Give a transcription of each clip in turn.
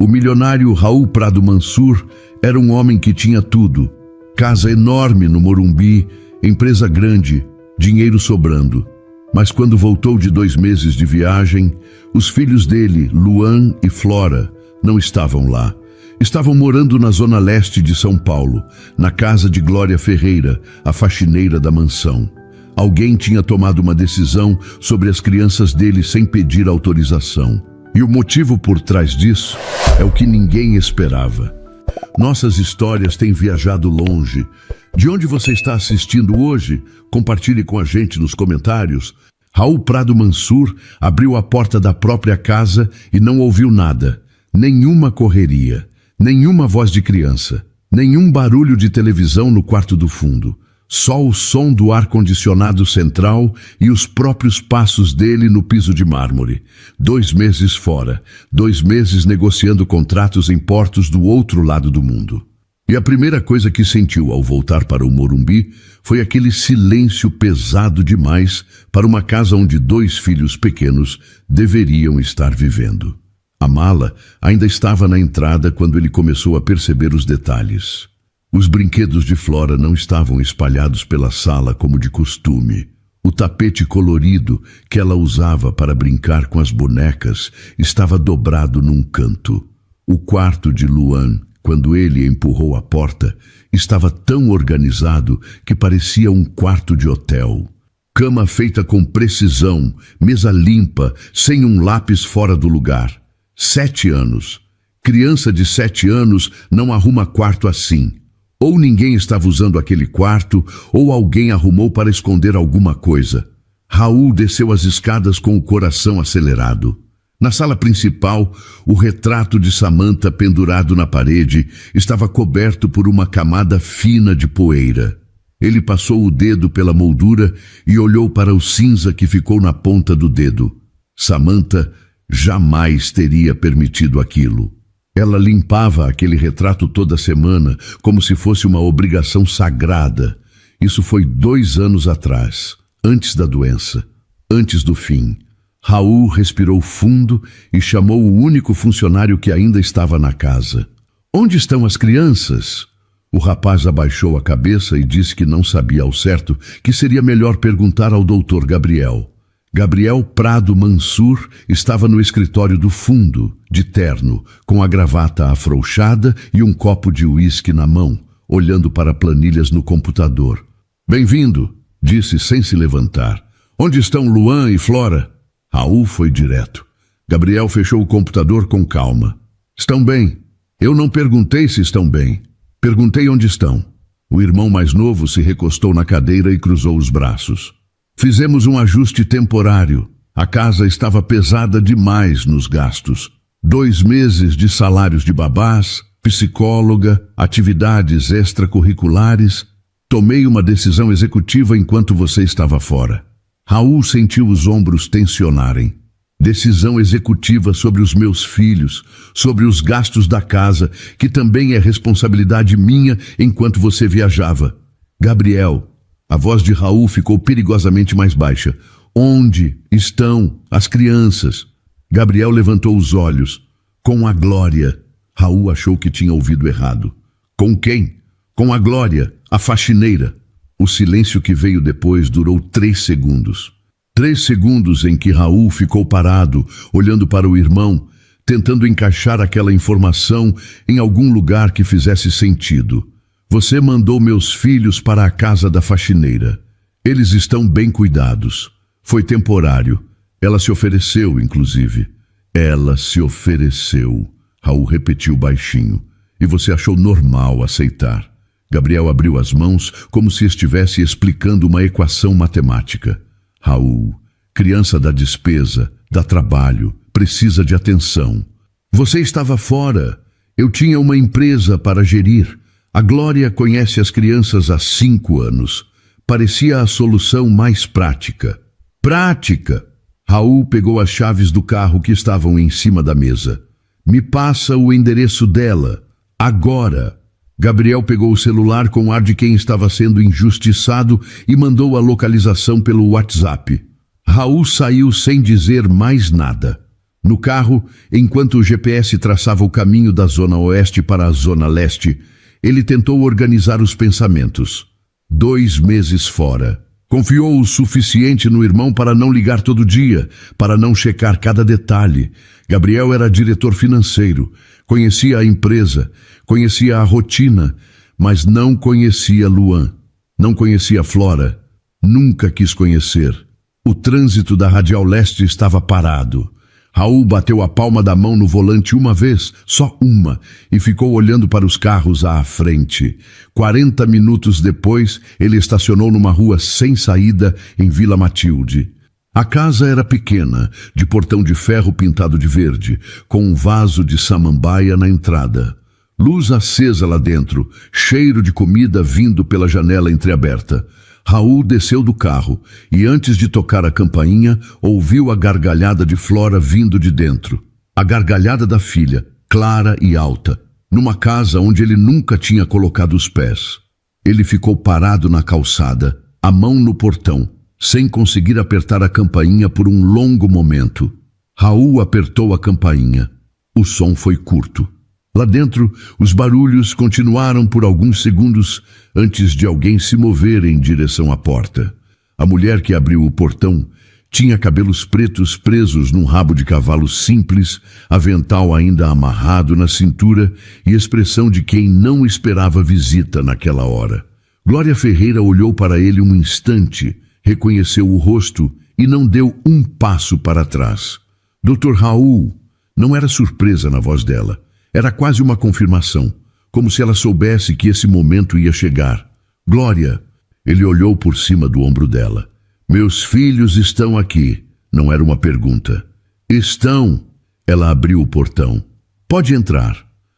O milionário Raul Prado Mansur era um homem que tinha tudo. Casa enorme no Morumbi, empresa grande, dinheiro sobrando. Mas quando voltou de 2 meses de viagem, os filhos dele, Luan e Flora, não estavam lá. Estavam morando na zona leste de São Paulo, na casa de Glória Ferreira, a faxineira da mansão. Alguém tinha tomado uma decisão sobre as crianças dele sem pedir autorização. E o motivo por trás disso é o que ninguém esperava. Nossas histórias têm viajado longe. De onde você está assistindo hoje? Compartilhe com a gente nos comentários. Raul Prado Mansur abriu a porta da própria casa e não ouviu nada. Nenhuma correria, nenhuma voz de criança, nenhum barulho de televisão no quarto do fundo. Só o som do ar-condicionado central e os próprios passos dele no piso de mármore. 2 meses fora, 2 meses negociando contratos em portos do outro lado do mundo. E a primeira coisa que sentiu ao voltar para o Morumbi foi aquele silêncio pesado demais para uma casa onde 2 filhos pequenos deveriam estar vivendo. A mala ainda estava na entrada quando ele começou a perceber os detalhes. Os brinquedos de Flora não estavam espalhados pela sala como de costume. O tapete colorido que ela usava para brincar com as bonecas estava dobrado num canto. O quarto de Luan, quando ele empurrou a porta, estava tão organizado que parecia um quarto de hotel. Cama feita com precisão, mesa limpa, sem um lápis fora do lugar. 7 anos. Criança de 7 anos não arruma quarto assim. Ou ninguém estava usando aquele quarto, ou alguém arrumou para esconder alguma coisa. Raul desceu as escadas com o coração acelerado. Na sala principal, o retrato de Samantha pendurado na parede estava coberto por uma camada fina de poeira. Ele passou o dedo pela moldura e olhou para o cinza que ficou na ponta do dedo. Samantha jamais teria permitido aquilo. Ela limpava aquele retrato toda semana, como se fosse uma obrigação sagrada. Isso foi 2 anos atrás, antes da doença, antes do fim. Raul respirou fundo e chamou o único funcionário que ainda estava na casa. "Onde estão as crianças?" O rapaz abaixou a cabeça e disse que não sabia ao certo, que seria melhor perguntar ao doutor Gabriel. Gabriel Prado Mansur estava no escritório do fundo, de terno, com a gravata afrouxada e um copo de uísque na mão, olhando para planilhas no computador. "Bem-vindo", disse sem se levantar. "Onde estão Luan e Flora?" Raul foi direto. Gabriel fechou o computador com calma. "Estão bem. Eu não perguntei se estão bem. Perguntei onde estão." O irmão mais novo se recostou na cadeira e cruzou os braços. "Fizemos um ajuste temporário. A casa estava pesada demais nos gastos. 2 meses de salários de babás, psicóloga, atividades extracurriculares. Tomei uma decisão executiva enquanto você estava fora." Raul sentiu os ombros tensionarem. Decisão executiva sobre os meus filhos, sobre os gastos da casa, que também é responsabilidade minha enquanto você viajava. "Gabriel." A voz de Raul ficou perigosamente mais baixa. "Onde estão as crianças?" Gabriel levantou os olhos. "Com a Glória." Raul achou que tinha ouvido errado. "Com quem?" "Com a Glória, a faxineira." O silêncio que veio depois durou 3 segundos. 3 segundos em que Raul ficou parado, olhando para o irmão, tentando encaixar aquela informação em algum lugar que fizesse sentido. "Você mandou meus filhos para a casa da faxineira. Eles estão bem cuidados. Foi temporário. Ela se ofereceu, inclusive." "Ela se ofereceu", Raul repetiu baixinho. "E você achou normal aceitar." Gabriel abriu as mãos como se estivesse explicando uma equação matemática. "Raul, criança dá despesa, dá trabalho, precisa de atenção. Você estava fora. Eu tinha uma empresa para gerir. A Glória conhece as crianças há 5 anos. Parecia a solução mais prática." "Prática!" Raul pegou as chaves do carro que estavam em cima da mesa. "Me passa o endereço dela. Agora." Gabriel pegou o celular com ar de quem estava sendo injustiçado e mandou a localização pelo WhatsApp. Raul saiu sem dizer mais nada. No carro, enquanto o GPS traçava o caminho da zona oeste para a zona leste, ele tentou organizar os pensamentos. 2 meses fora. Confiou o suficiente no irmão para não ligar todo dia, para não checar cada detalhe. Gabriel era diretor financeiro, conhecia a empresa, conhecia a rotina, mas não conhecia Luan, não conhecia Flora, nunca quis conhecer. O trânsito da Radial Leste estava parado. Raul bateu a palma da mão no volante uma vez, só uma, e ficou olhando para os carros à frente. 40 minutos depois, ele estacionou numa rua sem saída em Vila Matilde. A casa era pequena, de portão de ferro pintado de verde, com um vaso de samambaia na entrada. Luz acesa lá dentro, cheiro de comida vindo pela janela entreaberta. Raul desceu do carro e, antes de tocar a campainha, ouviu a gargalhada de Flora vindo de dentro. A gargalhada da filha, clara e alta, numa casa onde ele nunca tinha colocado os pés. Ele ficou parado na calçada, a mão no portão, sem conseguir apertar a campainha por um longo momento. Raul apertou a campainha. O som foi curto. Lá dentro, os barulhos continuaram por alguns segundos antes de alguém se mover em direção à porta. A mulher que abriu o portão tinha cabelos pretos presos num rabo de cavalo simples, avental ainda amarrado na cintura e expressão de quem não esperava visita naquela hora. Glória Ferreira olhou para ele um instante, reconheceu o rosto e não deu um passo para trás. Dr. Raul, não era surpresa na voz dela. Era quase uma confirmação, como se ela soubesse que esse momento ia chegar. Glória, ele olhou por cima do ombro dela. Meus filhos estão aqui. Não era uma pergunta. Estão. Ela abriu o portão. Pode entrar.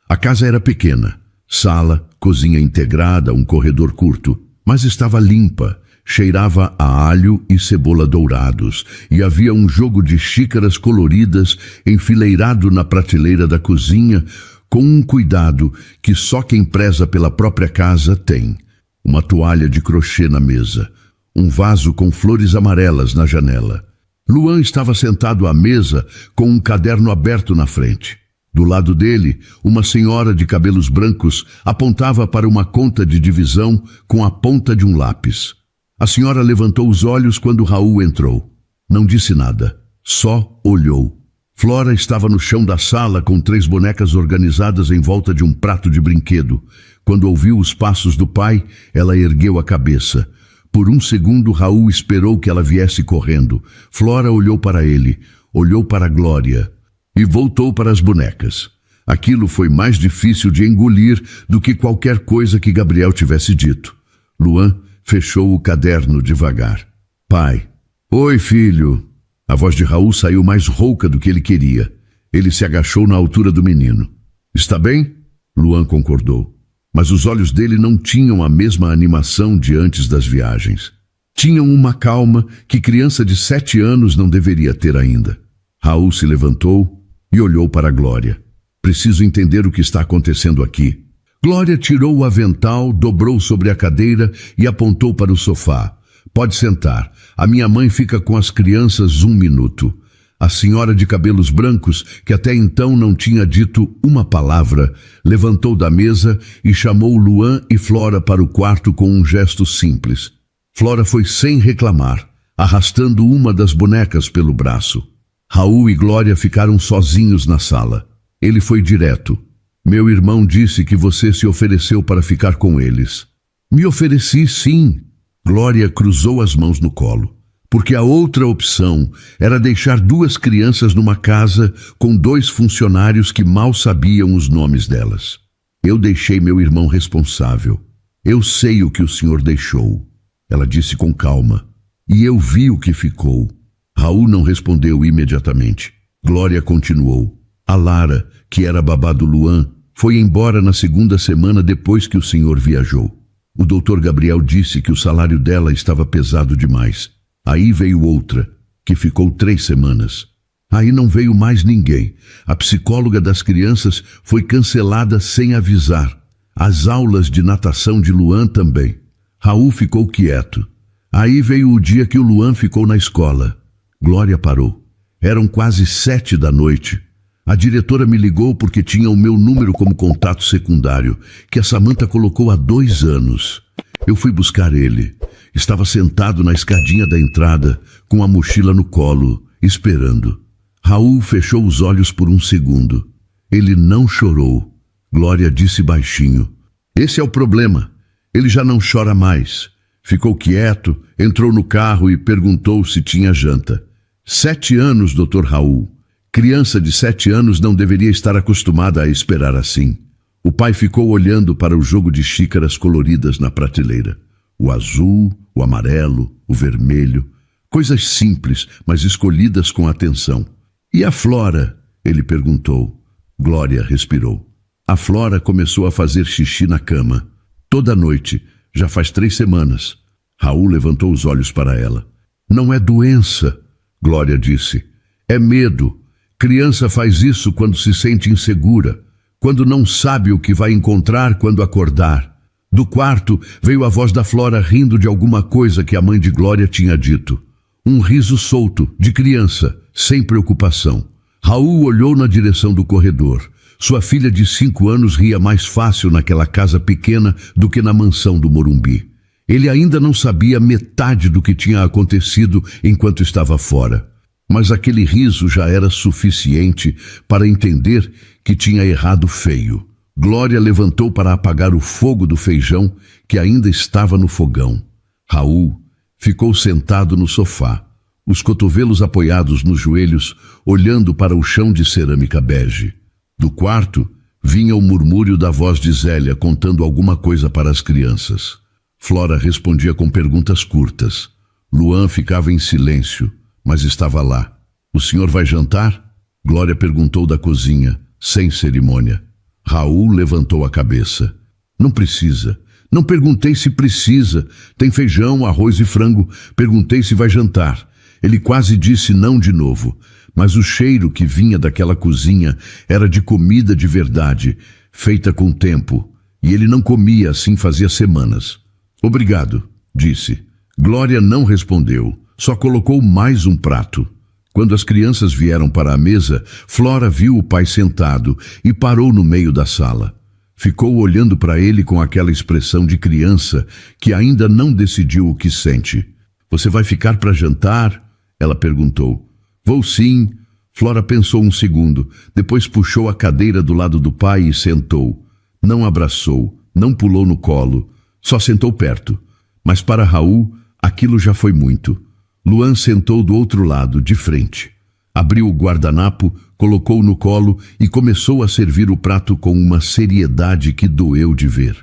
A casa era pequena. Sala, cozinha integrada, um corredor curto. Mas estava limpa. Cheirava a alho e cebola dourados, e havia um jogo de xícaras coloridas enfileirado na prateleira da cozinha, com um cuidado que só quem preza pela própria casa tem. Uma toalha de crochê na mesa, um vaso com flores amarelas na janela. Luan estava sentado à mesa com um caderno aberto na frente. Do lado dele, uma senhora de cabelos brancos apontava para uma conta de divisão com a ponta de um lápis. A senhora levantou os olhos quando Raul entrou. Não disse nada, só olhou. Flora estava no chão da sala com 3 bonecas organizadas em volta de um prato de brinquedo. Quando ouviu os passos do pai, ela ergueu a cabeça. Por um segundo, Raul esperou que ela viesse correndo. Flora olhou para ele, olhou para Glória e voltou para as bonecas. Aquilo foi mais difícil de engolir do que qualquer coisa que Gabriel tivesse dito. Luan fechou o caderno devagar. Pai. Oi, filho. A voz de Raul saiu mais rouca do que ele queria. Ele se agachou na altura do menino. Está bem? Luan concordou. Mas os olhos dele não tinham a mesma animação de antes das viagens. Tinham uma calma que criança de 7 anos não deveria ter ainda. Raul se levantou e olhou para Glória. Preciso entender o que está acontecendo aqui. Glória tirou o avental, dobrou sobre a cadeira e apontou para o sofá. Pode sentar. A minha mãe fica com as crianças 1 minuto. A senhora de cabelos brancos, que até então não tinha dito uma palavra, levantou da mesa e chamou Luan e Flora para o quarto com um gesto simples. Flora foi sem reclamar, arrastando uma das bonecas pelo braço. Raul e Glória ficaram sozinhos na sala. Ele foi direto. Meu irmão disse que você se ofereceu para ficar com eles. Me ofereci, sim. Glória cruzou as mãos no colo. Porque a outra opção era deixar 2 crianças numa casa com 2 funcionários que mal sabiam os nomes delas. Eu deixei meu irmão responsável. Eu sei o que o senhor deixou. Ela disse com calma. E eu vi o que ficou. Raul não respondeu imediatamente. Glória continuou. A Lara, que era babá do Luan, foi embora na 2ª semana depois que o senhor viajou. O doutor Gabriel disse que o salário dela estava pesado demais. Aí veio outra, que ficou 3 semanas. Aí não veio mais ninguém. A psicóloga das crianças foi cancelada sem avisar. As aulas de natação de Luan também. Raul ficou quieto. Aí veio o dia que o Luan ficou na escola. Glória parou. Eram quase 7 da noite. A diretora me ligou porque tinha o meu número como contato secundário, que a Samantha colocou há 2 anos. Eu fui buscar ele. Estava sentado na escadinha da entrada, com a mochila no colo, esperando. Raul fechou os olhos por um segundo. Ele não chorou. Glória disse baixinho: "Esse é o problema. Ele já não chora mais." Ficou quieto, entrou no carro e perguntou se tinha janta. 7 anos, Dr. Raul. Criança de 7 anos não deveria estar acostumada a esperar assim. O pai ficou olhando para o jogo de xícaras coloridas na prateleira. O azul, o amarelo, o vermelho. Coisas simples, mas escolhidas com atenção. "E a Flora?" ele perguntou. Glória respirou. A Flora começou a fazer xixi na cama. Toda noite, já faz 3 semanas. Raul levantou os olhos para ela. "Não é doença," Glória disse. "É medo. Criança faz isso quando se sente insegura, quando não sabe o que vai encontrar quando acordar." Do quarto veio a voz da Flora rindo de alguma coisa que a mãe de Glória tinha dito. Um riso solto, de criança, sem preocupação. Raul olhou na direção do corredor. Sua filha de 5 anos ria mais fácil naquela casa pequena do que na mansão do Morumbi. Ele ainda não sabia metade do que tinha acontecido enquanto estava fora. Mas aquele riso já era suficiente para entender que tinha errado feio. Glória levantou para apagar o fogo do feijão que ainda estava no fogão. Raul ficou sentado no sofá, os cotovelos apoiados nos joelhos, olhando para o chão de cerâmica bege. Do quarto vinha o murmúrio da voz de Zélia contando alguma coisa para as crianças. Flora respondia com perguntas curtas. Luan ficava em silêncio, mas estava lá. "O senhor vai jantar?" Glória perguntou da cozinha, sem cerimônia. Raul levantou a cabeça. "Não precisa. Não perguntei se precisa. Tem feijão, arroz e frango. Perguntei se vai jantar." Ele quase disse não de novo, mas o cheiro que vinha daquela cozinha era de comida de verdade, feita com tempo, e ele não comia assim fazia semanas. "Obrigado", disse. Glória não respondeu, só colocou mais um prato. Quando as crianças vieram para a mesa, Flora viu o pai sentado e parou no meio da sala. Ficou olhando para ele com aquela expressão de criança que ainda não decidiu o que sente. "Você vai ficar para jantar?" ela perguntou. "Vou sim." Flora pensou um segundo, depois puxou a cadeira do lado do pai e sentou. Não abraçou, não pulou no colo, só sentou perto. Mas para Raul, aquilo já foi muito. Luan sentou do outro lado, de frente. Abriu o guardanapo, colocou no colo e começou a servir o prato com uma seriedade que doeu de ver.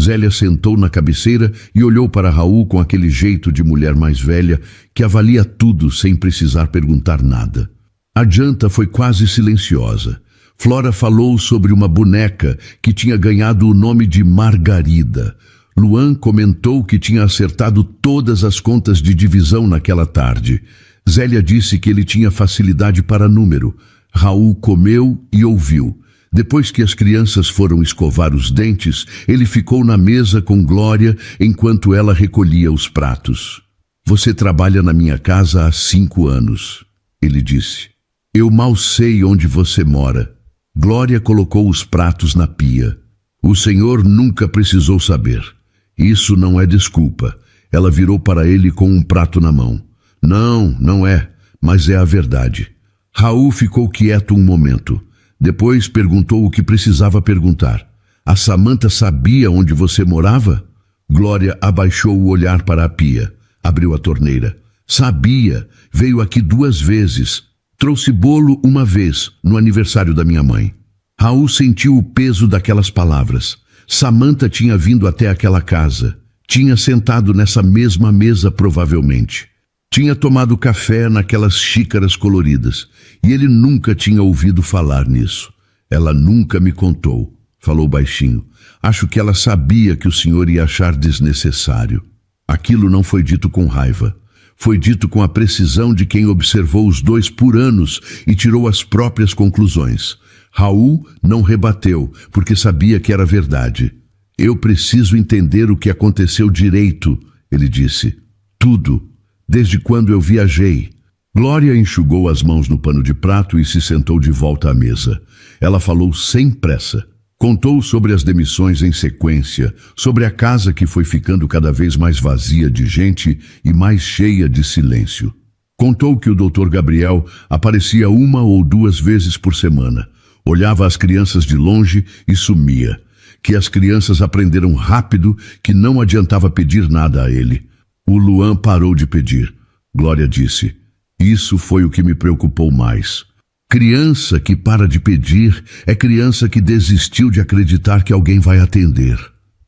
Zélia sentou na cabeceira e olhou para Raul com aquele jeito de mulher mais velha que avalia tudo sem precisar perguntar nada. A janta foi quase silenciosa. Flora falou sobre uma boneca que tinha ganhado o nome de Margarida. Luan comentou que tinha acertado todas as contas de divisão naquela tarde. Zélia disse que ele tinha facilidade para número. Raul comeu e ouviu. Depois que as crianças foram escovar os dentes, ele ficou na mesa com Glória enquanto ela recolhia os pratos. "Você trabalha na minha casa há 5 anos, ele disse. "Eu mal sei onde você mora." Glória colocou os pratos na pia. "O senhor nunca precisou saber. Isso não é desculpa." Ela virou para ele com um prato na mão. "Não, não é, mas é a verdade." Raul ficou quieto um momento. Depois perguntou o que precisava perguntar. "A Samantha sabia onde você morava?" Glória abaixou o olhar para a pia. Abriu a torneira. "Sabia. Veio aqui 2 vezes. Trouxe bolo uma vez, no aniversário da minha mãe." Raul sentiu o peso daquelas palavras. Samantha tinha vindo até aquela casa. Tinha sentado nessa mesma mesa provavelmente. Tinha tomado café naquelas xícaras coloridas, e ele nunca tinha ouvido falar nisso. "Ela nunca me contou", falou baixinho. "Acho que ela sabia que o senhor ia achar desnecessário." Aquilo não foi dito com raiva. Foi dito com a precisão de quem observou os dois por anos e tirou as próprias conclusões. Raul não rebateu, porque sabia que era verdade. "Eu preciso entender o que aconteceu direito", ele disse. "Tudo. Desde quando eu viajei." Glória enxugou as mãos no pano de prato e se sentou de volta à mesa. Ela falou sem pressa. Contou sobre as demissões em sequência, sobre a casa que foi ficando cada vez mais vazia de gente e mais cheia de silêncio. Contou que o Dr. Gabriel aparecia 1 ou 2 vezes por semana, olhava as crianças de longe e sumia, que as crianças aprenderam rápido que não adiantava pedir nada a ele. O Luan parou de pedir. Glória disse: "Isso foi o que me preocupou mais. Criança que para de pedir é criança que desistiu de acreditar que alguém vai atender."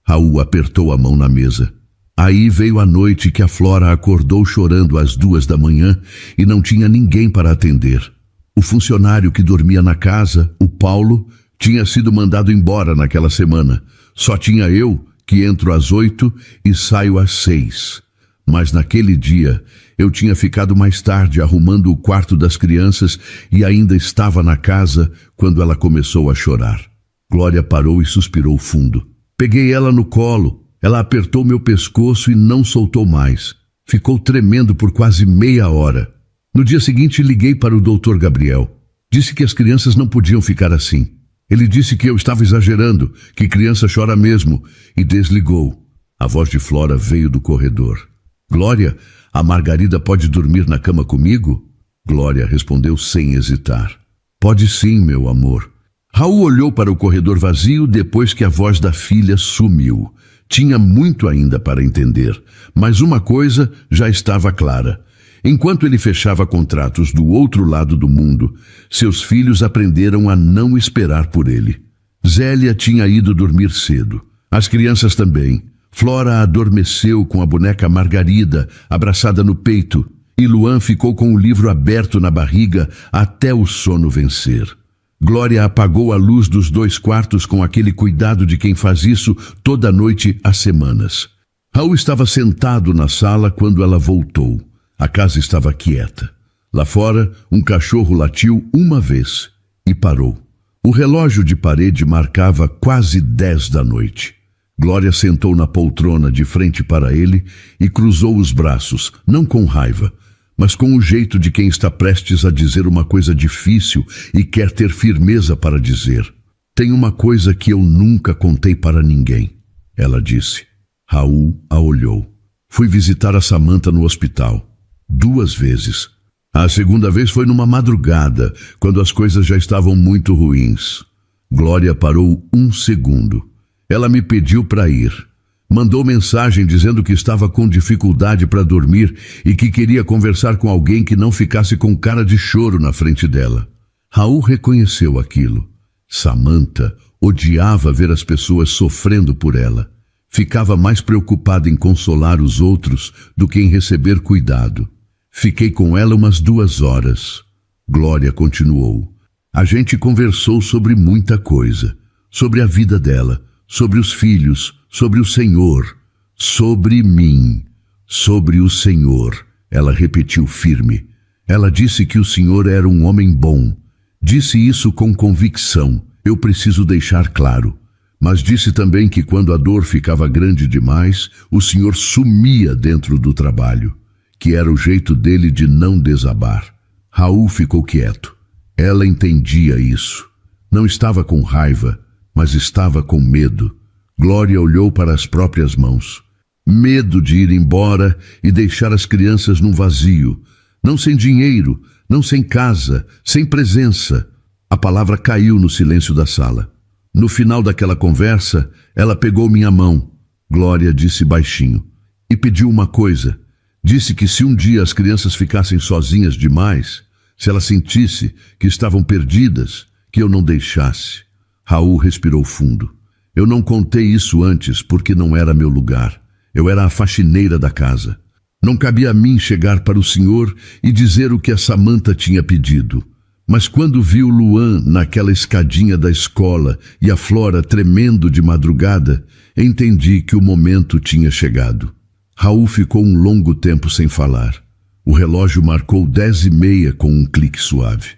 Raul apertou a mão na mesa. Aí veio a noite que a Flora acordou chorando às 2 da manhã e não tinha ninguém para atender. O funcionário que dormia na casa, o Paulo, tinha sido mandado embora naquela semana. Só tinha eu, que entro às 8 e saio às 6. Mas naquele dia eu tinha ficado mais tarde arrumando o quarto das crianças e ainda estava na casa quando ela começou a chorar. Glória parou e suspirou fundo. Peguei ela no colo. Ela apertou meu pescoço e não soltou mais. Ficou tremendo por quase meia hora. No dia seguinte liguei para o Dr. Gabriel. Disse que as crianças não podiam ficar assim. Ele disse que eu estava exagerando, que criança chora mesmo, e desligou. A voz de Flora veio do corredor. "Glória, a Margarida pode dormir na cama comigo?" Glória respondeu sem hesitar. "Pode sim, meu amor." Raul olhou para o corredor vazio depois que a voz da filha sumiu. Tinha muito ainda para entender, mas uma coisa já estava clara. Enquanto ele fechava contratos do outro lado do mundo, seus filhos aprenderam a não esperar por ele. Zélia tinha ido dormir cedo. As crianças também. Flora adormeceu com a boneca Margarida abraçada no peito e Luan ficou com o livro aberto na barriga até o sono vencer. Glória apagou a luz dos 2 quartos com aquele cuidado de quem faz isso toda noite há semanas. Raul estava sentado na sala quando ela voltou. A casa estava quieta. Lá fora, um cachorro latiu 1 vez e parou. O relógio de parede marcava quase 10 da noite. Glória sentou na poltrona de frente para ele e cruzou os braços, não com raiva, mas com o jeito de quem está prestes a dizer uma coisa difícil e quer ter firmeza para dizer. "Tem uma coisa que eu nunca contei para ninguém", ela disse. Raul a olhou. "Fui visitar a Samantha no hospital. 2 vezes. A segunda vez foi numa madrugada, quando as coisas já estavam muito ruins." Glória parou 1 segundo. Ela me pediu para ir. Mandou mensagem dizendo que estava com dificuldade para dormir e que queria conversar com alguém que não ficasse com cara de choro na frente dela. Raul reconheceu aquilo. Samantha odiava ver as pessoas sofrendo por ela. Ficava mais preocupada em consolar os outros do que em receber cuidado. Fiquei com ela umas 2 horas. Glória continuou. A gente conversou sobre muita coisa. Sobre a vida dela, sobre os filhos, sobre o Senhor, sobre mim, sobre o Senhor. Ela repetiu firme. Ela disse que o Senhor era um homem bom. Disse isso com convicção. Eu preciso deixar claro. Mas disse também que quando a dor ficava grande demais, o Senhor sumia dentro do trabalho, que era o jeito dele de não desabar. Raul ficou quieto. Ela entendia isso. Não estava com raiva, mas estava com medo. Glória olhou para as próprias mãos. Medo de ir embora e deixar as crianças num vazio. Não sem dinheiro, não sem casa, sem presença. A palavra caiu no silêncio da sala. No final daquela conversa, ela pegou minha mão. Glória disse baixinho. E pediu uma coisa. Disse que se um dia as crianças ficassem sozinhas demais, se ela sentisse que estavam perdidas, que eu não deixasse. Raul respirou fundo. Eu não contei isso antes porque não era meu lugar. Eu era a faxineira da casa. Não cabia a mim chegar para o senhor e dizer o que a Samantha tinha pedido. Mas quando vi o Luan naquela escadinha da escola e a Flora tremendo de madrugada, entendi que o momento tinha chegado. Raul ficou um longo tempo sem falar. O relógio marcou 10h30 com um clique suave.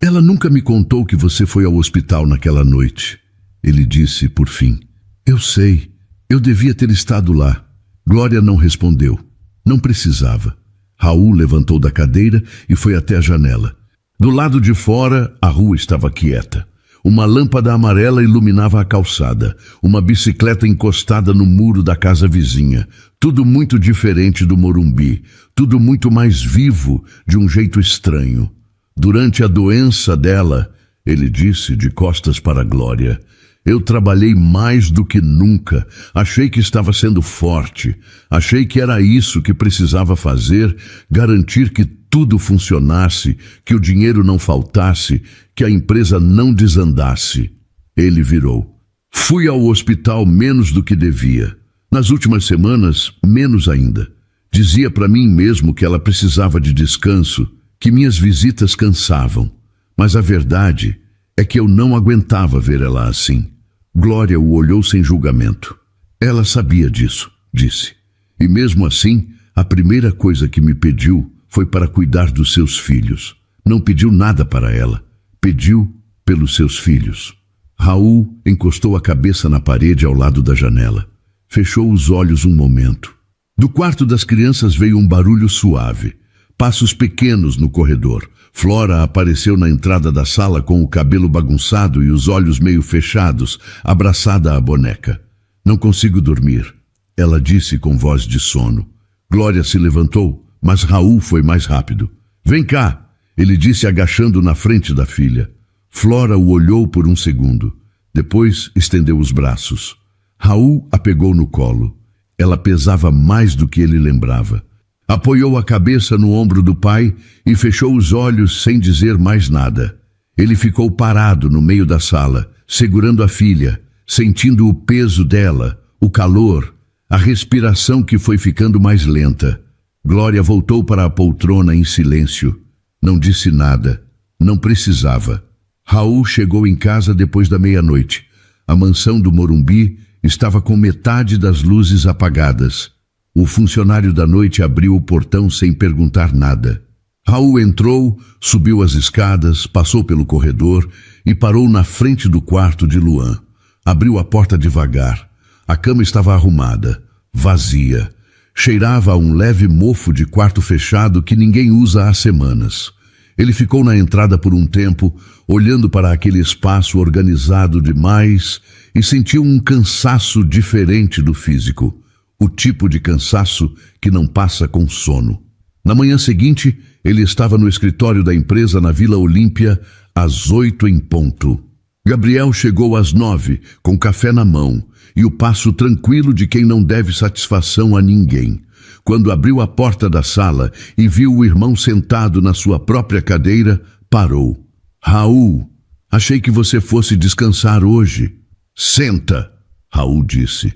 Ela nunca me contou que você foi ao hospital naquela noite. Ele disse, por fim. Eu sei. Eu devia ter estado lá. Glória não respondeu. Não precisava. Raul levantou da cadeira e foi até a janela. Do lado de fora, a rua estava quieta. Uma lâmpada amarela iluminava a calçada, uma bicicleta encostada no muro da casa vizinha. Tudo muito diferente do Morumbi, tudo muito mais vivo, de um jeito estranho. Durante a doença dela, ele disse de costas para Glória, eu trabalhei mais do que nunca, achei que estava sendo forte, achei que era isso que precisava fazer, garantir que tudo funcionasse, que o dinheiro não faltasse, que a empresa não desandasse. Ele virou. Fui ao hospital menos do que devia. Nas últimas semanas, menos ainda. Dizia para mim mesmo que ela precisava de descanso, que minhas visitas cansavam. Mas a verdade é que eu não aguentava ver ela assim. Glória o olhou sem julgamento. Ela sabia disso, disse. E mesmo assim, a primeira coisa que me pediu foi para cuidar dos seus filhos. Não pediu nada para ela. Pediu pelos seus filhos. Raul encostou a cabeça na parede ao lado da janela. Fechou os olhos um momento. Do quarto das crianças veio um barulho suave. Passos pequenos no corredor. Flora apareceu na entrada da sala com o cabelo bagunçado e os olhos meio fechados, abraçada à boneca. Não consigo dormir, ela disse com voz de sono. Glória se levantou, mas Raul foi mais rápido. Vem cá, ele disse agachando na frente da filha. Flora o olhou por um segundo. Depois estendeu os braços. Raul a pegou no colo. Ela pesava mais do que ele lembrava. Apoiou a cabeça no ombro do pai e fechou os olhos sem dizer mais nada. Ele ficou parado no meio da sala, segurando a filha, sentindo o peso dela, o calor, a respiração que foi ficando mais lenta. Glória voltou para a poltrona em silêncio. Não disse nada. Não precisava. Raul chegou em casa depois da meia-noite. A mansão do Morumbi estava com metade das luzes apagadas. O funcionário da noite abriu o portão sem perguntar nada. Raul entrou, subiu as escadas, passou pelo corredor e parou na frente do quarto de Luan. Abriu a porta devagar. A cama estava arrumada, vazia. Cheirava a um leve mofo de quarto fechado que ninguém usa há semanas. Ele ficou na entrada por um tempo, olhando para aquele espaço organizado demais e sentiu um cansaço diferente do físico. O tipo de cansaço que não passa com sono. Na manhã seguinte, ele estava no escritório da empresa na Vila Olímpia, às 8 em ponto. Gabriel chegou às 9, com café na mão, e o passo tranquilo de quem não deve satisfação a ninguém. Quando abriu a porta da sala e viu o irmão sentado na sua própria cadeira, parou. Raul, achei que você fosse descansar hoje. Senta, Raul disse.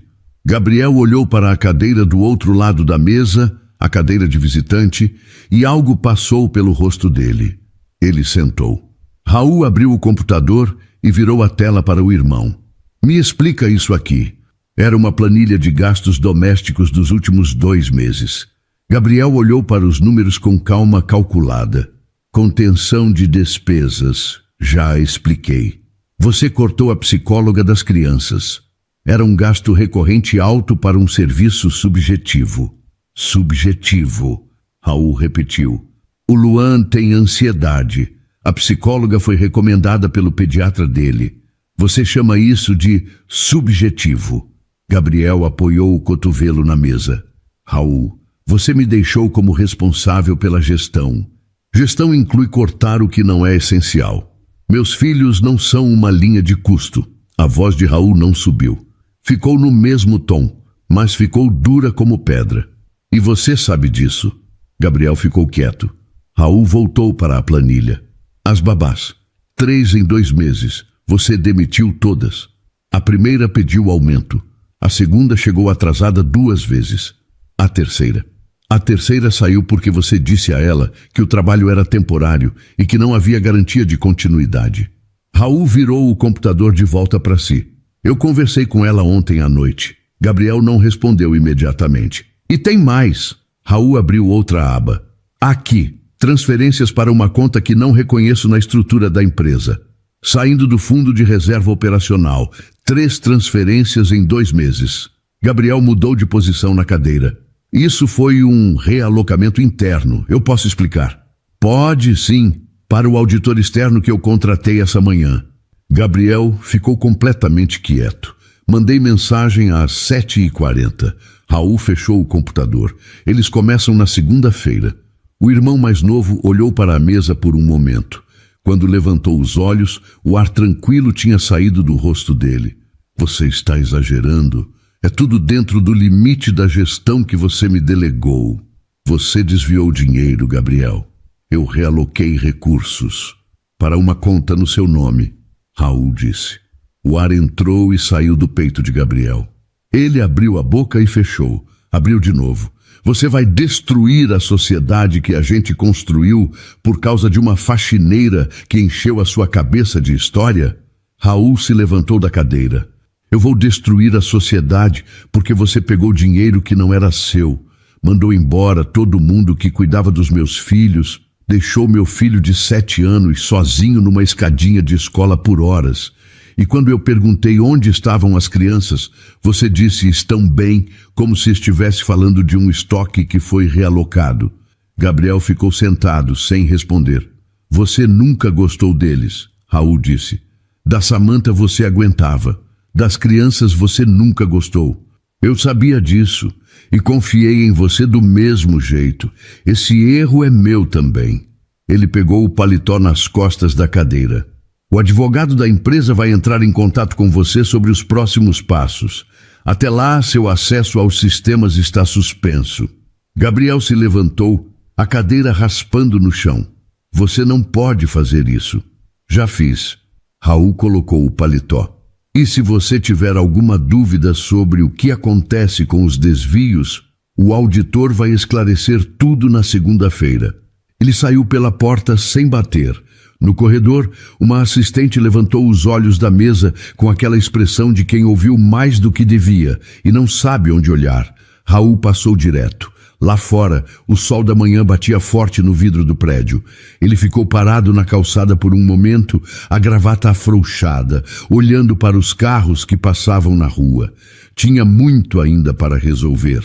Gabriel olhou para a cadeira do outro lado da mesa, a cadeira de visitante, e algo passou pelo rosto dele. Ele sentou. Raul abriu o computador e virou a tela para o irmão. Me explica isso aqui. Era uma planilha de gastos domésticos dos últimos 2 meses. Gabriel olhou para os números com calma calculada. Contenção de despesas, já expliquei. Você cortou a psicóloga das crianças. Era um gasto recorrente alto para um serviço subjetivo. Subjetivo, Raul repetiu. O Luan tem ansiedade. A psicóloga foi recomendada pelo pediatra dele. Você chama isso de subjetivo. Gabriel apoiou o cotovelo na mesa. Raul, você me deixou como responsável pela gestão. Gestão inclui cortar o que não é essencial. Meus filhos não são uma linha de custo. A voz de Raul não subiu. Ficou no mesmo tom, mas ficou dura como pedra. E você sabe disso. Gabriel ficou quieto. Raul voltou para a planilha. As babás. 3 em 2 meses. Você demitiu todas. A primeira pediu aumento. A segunda chegou atrasada 2 vezes. A terceira saiu porque você disse a ela que o trabalho era temporário e que não havia garantia de continuidade. Raul virou o computador de volta para si. Eu conversei com ela ontem à noite. Gabriel não respondeu imediatamente. E tem mais. Raul abriu outra aba. Aqui, transferências para uma conta que não reconheço na estrutura da empresa. Saindo do fundo de reserva operacional. 3 transferências em 2 meses. Gabriel mudou de posição na cadeira. Isso foi um realocamento interno. Eu posso explicar. Pode, sim, para o auditor externo que eu contratei essa manhã. Gabriel ficou completamente quieto. Mandei mensagem às 7h40. Raul fechou o computador. Eles começam na segunda-feira. O irmão mais novo olhou para a mesa por um momento. Quando levantou os olhos, o ar tranquilo tinha saído do rosto dele. Você está exagerando. É tudo dentro do limite da gestão que você me delegou. Você desviou dinheiro, Gabriel. Eu realoquei recursos para uma conta no seu nome, Raul disse. O ar entrou e saiu do peito de Gabriel. Ele abriu a boca e fechou. Abriu de novo. Você vai destruir a sociedade que a gente construiu por causa de uma faxineira que encheu a sua cabeça de história? Raul se levantou da cadeira. Eu vou destruir a sociedade porque você pegou dinheiro que não era seu, mandou embora todo mundo que cuidava dos meus filhos, deixou meu filho de 7 anos sozinho numa escadinha de escola por horas. E quando eu perguntei onde estavam as crianças, você disse estão bem, como se estivesse falando de um estoque que foi realocado. Gabriel ficou sentado, sem responder. Você nunca gostou deles, Raul disse. Da Samantha você aguentava. Das crianças você nunca gostou. Eu sabia disso e confiei em você do mesmo jeito. Esse erro é meu também. Ele pegou o paletó nas costas da cadeira. O advogado da empresa vai entrar em contato com você sobre os próximos passos. Até lá, seu acesso aos sistemas está suspenso. Gabriel se levantou, a cadeira raspando no chão. Você não pode fazer isso. Já fiz. Raul colocou o paletó. E se você tiver alguma dúvida sobre o que acontece com os desvios, o auditor vai esclarecer tudo na segunda-feira. Ele saiu pela porta sem bater. No corredor, uma assistente levantou os olhos da mesa com aquela expressão de quem ouviu mais do que devia e não sabe onde olhar. Raul passou direto. Lá fora, o sol da manhã batia forte no vidro do prédio. Ele ficou parado na calçada por um momento, a gravata afrouxada, olhando para os carros que passavam na rua. Tinha muito ainda para resolver,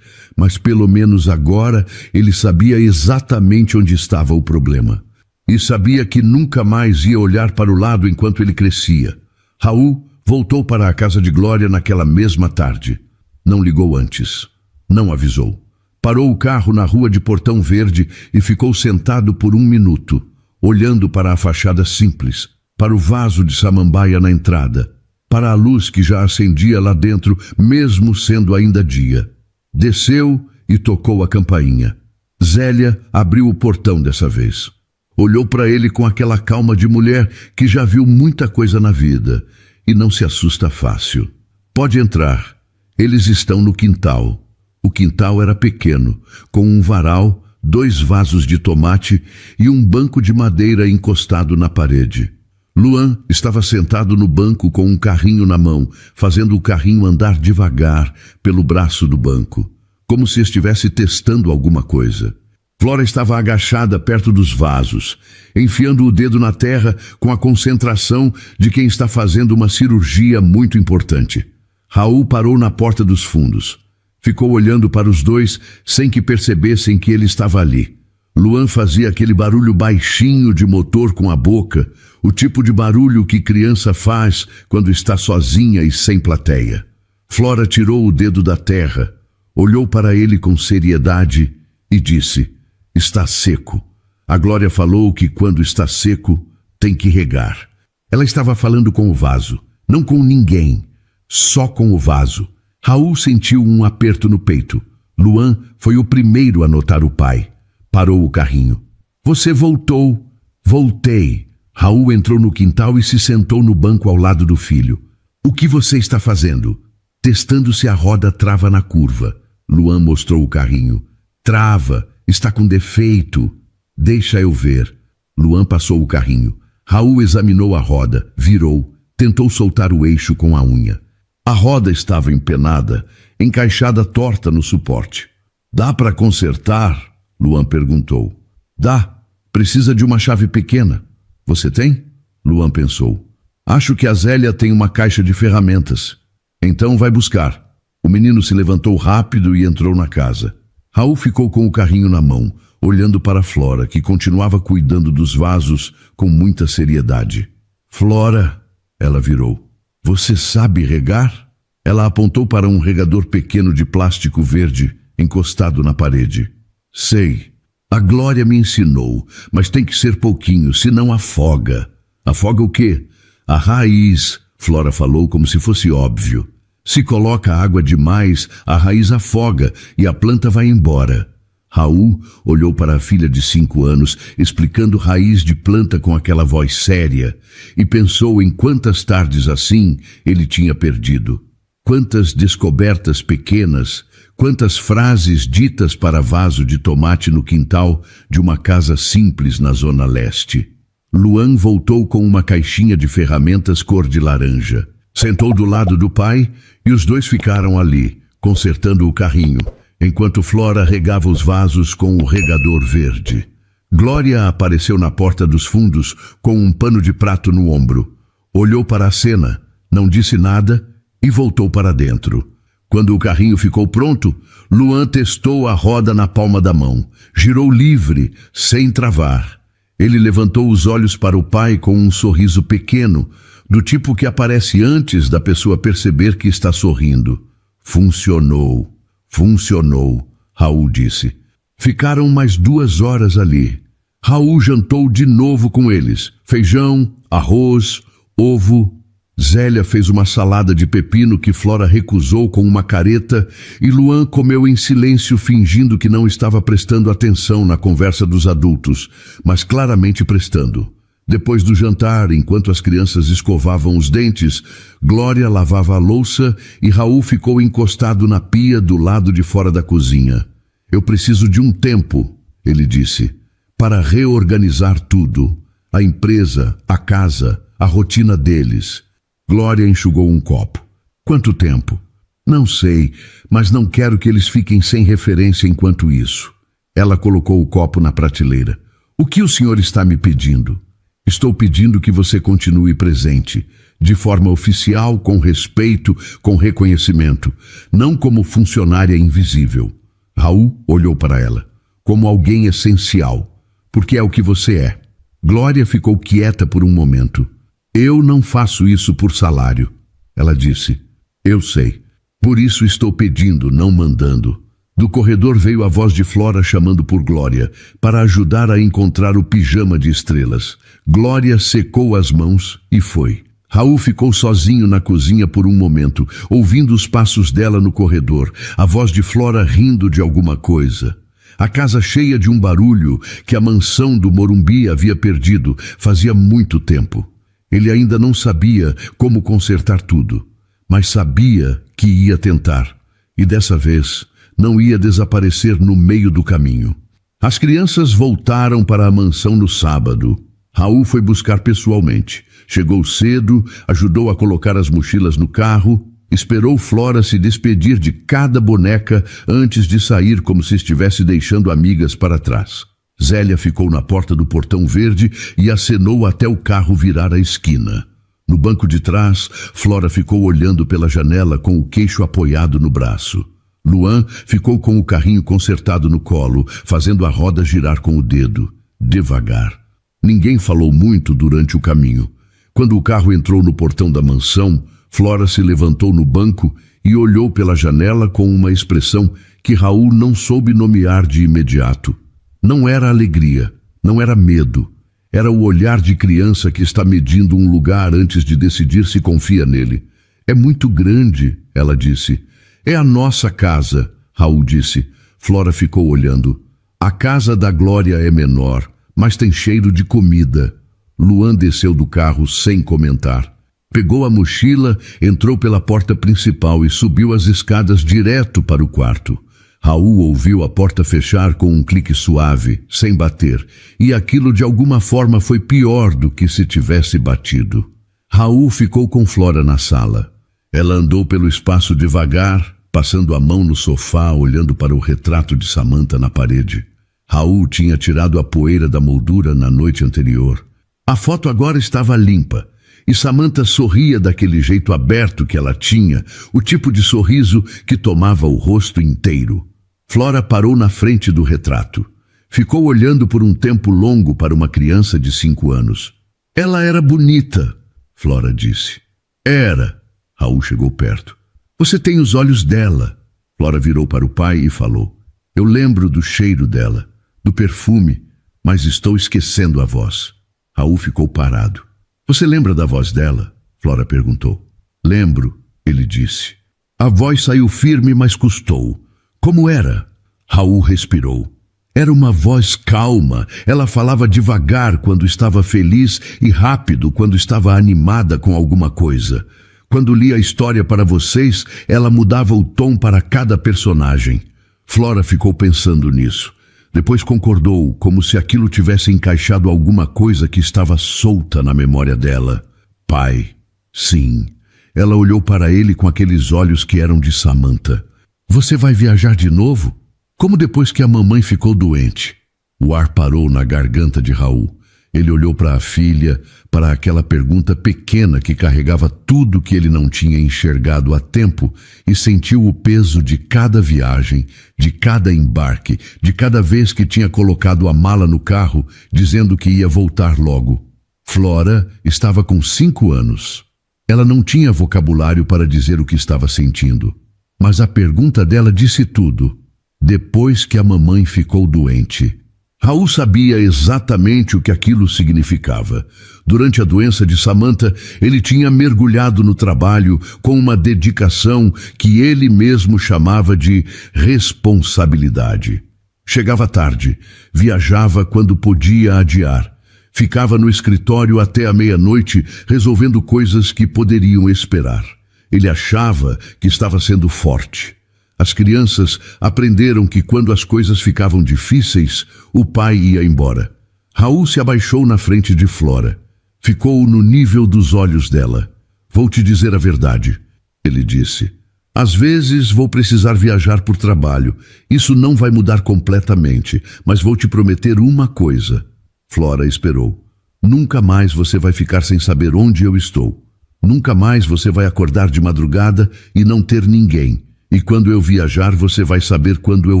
mas pelo menos agora ele sabia exatamente onde estava o problema. E sabia que nunca mais ia olhar para o lado enquanto ele crescia. Raul voltou para a casa de Glória naquela mesma tarde. Não ligou antes. Não avisou. Parou o carro na rua de Portão Verde e ficou sentado por 1 minuto, olhando para a fachada simples, para o vaso de samambaia na entrada, para a luz que já acendia lá dentro, mesmo sendo ainda dia. Desceu e tocou a campainha. Zélia abriu o portão dessa vez. Olhou para ele com aquela calma de mulher que já viu muita coisa na vida e não se assusta fácil. Pode entrar. Eles estão no quintal. O quintal era pequeno, com um varal, 2 vasos de tomate e um banco de madeira encostado na parede. Luan estava sentado no banco com um carrinho na mão, fazendo o carrinho andar devagar pelo braço do banco, como se estivesse testando alguma coisa. Flora estava agachada perto dos vasos, enfiando o dedo na terra com a concentração de quem está fazendo uma cirurgia muito importante. Raul parou na porta dos fundos. Ficou olhando para os dois sem que percebessem que ele estava ali. Luan fazia aquele barulho baixinho de motor com a boca, o tipo de barulho que criança faz quando está sozinha e sem plateia. Flora tirou o dedo da terra, olhou para ele com seriedade e disse: está seco. A Glória falou que quando está seco, tem que regar. Ela estava falando com o vaso, não com ninguém, só com o vaso. Raul sentiu um aperto no peito. Luan foi o primeiro a notar o pai. Parou o carrinho. Você voltou. Voltei. Raul entrou no quintal e se sentou no banco ao lado do filho. O que você está fazendo? Testando se a roda trava na curva. Luan mostrou o carrinho. Trava. Está com defeito. Deixa eu ver. Luan passou o carrinho. Raul examinou a roda, virou, tentou soltar o eixo com a unha. A roda estava empenada, encaixada torta no suporte. Dá para consertar? Luan perguntou. Dá. Precisa de uma chave pequena. Você tem? Luan pensou. Acho que a Zélia tem uma caixa de ferramentas. Então vai buscar. O menino se levantou rápido e entrou na casa. Raul ficou com o carrinho na mão, olhando para Flora, que continuava cuidando dos vasos com muita seriedade. Flora, ela virou. Você sabe regar? Ela apontou para um regador pequeno de plástico verde encostado na parede. Sei. A Glória me ensinou, mas tem que ser pouquinho, senão afoga. Afoga o quê? A raiz, Flora falou como se fosse óbvio. Se coloca água demais, a raiz afoga e a planta vai embora. Raul olhou para a filha de 5 anos, explicando raiz de planta com aquela voz séria, e pensou em quantas tardes assim ele tinha perdido. Quantas descobertas pequenas, quantas frases ditas para vaso de tomate no quintal de uma casa simples na Zona Leste. Luan voltou com uma caixinha de ferramentas cor de laranja. Sentou do lado do pai e os dois ficaram ali, consertando o carrinho, enquanto Flora regava os vasos com o regador verde. Glória apareceu na porta dos fundos com um pano de prato no ombro. Olhou para a cena, não disse nada e voltou para dentro. Quando o carrinho ficou pronto, Luan testou a roda na palma da mão. Girou livre, sem travar. Ele levantou os olhos para o pai com um sorriso pequeno, do tipo que aparece antes da pessoa perceber que está sorrindo. Funcionou. Funcionou, Raul disse. Ficaram mais 2 horas ali. Raul jantou de novo com eles. Feijão, arroz, ovo. Zélia fez uma salada de pepino que Flora recusou com uma careta e Luan comeu em silêncio, fingindo que não estava prestando atenção na conversa dos adultos, mas claramente prestando. Depois do jantar, enquanto as crianças escovavam os dentes, Glória lavava a louça e Raul ficou encostado na pia do lado de fora da cozinha. Eu preciso de um tempo, ele disse, para reorganizar tudo. A empresa, a casa, a rotina deles. Glória enxugou um copo. Quanto tempo? Não sei, mas não quero que eles fiquem sem referência enquanto isso. Ela colocou o copo na prateleira. O que o senhor está me pedindo? Estou pedindo que você continue presente, de forma oficial, com respeito, com reconhecimento, não como funcionária invisível. Raul olhou para ela, como alguém essencial, porque é o que você é. Glória ficou quieta por um momento. Eu não faço isso por salário, ela disse. Eu sei. Por isso estou pedindo, não mandando. Do corredor veio a voz de Flora chamando por Glória, para ajudar a encontrar o pijama de estrelas. Glória secou as mãos e foi. Raul ficou sozinho na cozinha por um momento, ouvindo os passos dela no corredor, a voz de Flora rindo de alguma coisa. A casa cheia de um barulho que a mansão do Morumbi havia perdido fazia muito tempo. Ele ainda não sabia como consertar tudo, mas sabia que ia tentar, e dessa vez não ia desaparecer no meio do caminho. As crianças voltaram para a mansão no sábado. Raul foi buscar pessoalmente. Chegou cedo, ajudou a colocar as mochilas no carro, esperou Flora se despedir de cada boneca antes de sair como se estivesse deixando amigas para trás. Zélia ficou na porta do portão verde e acenou até o carro virar a esquina. No banco de trás, Flora ficou olhando pela janela com o queixo apoiado no braço. Luan ficou com o carrinho consertado no colo, fazendo a roda girar com o dedo, devagar. Ninguém falou muito durante o caminho. Quando o carro entrou no portão da mansão, Flora se levantou no banco e olhou pela janela com uma expressão que Raul não soube nomear de imediato. Não era alegria, não era medo. Era o olhar de criança que está medindo um lugar antes de decidir se confia nele. É muito grande, ela disse. É a nossa casa, Raul disse. Flora ficou olhando. A casa da Glória é menor, mas tem cheiro de comida. Luan desceu do carro sem comentar. Pegou a mochila, entrou pela porta principal e subiu as escadas direto para o quarto. Raul ouviu a porta fechar com um clique suave, sem bater, e aquilo de alguma forma foi pior do que se tivesse batido. Raul ficou com Flora na sala. Ela andou pelo espaço devagar, passando a mão no sofá, olhando para o retrato de Samantha na parede. Raul tinha tirado a poeira da moldura na noite anterior. A foto agora estava limpa, e Samantha sorria daquele jeito aberto que ela tinha, o tipo de sorriso que tomava o rosto inteiro. Flora parou na frente do retrato. Ficou olhando por um tempo longo para uma criança de 5 anos. Ela era bonita, Flora disse. Era. Raul chegou perto. Você tem os olhos dela. Flora virou para o pai e falou. Eu lembro do cheiro dela, do perfume, mas estou esquecendo a voz. Raul ficou parado. Você lembra da voz dela? Flora perguntou. Lembro, ele disse. A voz saiu firme, mas custou. Como era? Raul respirou. Era uma voz calma. Ela falava devagar quando estava feliz e rápido quando estava animada com alguma coisa. Quando lia a história para vocês, ela mudava o tom para cada personagem. Flora ficou pensando nisso. Depois concordou, como se aquilo tivesse encaixado alguma coisa que estava solta na memória dela. Pai. Sim. Ela olhou para ele com aqueles olhos que eram de Samantha. Você vai viajar de novo? Como depois que a mamãe ficou doente? O ar parou na garganta de Raul. Ele olhou para a filha, para aquela pergunta pequena que carregava tudo que ele não tinha enxergado há tempo e sentiu o peso de cada viagem, de cada embarque, de cada vez que tinha colocado a mala no carro, dizendo que ia voltar logo. Flora estava com 5 anos. Ela não tinha vocabulário para dizer o que estava sentindo, mas a pergunta dela disse tudo. Depois que a mamãe ficou doente. Raul sabia exatamente o que aquilo significava. Durante a doença de Samantha, ele tinha mergulhado no trabalho com uma dedicação que ele mesmo chamava de responsabilidade. Chegava tarde, viajava quando podia adiar. Ficava no escritório até a meia-noite resolvendo coisas que poderiam esperar. Ele achava que estava sendo forte. As crianças aprenderam que quando as coisas ficavam difíceis, o pai ia embora. Raul se abaixou na frente de Flora. Ficou no nível dos olhos dela. Vou te dizer a verdade, ele disse. Às vezes vou precisar viajar por trabalho. Isso não vai mudar completamente, mas vou te prometer uma coisa. Flora esperou. Nunca mais você vai ficar sem saber onde eu estou. Nunca mais você vai acordar de madrugada e não ter ninguém. E quando eu viajar, você vai saber quando eu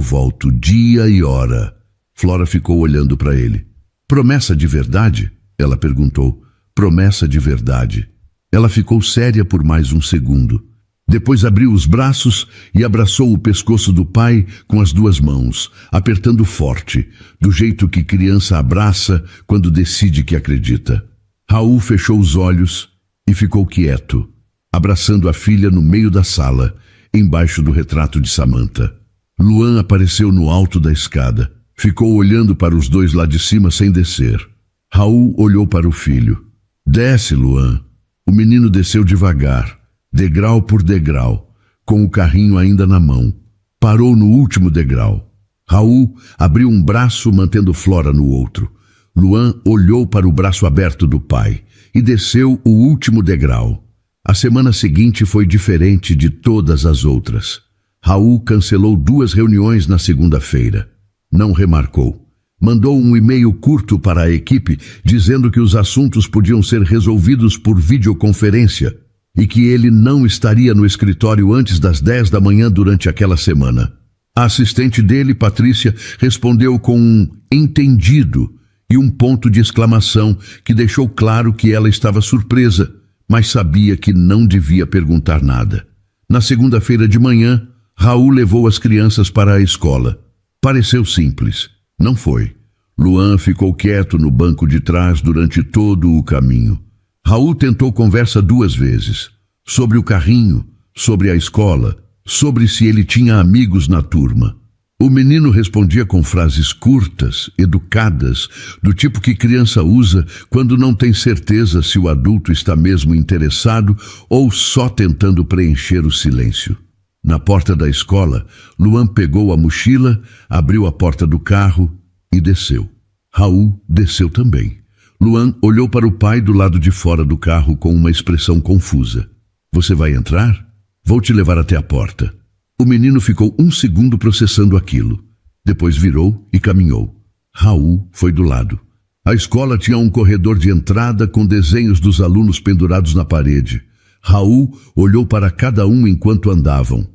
volto, dia e hora. Flora ficou olhando para ele. Promessa de verdade? Ela perguntou. Promessa de verdade. Ela ficou séria por mais um segundo. Depois abriu os braços e abraçou o pescoço do pai com as 2 mãos, apertando forte, do jeito que criança abraça quando decide que acredita. Raul fechou os olhos e ficou quieto, abraçando a filha no meio da sala, embaixo do retrato de Samantha. Luan apareceu no alto da escada. Ficou olhando para os 2 lá de cima sem descer. Raul olhou para o filho. Desce, Luan. O menino desceu devagar, degrau por degrau, com o carrinho ainda na mão. Parou no último degrau. Raul abriu um braço, mantendo Flora no outro. Luan olhou para o braço aberto do pai e desceu o último degrau. A semana seguinte foi diferente de todas as outras. Raul cancelou 2 reuniões na segunda-feira. Não remarcou. Mandou um e-mail curto para a equipe dizendo que os assuntos podiam ser resolvidos por videoconferência e que ele não estaria no escritório antes das 10 da manhã durante aquela semana. A assistente dele, Patrícia, respondeu com um entendido e um ponto de exclamação que deixou claro que ela estava surpresa, mas sabia que não devia perguntar nada. Na segunda-feira de manhã, Raul levou as crianças para a escola. Pareceu simples. Não foi. Luan ficou quieto no banco de trás durante todo o caminho. Raul tentou conversa 2 vezes. Sobre o carrinho, sobre a escola, sobre se ele tinha amigos na turma. O menino respondia com frases curtas, educadas, do tipo que criança usa quando não tem certeza se o adulto está mesmo interessado ou só tentando preencher o silêncio. Na porta da escola, Luan pegou a mochila, abriu a porta do carro e desceu. Raul desceu também. Luan olhou para o pai do lado de fora do carro com uma expressão confusa. Você vai entrar? Vou te levar até a porta. O menino ficou 1 segundo processando aquilo. Depois virou e caminhou. Raul foi do lado. A escola tinha um corredor de entrada com desenhos dos alunos pendurados na parede. Raul olhou para cada um enquanto andavam.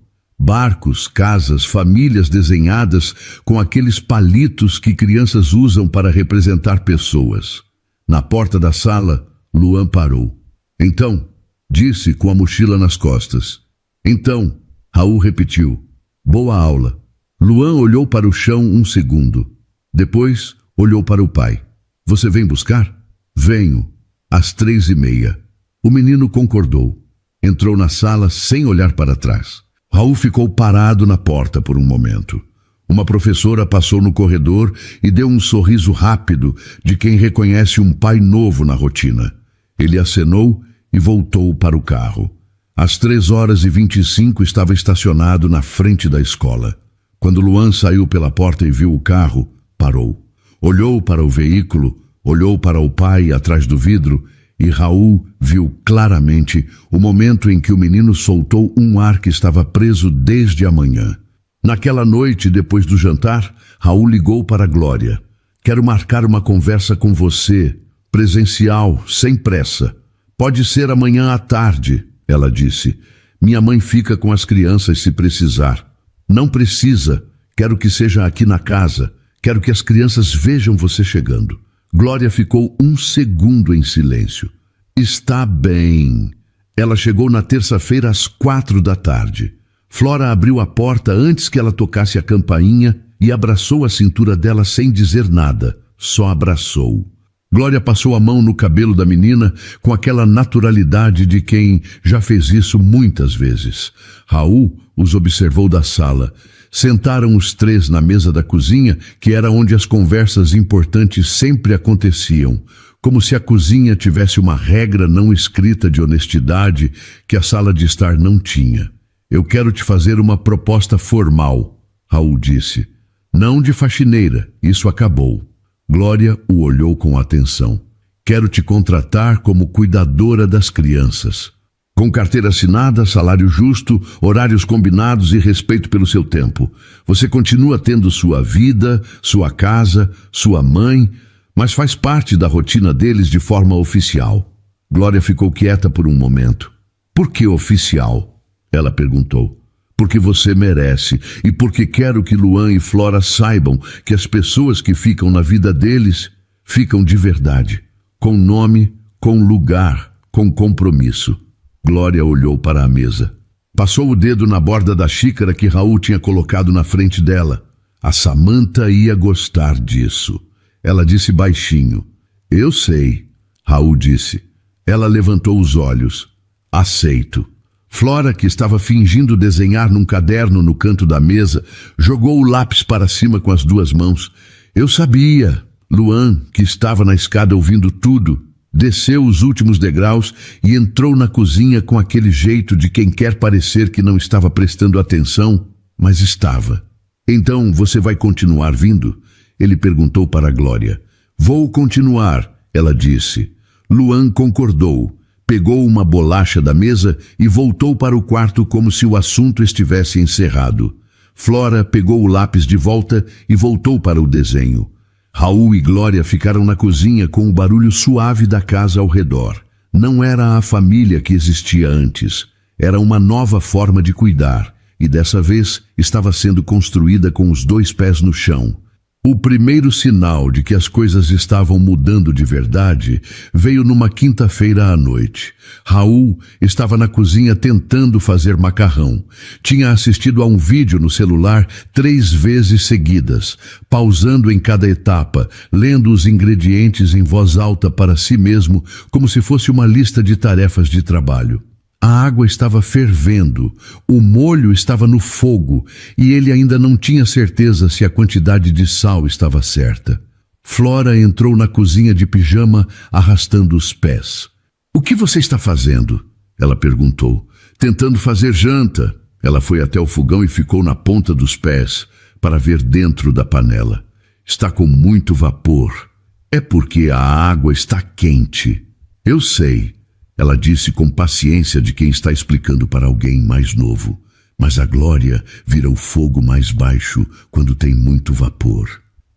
Barcos, casas, famílias desenhadas com aqueles palitos que crianças usam para representar pessoas. Na porta da sala, Luan parou. Então, disse com a mochila nas costas. Então, Raul repetiu. Boa aula. Luan olhou para o chão um segundo. Depois, olhou para o pai. Você vem buscar? Venho. Às 3:30. O menino concordou. Entrou na sala sem olhar para trás. Raul ficou parado na porta por um momento. Uma professora passou no corredor e deu um sorriso rápido de quem reconhece um pai novo na rotina. Ele acenou e voltou para o carro. Às 3h25 estava estacionado na frente da escola. Quando Luan saiu pela porta e viu o carro, parou. Olhou para o veículo, olhou para o pai atrás do vidro e Raul viu claramente o momento em que o menino soltou um ar que estava preso desde a manhã. Naquela noite, depois do jantar, Raul ligou para Glória. Quero marcar uma conversa com você, presencial, sem pressa. Pode ser amanhã à tarde, ela disse. Minha mãe fica com as crianças se precisar. Não precisa, quero que seja aqui na casa. Quero que as crianças vejam você chegando. Glória ficou um segundo em silêncio. Está bem. Ela chegou na terça-feira às 4h. Flora abriu a porta antes que ela tocasse a campainha e abraçou a cintura dela sem dizer nada. Só abraçou. Glória passou a mão no cabelo da menina com aquela naturalidade de quem já fez isso muitas vezes. Raul os observou da sala. Sentaram os três na mesa da cozinha, que era onde as conversas importantes sempre aconteciam, como se a cozinha tivesse uma regra não escrita de honestidade que a sala de estar não tinha. Eu quero te fazer uma proposta formal, Raul disse. Não de faxineira, isso acabou. Glória o olhou com atenção. Quero te contratar como cuidadora das crianças. Com carteira assinada, salário justo, horários combinados e respeito pelo seu tempo. Você continua tendo sua vida, sua casa, sua mãe, mas faz parte da rotina deles de forma oficial. Glória ficou quieta por um momento. Por que oficial? Ela perguntou. Porque você merece e porque quero que Luan e Flora saibam que as pessoas que ficam na vida deles ficam de verdade, com nome, com lugar, com compromisso. Glória olhou para a mesa. Passou o dedo na borda da xícara que Raul tinha colocado na frente dela. A Samantha ia gostar disso. Ela disse baixinho. Eu sei, Raul disse. Ela levantou os olhos. Aceito. Flora, que estava fingindo desenhar num caderno no canto da mesa, jogou o lápis para cima com as duas mãos. Eu sabia. Luan, que estava na escada ouvindo tudo, desceu os últimos degraus e entrou na cozinha com aquele jeito de quem quer parecer que não estava prestando atenção, mas estava. Então você vai continuar vindo? Ele perguntou para a Glória. Vou continuar, ela disse. Luan concordou. Pegou uma bolacha da mesa e voltou para o quarto como se o assunto estivesse encerrado. Flora pegou o lápis de volta e voltou para o desenho. Raul e Glória ficaram na cozinha com o barulho suave da casa ao redor. Não era a família que existia antes. Era uma nova forma de cuidar, e dessa vez estava sendo construída com os 2 pés no chão. O primeiro sinal de que as coisas estavam mudando de verdade veio numa quinta-feira à noite. Raul estava na cozinha tentando fazer macarrão. Tinha assistido a um vídeo no celular 3 vezes seguidas, pausando em cada etapa, lendo os ingredientes em voz alta para si mesmo, como se fosse uma lista de tarefas de trabalho. A água estava fervendo, o molho estava no fogo e ele ainda não tinha certeza se a quantidade de sal estava certa. Flora entrou na cozinha de pijama, arrastando os pés. O que você está fazendo? Ela perguntou. Tentando fazer janta. Ela foi até o fogão e ficou na ponta dos pés para ver dentro da panela. Está com muito vapor. É porque a água está quente. Eu sei. Ela disse com paciência de quem está explicando para alguém mais novo. Mas a Glória vira o fogo mais baixo quando tem muito vapor.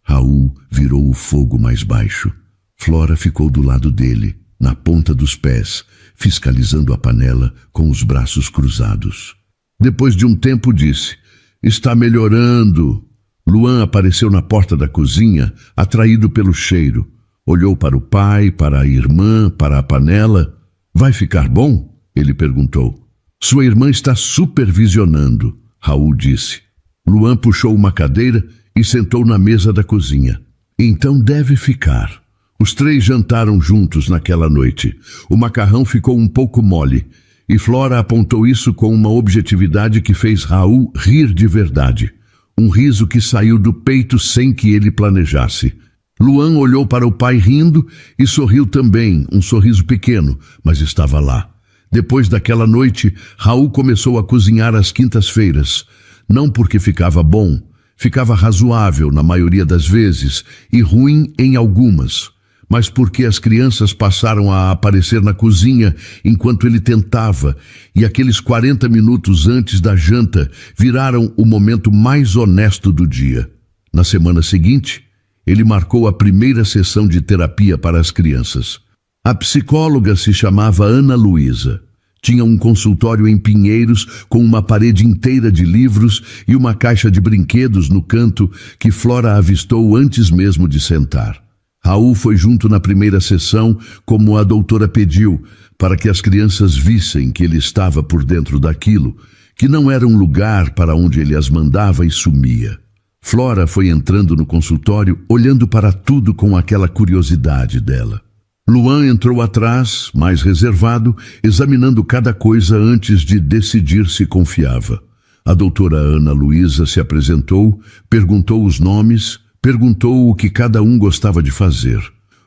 Raul virou o fogo mais baixo. Flora ficou do lado dele, na ponta dos pés, fiscalizando a panela com os braços cruzados. Depois de um tempo disse: "Está melhorando." Luan apareceu na porta da cozinha, atraído pelo cheiro. Olhou para o pai, para a irmã, para a panela. "Vai ficar bom?" ele perguntou. "Sua irmã está supervisionando", Raul disse. Luan puxou uma cadeira e sentou na mesa da cozinha. "Então deve ficar." Os três jantaram juntos naquela noite. O macarrão ficou um pouco mole, e Flora apontou isso com uma objetividade que fez Raul rir de verdade. Um riso que saiu do peito sem que ele planejasse. Luan olhou para o pai rindo e sorriu também, um sorriso pequeno, mas estava lá. Depois daquela noite, Raul começou a cozinhar às quintas-feiras. Não porque ficava bom, ficava razoável na maioria das vezes e ruim em algumas, mas porque as crianças passaram a aparecer na cozinha enquanto ele tentava, e aqueles 40 minutos antes da janta viraram o momento mais honesto do dia. Na semana seguinte, ele marcou a primeira sessão de terapia para as crianças. A psicóloga se chamava Ana Luísa. Tinha um consultório em Pinheiros com uma parede inteira de livros e uma caixa de brinquedos no canto que Flora avistou antes mesmo de sentar. Raul foi junto na primeira sessão, como a doutora pediu, para que as crianças vissem que ele estava por dentro daquilo, que não era um lugar para onde ele as mandava e sumia. Flora foi entrando no consultório, olhando para tudo com aquela curiosidade dela. Luan entrou atrás, mais reservado, examinando cada coisa antes de decidir se confiava. A doutora Ana Luísa se apresentou, perguntou os nomes, perguntou o que cada um gostava de fazer.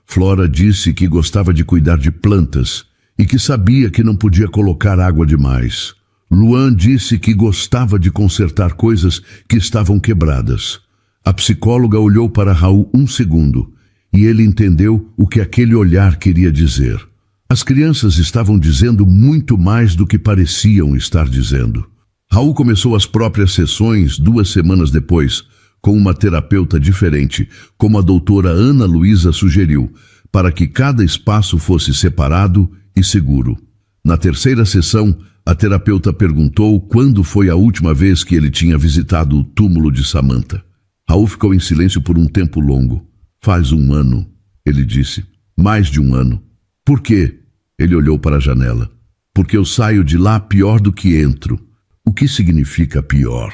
Flora disse que gostava de cuidar de plantas e que sabia que não podia colocar água demais. Luan disse que gostava de consertar coisas que estavam quebradas. A psicóloga olhou para Raul um segundo e ele entendeu o que aquele olhar queria dizer. As crianças estavam dizendo muito mais do que pareciam estar dizendo. Raul começou as próprias sessões 2 semanas depois, com uma terapeuta diferente, como a doutora Ana Luísa sugeriu, para que cada espaço fosse separado e seguro. Na terceira sessão, a terapeuta perguntou quando foi a última vez que ele tinha visitado o túmulo de Samantha. Raul ficou em silêncio por um tempo longo. "Faz 1 ano", ele disse. "Mais de 1 ano." "Por quê?" Ele olhou para a janela. "Porque eu saio de lá pior do que entro." "O que significa pior?"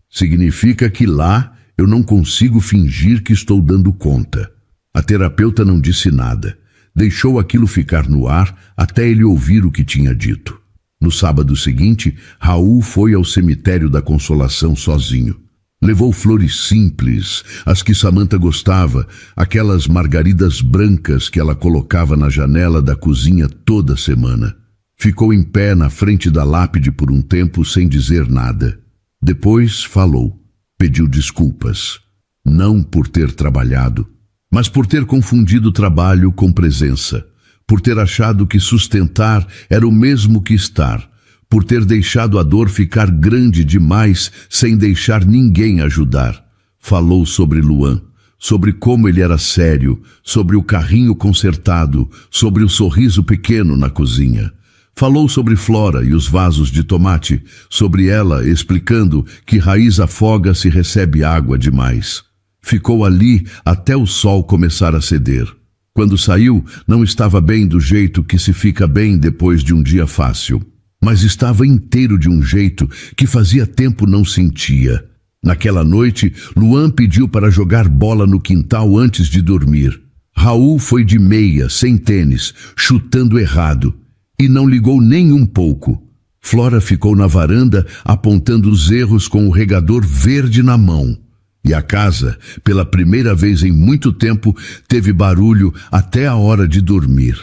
"Significa que lá eu não consigo fingir que estou dando conta." A terapeuta não disse nada. Deixou aquilo ficar no ar até ele ouvir o que tinha dito. No sábado seguinte, Raul foi ao cemitério da Consolação sozinho. Levou flores simples, as que Samantha gostava, aquelas margaridas brancas que ela colocava na janela da cozinha toda semana. Ficou em pé na frente da lápide por um tempo sem dizer nada. Depois falou. Pediu desculpas, não por ter trabalhado, mas por ter confundido trabalho com presença, por ter achado que sustentar era o mesmo que estar, por ter deixado a dor ficar grande demais sem deixar ninguém ajudar. Falou sobre Luan, sobre como ele era sério, sobre o carrinho consertado, sobre o sorriso pequeno na cozinha. Falou sobre Flora e os vasos de tomate, sobre ela explicando que raiz afoga se recebe água demais. Ficou ali até o sol começar a ceder. Quando saiu, não estava bem do jeito que se fica bem depois de um dia fácil, mas estava inteiro de um jeito que fazia tempo não sentia. Naquela noite, Luan pediu para jogar bola no quintal antes de dormir. Raul foi de meia, sem tênis, chutando errado. E não ligou nem um pouco. Flora ficou na varanda apontando os erros com o regador verde na mão. E a casa, pela primeira vez em muito tempo, teve barulho até a hora de dormir.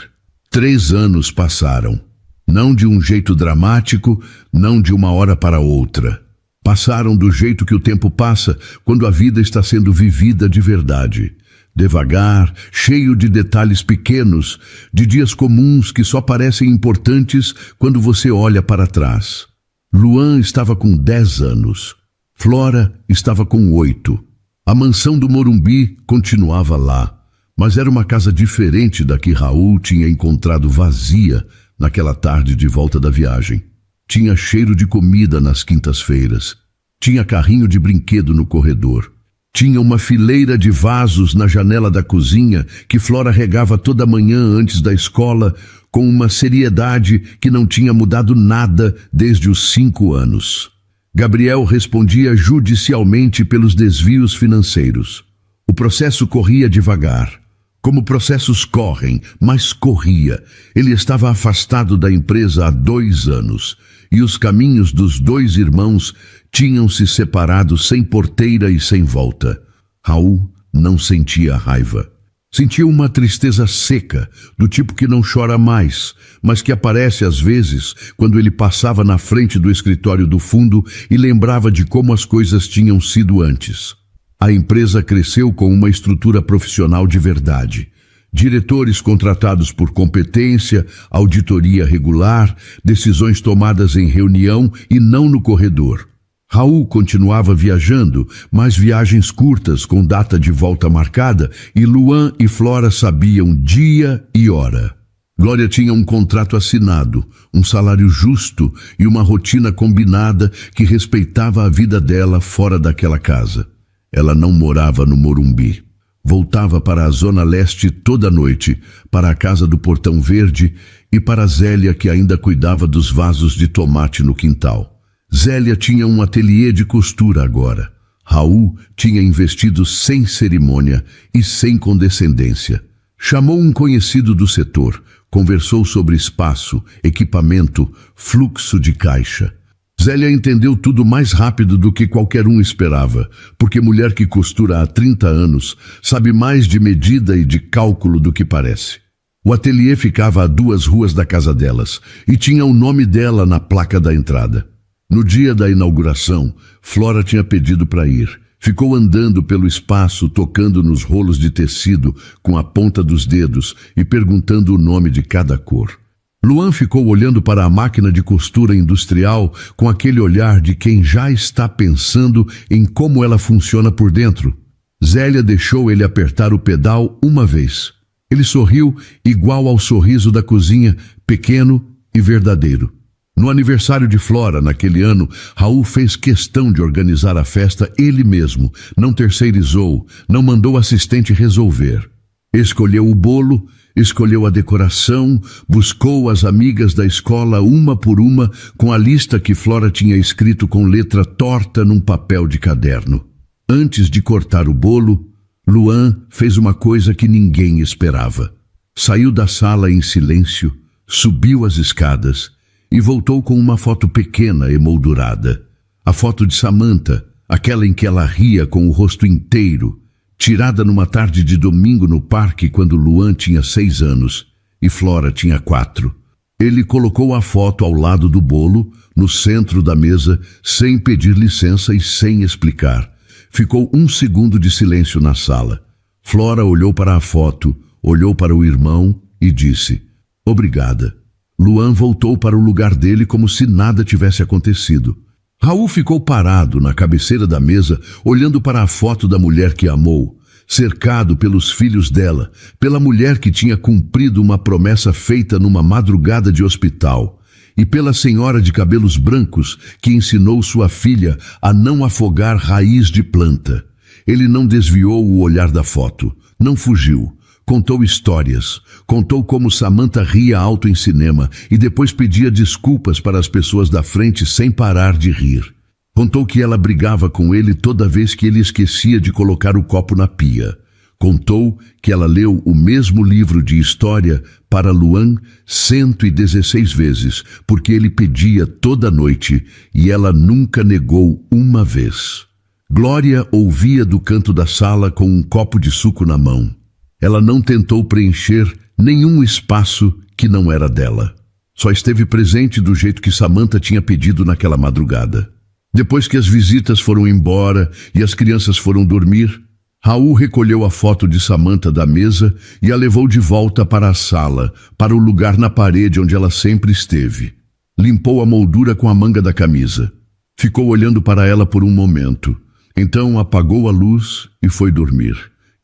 3 anos passaram. Não de um jeito dramático, não de uma hora para outra. Passaram do jeito que o tempo passa quando a vida está sendo vivida de verdade. Devagar, cheio de detalhes pequenos, de dias comuns que só parecem importantes quando você olha para trás. Luan estava com 10 anos. Flora estava com 8. A mansão do Morumbi continuava lá, mas era uma casa diferente da que Raul tinha encontrado vazia naquela tarde de volta da viagem. Tinha cheiro de comida nas quintas-feiras. Tinha carrinho de brinquedo no corredor. Tinha uma fileira de vasos na janela da cozinha que Flora regava toda manhã antes da escola, com uma seriedade que não tinha mudado nada desde os 5 anos. Gabriel respondia judicialmente pelos desvios financeiros. O processo corria devagar. Como processos correm, mas corria. Ele estava afastado da empresa há 2 anos, e os caminhos dos 2 irmãos tinham se separado sem porteira e sem volta. Raul não sentia raiva. Sentia uma tristeza seca, do tipo que não chora mais, mas que aparece às vezes quando ele passava na frente do escritório do fundo e lembrava de como as coisas tinham sido antes. A empresa cresceu com uma estrutura profissional de verdade. Diretores contratados por competência, auditoria regular, decisões tomadas em reunião e não no corredor. Raul continuava viajando, mas viagens curtas com data de volta marcada, e Luan e Flora sabiam dia e hora. Glória tinha um contrato assinado, um salário justo e uma rotina combinada que respeitava a vida dela fora daquela casa. Ela não morava no Morumbi. Voltava para a Zona Leste toda noite, para a casa do Portão Verde e para Zélia, que ainda cuidava dos vasos de tomate no quintal. Zélia tinha um ateliê de costura agora. Raul tinha investido sem cerimônia e sem condescendência. Chamou um conhecido do setor, conversou sobre espaço, equipamento, fluxo de caixa. Zélia entendeu tudo mais rápido do que qualquer um esperava, porque mulher que costura há 30 anos sabe mais de medida e de cálculo do que parece. O ateliê ficava a 2 ruas da casa delas e tinha o nome dela na placa da entrada. No dia da inauguração, Flora tinha pedido para ir. Ficou andando pelo espaço, tocando nos rolos de tecido com a ponta dos dedos e perguntando o nome de cada cor. Luan ficou olhando para a máquina de costura industrial com aquele olhar de quem já está pensando em como ela funciona por dentro. Zélia deixou ele apertar o pedal uma vez. Ele sorriu igual ao sorriso da cozinha, pequeno e verdadeiro. No aniversário de Flora, naquele ano, Raul fez questão de organizar a festa ele mesmo, não terceirizou, não mandou assistente resolver. Escolheu o bolo, escolheu a decoração, buscou as amigas da escola uma por uma com a lista que Flora tinha escrito com letra torta num papel de caderno. Antes de cortar o bolo, Luan fez uma coisa que ninguém esperava. Saiu da sala em silêncio, subiu as escadas e voltou com uma foto pequena emoldurada. A foto de Samantha, aquela em que ela ria com o rosto inteiro, tirada numa tarde de domingo no parque quando Luan tinha 6 anos e Flora tinha 4. Ele colocou a foto ao lado do bolo, no centro da mesa, sem pedir licença e sem explicar. Ficou 1 segundo de silêncio na sala. Flora olhou para a foto, olhou para o irmão e disse: "Obrigada." Luan voltou para o lugar dele como se nada tivesse acontecido. Raul ficou parado na cabeceira da mesa, olhando para a foto da mulher que amou, cercado pelos filhos dela, pela mulher que tinha cumprido uma promessa feita numa madrugada de hospital, e pela senhora de cabelos brancos que ensinou sua filha a não afogar raiz de planta. Ele não desviou o olhar da foto, não fugiu. Contou histórias, contou como Samantha ria alto em cinema e depois pedia desculpas para as pessoas da frente sem parar de rir. Contou que ela brigava com ele toda vez que ele esquecia de colocar o copo na pia. Contou que ela leu o mesmo livro de história para Luan 116 vezes, porque ele pedia toda noite e ela nunca negou uma vez. Glória ouvia do canto da sala com um copo de suco na mão. Ela não tentou preencher nenhum espaço que não era dela. Só esteve presente do jeito que Samantha tinha pedido naquela madrugada. Depois que as visitas foram embora e as crianças foram dormir, Raul recolheu a foto de Samantha da mesa e a levou de volta para a sala, para o lugar na parede onde ela sempre esteve. Limpou a moldura com a manga da camisa. Ficou olhando para ela por um momento. Então apagou a luz e foi dormir.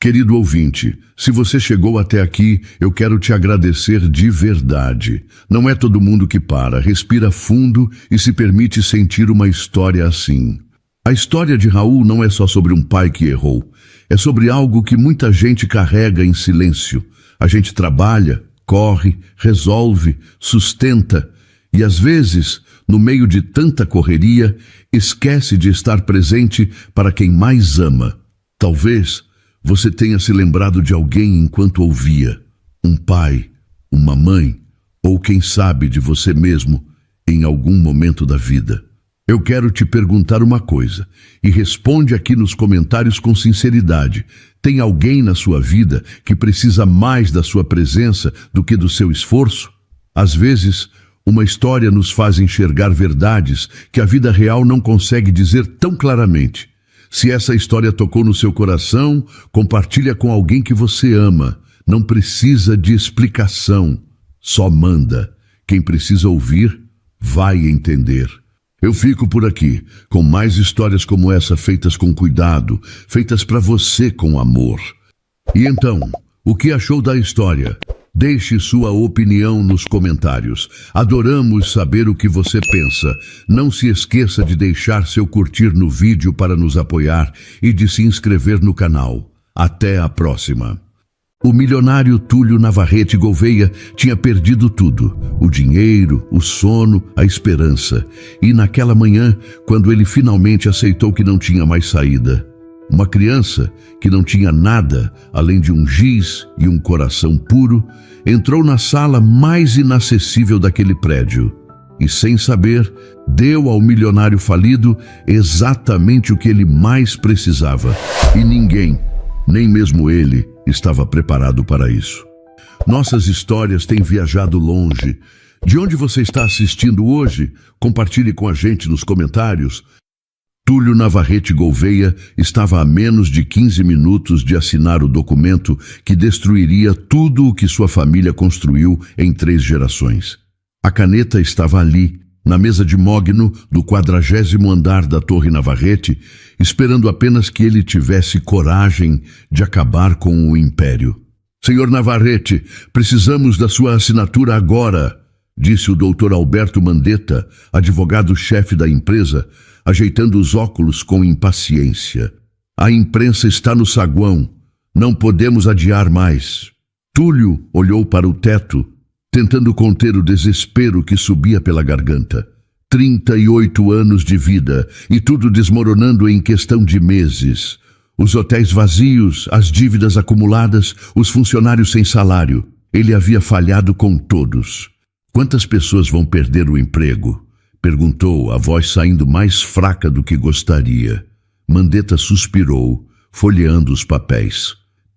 Querido ouvinte, se você chegou até aqui, eu quero te agradecer de verdade. Não é todo mundo que para, respira fundo e se permite sentir uma história assim. A história de Raul não é só sobre um pai que errou. É sobre algo que muita gente carrega em silêncio. A gente trabalha, corre, resolve, sustenta e às vezes, no meio de tanta correria, esquece de estar presente para quem mais ama. Talvez você tenha se lembrado de alguém enquanto ouvia, um pai, uma mãe, ou quem sabe de você mesmo em algum momento da vida. Eu quero te perguntar uma coisa, e responde aqui nos comentários com sinceridade. Tem alguém na sua vida que precisa mais da sua presença do que do seu esforço? Às vezes, uma história nos faz enxergar verdades que a vida real não consegue dizer tão claramente. Se essa história tocou no seu coração, compartilha com alguém que você ama. Não precisa de explicação, só manda. Quem precisa ouvir, vai entender. Eu fico por aqui, com mais histórias como essa feitas com cuidado, feitas para você com amor. E então, o que achou da história? Deixe sua opinião nos comentários. Adoramos saber o que você pensa. Não se esqueça de deixar seu curtir no vídeo para nos apoiar e de se inscrever no canal. Até a próxima. O milionário Túlio Navarrete Gouveia tinha perdido tudo: o dinheiro, o sono, a esperança. E naquela manhã, quando ele finalmente aceitou que não tinha mais saída, uma criança que não tinha nada além de um giz e um coração puro, entrou na sala mais inacessível daquele prédio e, sem saber, deu ao milionário falido exatamente o que ele mais precisava. E ninguém, nem mesmo ele, estava preparado para isso. Nossas histórias têm viajado longe. De onde você está assistindo hoje? Compartilhe com a gente nos comentários. Túlio Navarrete Gouveia estava a menos de 15 minutos de assinar o documento que destruiria tudo o que sua família construiu em 3 gerações. A caneta estava ali, na mesa de mogno do 40º andar da Torre Navarrete, esperando apenas que ele tivesse coragem de acabar com o império. Senhor Navarrete, precisamos da sua assinatura agora, disse o Dr. Alberto Mandetta, advogado-chefe da empresa, ajeitando os óculos com impaciência. A imprensa está no saguão. Não podemos adiar mais. Túlio olhou para o teto, tentando conter o desespero que subia pela garganta. 38 anos de vida e tudo desmoronando em questão de meses. Os hotéis vazios, as dívidas acumuladas, os funcionários sem salário. Ele havia falhado com todos. Quantas pessoas vão perder o emprego? Perguntou, a voz saindo mais fraca do que gostaria. Mandetta suspirou, folheando os papéis.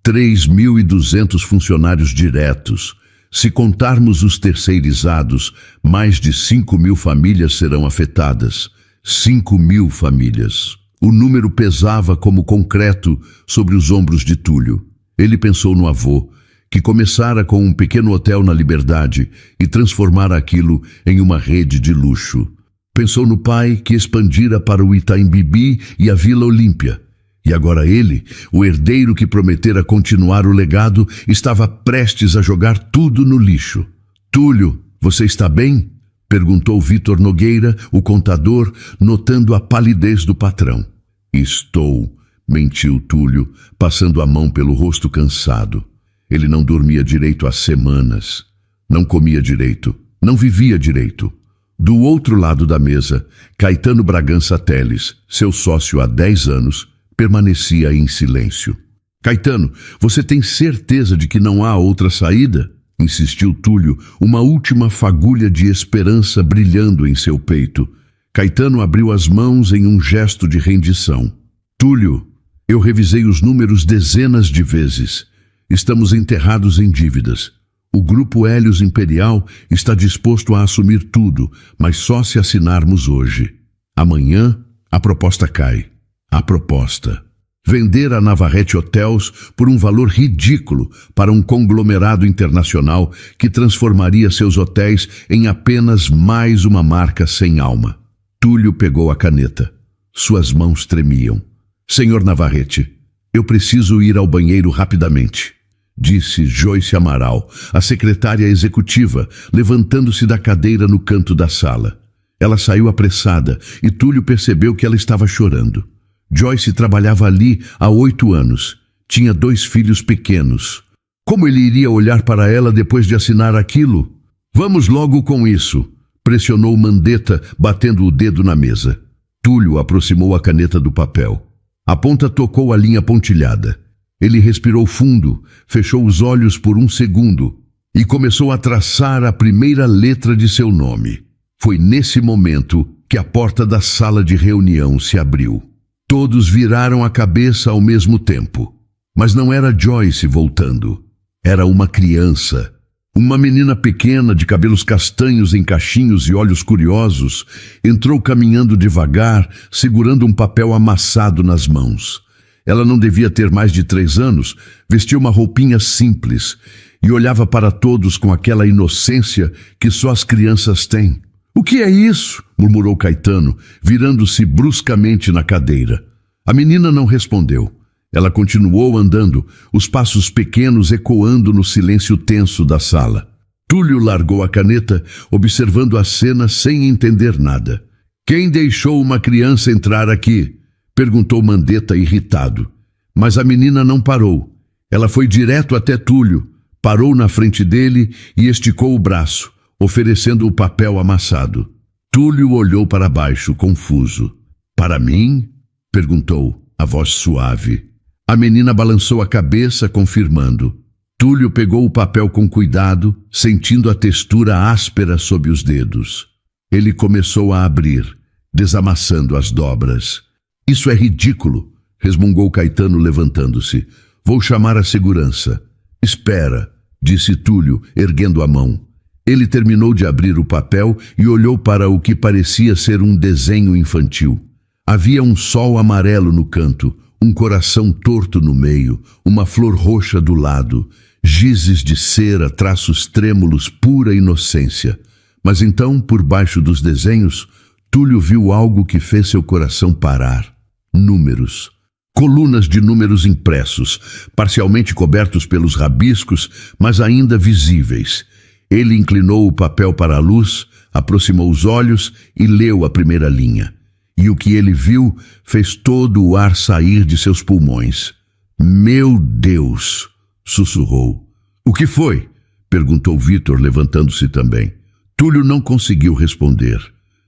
3.200 funcionários diretos. Se contarmos os terceirizados, mais de 5.000 famílias serão afetadas. 5.000 famílias. O número pesava como concreto sobre os ombros de Túlio. Ele pensou no avô, que começara com um pequeno hotel na Liberdade e transformara aquilo em uma rede de luxo. Pensou no pai, que expandira para o Itaim Bibi e a Vila Olímpia. E agora ele, o herdeiro que prometera continuar o legado, estava prestes a jogar tudo no lixo. Túlio, você está bem? Perguntou Vitor Nogueira, o contador, notando a palidez do patrão. Estou, mentiu Túlio, passando a mão pelo rosto cansado. Ele não dormia direito há semanas. Não comia direito. Não vivia direito. Do outro lado da mesa, Caetano Bragança Teles, seu sócio há 10 anos, permanecia em silêncio. Caetano, você tem certeza de que não há outra saída? Insistiu Túlio, uma última fagulha de esperança brilhando em seu peito. Caetano abriu as mãos em um gesto de rendição. Túlio, eu revisei os números dezenas de vezes. Estamos enterrados em dívidas. O Grupo Hélios Imperial está disposto a assumir tudo, mas só se assinarmos hoje. Amanhã, a proposta cai. A proposta. Vender a Navarrete Hotels por um valor ridículo para um conglomerado internacional que transformaria seus hotéis em apenas mais uma marca sem alma. Túlio pegou a caneta. Suas mãos tremiam. Senhor Navarrete, Eu preciso ir ao banheiro rapidamente, disse Joyce Amaral, a secretária executiva, levantando-se da cadeira no canto da sala. Ela saiu apressada e Túlio percebeu que ela estava chorando. Joyce trabalhava ali há 8 anos. Tinha 2 filhos pequenos. Como ele iria olhar para ela depois de assinar aquilo? Vamos logo com isso, pressionou Mandetta, batendo o dedo na mesa. Túlio aproximou a caneta do papel. A ponta tocou a linha pontilhada. Ele respirou fundo, fechou os olhos por 1 segundo e começou a traçar a primeira letra de seu nome. Foi nesse momento que a porta da sala de reunião se abriu. Todos viraram a cabeça ao mesmo tempo. Mas não era Joyce voltando. Era uma criança. Uma menina pequena, de cabelos castanhos em cachinhos e olhos curiosos, entrou caminhando devagar, segurando um papel amassado nas mãos. Ela não devia ter mais de 3 anos, vestia uma roupinha simples e olhava para todos com aquela inocência que só as crianças têm. "O que é isso?" murmurou Caetano, virando-se bruscamente na cadeira. A menina não respondeu. Ela continuou andando, os passos pequenos ecoando no silêncio tenso da sala. Túlio largou a caneta, observando a cena sem entender nada. "Quem deixou uma criança entrar aqui?" perguntou Mandetta irritado. Mas a menina não parou. Ela foi direto até Túlio, parou na frente dele e esticou o braço, oferecendo o papel amassado. Túlio olhou para baixo, confuso. "Para mim?" perguntou, a voz suave. A menina balançou a cabeça, confirmando. Túlio pegou o papel com cuidado, sentindo a textura áspera sob os dedos. Ele começou a abrir, desamassando as dobras. "Isso é ridículo", resmungou Caetano, levantando-se. "Vou chamar a segurança." "Espera", disse Túlio, erguendo a mão. Ele terminou de abrir o papel e olhou para o que parecia ser um desenho infantil. Havia um sol amarelo no canto, um coração torto no meio, uma flor roxa do lado, gizes de cera, traços trêmulos, pura inocência. Mas então, por baixo dos desenhos, Túlio viu algo que fez seu coração parar. Números. Colunas de números impressos, parcialmente cobertos pelos rabiscos, mas ainda visíveis. Ele inclinou o papel para a luz, aproximou os olhos e leu a primeira linha. E o que ele viu fez todo o ar sair de seus pulmões. "Meu Deus!" sussurrou. "O que foi?" perguntou Vitor, levantando-se também. Túlio não conseguiu responder.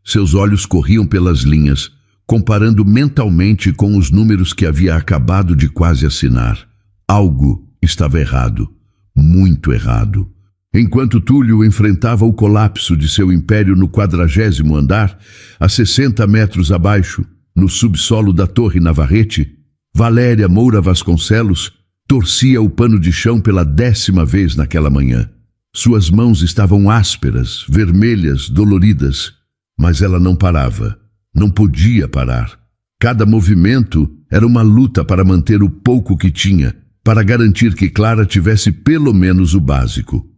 Seus olhos corriam pelas linhas, comparando mentalmente com os números que havia acabado de quase assinar. Algo estava errado, muito errado. Enquanto Túlio enfrentava o colapso de seu império no 40º andar, a 60 metros abaixo, no subsolo da Torre Navarrete, Valéria Moura Vasconcelos torcia o pano de chão pela 10ª vez naquela manhã. Suas mãos estavam ásperas, vermelhas, doloridas, mas ela não parava, não podia parar. Cada movimento era uma luta para manter o pouco que tinha, para garantir que Clara tivesse pelo menos o básico.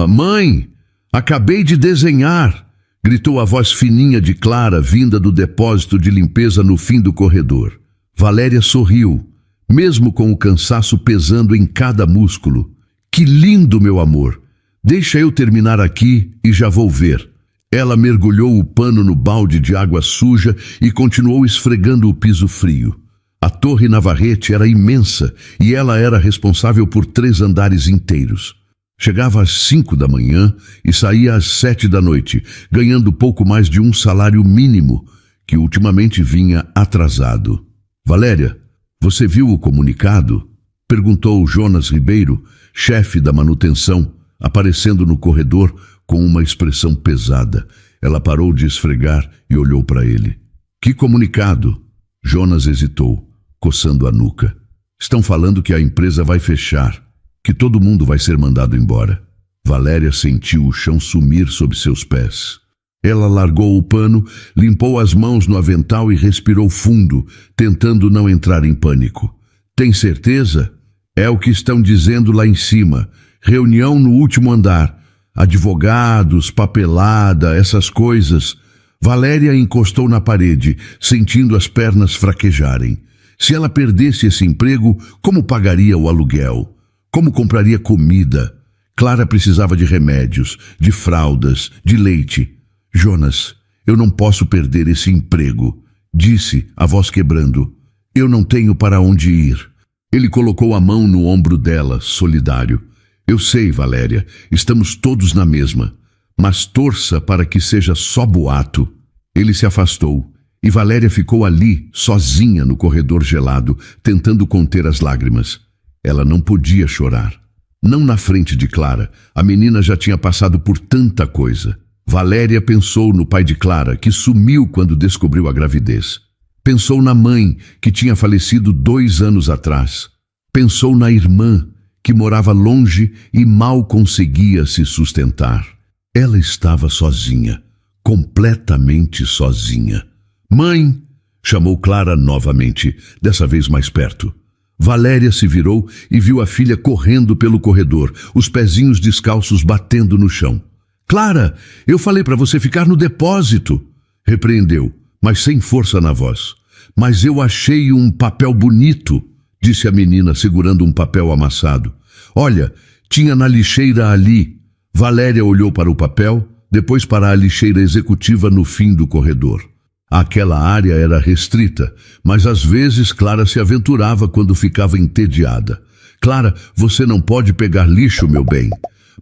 "Mãe, acabei de desenhar", gritou a voz fininha de Clara, vinda do depósito de limpeza no fim do corredor. Valéria sorriu, mesmo com o cansaço pesando em cada músculo. "Que lindo, meu amor! Deixa eu terminar aqui e já vou ver." Ela mergulhou o pano no balde de água suja e continuou esfregando o piso frio. A Torre Navarrete era imensa e ela era responsável por 3 andares inteiros. Chegava às 5 da manhã e saía às 7 da noite, ganhando pouco mais de um salário mínimo, que ultimamente vinha atrasado. "Valéria, você viu o comunicado?" perguntou Jonas Ribeiro, chefe da manutenção, aparecendo no corredor com uma expressão pesada. Ela parou de esfregar e olhou para ele. "Que comunicado?" Jonas hesitou, coçando a nuca. "Estão falando que a empresa vai fechar, que todo mundo vai ser mandado embora." Valéria sentiu o chão sumir sob seus pés. Ela largou o pano, limpou as mãos no avental e respirou fundo, tentando não entrar em pânico. "Tem certeza? É o que estão dizendo lá em cima. Reunião no último andar. Advogados, papelada, essas coisas." Valéria encostou na parede, sentindo as pernas fraquejarem. Se ela perdesse esse emprego, como pagaria o aluguel? Como compraria comida? Clara precisava de remédios, de fraldas, de leite. Jonas, eu não posso perder esse emprego, disse, a voz quebrando. Eu não tenho para onde ir. Ele colocou a mão no ombro dela, solidário. Eu sei, Valéria, estamos todos na mesma. Mas torça para que seja só boato. Ele se afastou, e Valéria ficou ali, sozinha no corredor gelado, tentando conter as lágrimas. Ela não podia chorar. Não na frente de Clara, a menina já tinha passado por tanta coisa. Valéria pensou no pai de Clara, que sumiu quando descobriu a gravidez. Pensou na mãe, que tinha falecido 2 anos atrás. Pensou na irmã, que morava longe e mal conseguia se sustentar. Ela estava sozinha, completamente sozinha. Mãe! Chamou Clara novamente, dessa vez mais perto. Valéria se virou e viu a filha correndo pelo corredor, os pezinhos descalços batendo no chão. Clara, eu falei para você ficar no depósito, repreendeu, mas sem força na voz. Mas eu achei um papel bonito, disse a menina segurando um papel amassado. Olha, tinha na lixeira ali. Valéria olhou para o papel, depois para a lixeira executiva no fim do corredor. Aquela área era restrita, mas às vezes Clara se aventurava quando ficava entediada. Clara, você não pode pegar lixo, meu bem.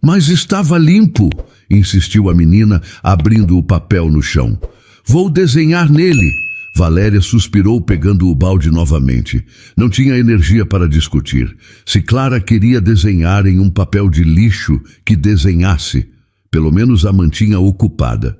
Mas estava limpo, insistiu a menina, abrindo o papel no chão. Vou desenhar nele. Valéria suspirou, pegando o balde novamente. Não tinha energia para discutir. Se Clara queria desenhar em um papel de lixo, que desenhasse. Pelo menos a mantinha ocupada.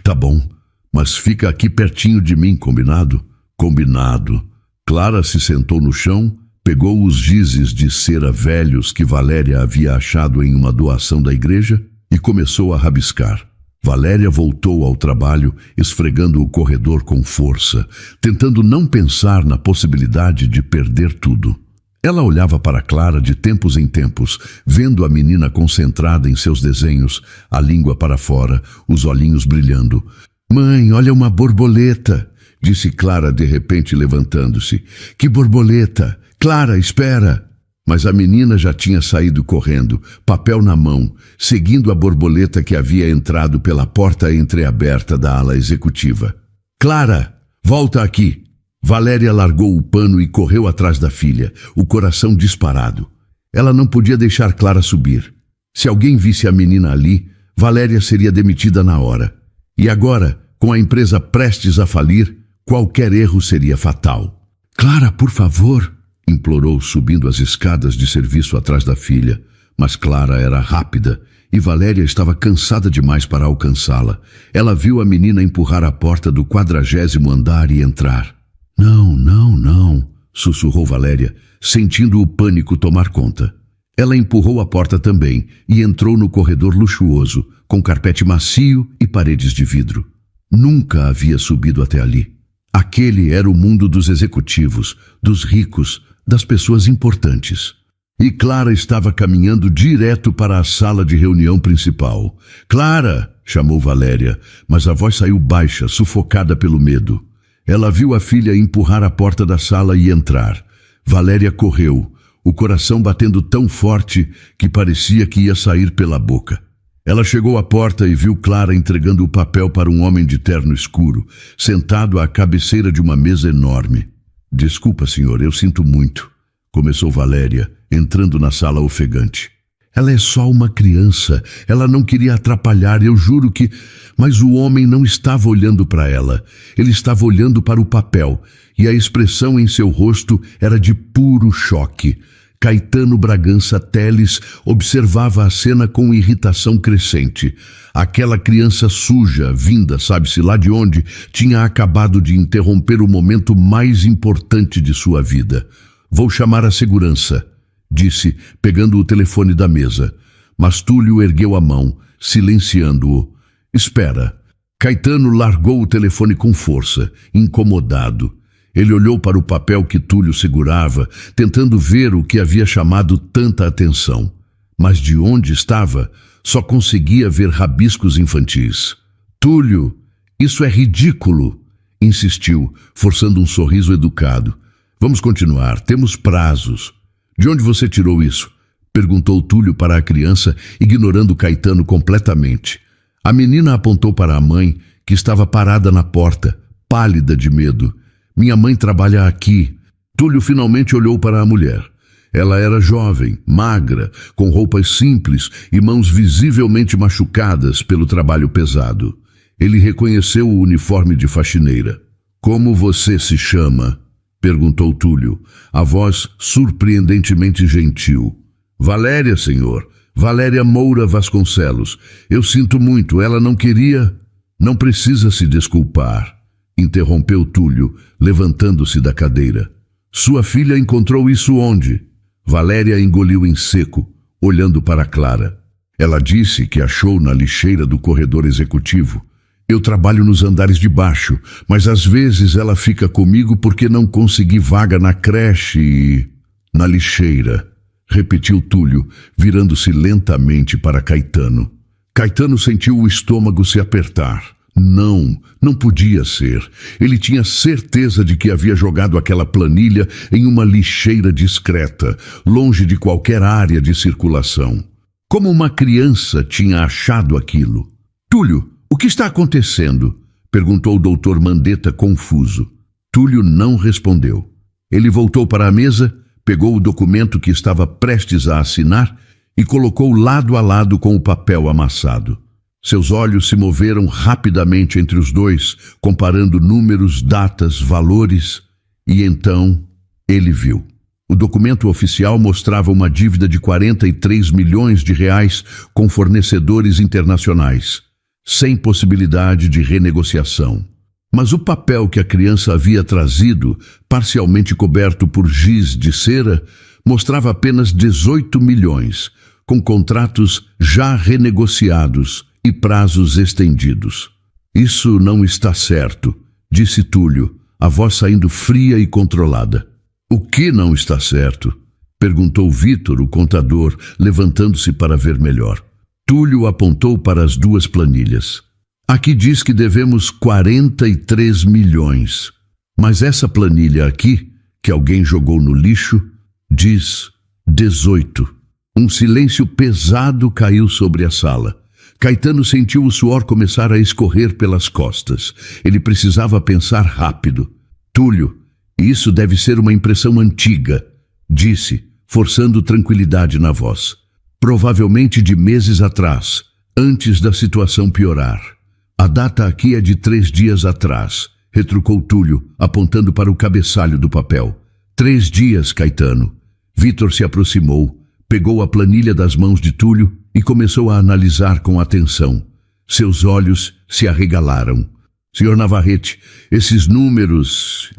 Tá bom, mas fica aqui pertinho de mim, combinado? Combinado. Clara se sentou no chão, pegou os gizes de cera velhos que Valéria havia achado em uma doação da igreja e começou a rabiscar. Valéria voltou ao trabalho, esfregando o corredor com força, tentando não pensar na possibilidade de perder tudo. Ela olhava para Clara de tempos em tempos, vendo a menina concentrada em seus desenhos, a língua para fora, os olhinhos brilhando. Mãe, olha uma borboleta, disse Clara de repente levantando-se. Que borboleta? Clara, espera! Mas a menina já tinha saído correndo, papel na mão, seguindo a borboleta que havia entrado pela porta entreaberta da ala executiva. Clara, volta aqui! Valéria largou o pano e correu atrás da filha, o coração disparado. Ela não podia deixar Clara subir. Se alguém visse a menina ali, Valéria seria demitida na hora. E agora, com a empresa prestes a falir, qualquer erro seria fatal. Clara, por favor, implorou subindo as escadas de serviço atrás da filha. Mas Clara era rápida e Valéria estava cansada demais para alcançá-la. Ela viu a menina empurrar a porta do 40º andar e entrar. Não, não, não, sussurrou Valéria, sentindo o pânico tomar conta. Ela empurrou a porta também e entrou no corredor luxuoso, com carpete macio e paredes de vidro. Nunca havia subido até ali. Aquele era o mundo dos executivos, dos ricos, das pessoas importantes. E Clara estava caminhando direto para a sala de reunião principal. Clara! Chamou Valéria, mas a voz saiu baixa, sufocada pelo medo. Ela viu a filha empurrar a porta da sala e entrar. Valéria correu, o coração batendo tão forte que parecia que ia sair pela boca. Ela chegou à porta e viu Clara entregando o papel para um homem de terno escuro, sentado à cabeceira de uma mesa enorme. Desculpa, senhor, eu sinto muito, começou Valéria, entrando na sala ofegante. Ela é só uma criança, ela não queria atrapalhar, eu juro que... Mas o homem não estava olhando para ela, ele estava olhando para o papel, e a expressão em seu rosto era de puro choque. Caetano Bragança Teles observava a cena com irritação crescente. Aquela criança suja, vinda, sabe-se lá de onde, tinha acabado de interromper o momento mais importante de sua vida. Vou chamar a segurança, disse, pegando o telefone da mesa. Mas Túlio ergueu a mão, silenciando-o. Espera. Caetano largou o telefone com força, incomodado. Ele olhou para o papel que Túlio segurava, tentando ver o que havia chamado tanta atenção. Mas de onde estava, só conseguia ver rabiscos infantis. Túlio, isso é ridículo, insistiu, forçando um sorriso educado. Vamos continuar, temos prazos. De onde você tirou isso? Perguntou Túlio para a criança, ignorando Caetano completamente. A menina apontou para a mãe, que estava parada na porta, pálida de medo. Minha mãe trabalha aqui. Túlio finalmente olhou para a mulher. Ela era jovem, magra, com roupas simples e mãos visivelmente machucadas pelo trabalho pesado. Ele reconheceu o uniforme de faxineira. Como você se chama? Perguntou Túlio, a voz surpreendentemente gentil. Valéria, senhor. Valéria Moura Vasconcelos. Eu sinto muito, ela não queria... Não precisa se desculpar, interrompeu Túlio, levantando-se da cadeira. Sua filha encontrou isso onde? Valéria engoliu em seco, olhando para Clara. Ela disse que achou na lixeira do corredor executivo. Eu trabalho nos andares de baixo, mas às vezes ela fica comigo porque não consegui vaga na creche e... Na lixeira, repetiu Túlio, virando-se lentamente para Caetano. Caetano sentiu o estômago se apertar. Não podia ser. Ele tinha certeza de que havia jogado aquela planilha em uma lixeira discreta, longe de qualquer área de circulação. Como uma criança tinha achado aquilo? Túlio, o que está acontecendo? Perguntou o doutor Mandetta confuso. Túlio não respondeu. Ele voltou para a mesa, pegou o documento que estava prestes a assinar e colocou lado a lado com o papel amassado. Seus olhos se moveram rapidamente entre os dois, comparando números, datas, valores, e então ele viu. O documento oficial mostrava uma dívida de 43 milhões de reais com fornecedores internacionais, sem possibilidade de renegociação. Mas o papel que a criança havia trazido, parcialmente coberto por giz de cera, mostrava apenas 18 milhões, com contratos já renegociados e prazos estendidos. Isso não está certo, disse Túlio, a voz saindo fria e controlada. O que não está certo? Perguntou Vítor, o contador, levantando-se para ver melhor. Túlio apontou para as duas planilhas. Aqui diz que devemos 43 milhões. Mas essa planilha aqui, que alguém jogou no lixo, diz 18. Um silêncio pesado caiu sobre a sala. Caetano sentiu o suor começar a escorrer pelas costas. Ele precisava pensar rápido. Túlio, isso deve ser uma impressão antiga, disse, forçando tranquilidade na voz. Provavelmente de meses atrás, antes da situação piorar. A data aqui é de 3 dias atrás, retrucou Túlio, apontando para o cabeçalho do papel. 3 dias, Caetano. Vítor se aproximou, pegou a planilha das mãos de Túlio e começou a analisar com atenção. Seus olhos se arregalaram. Senhor Navarrete, esses números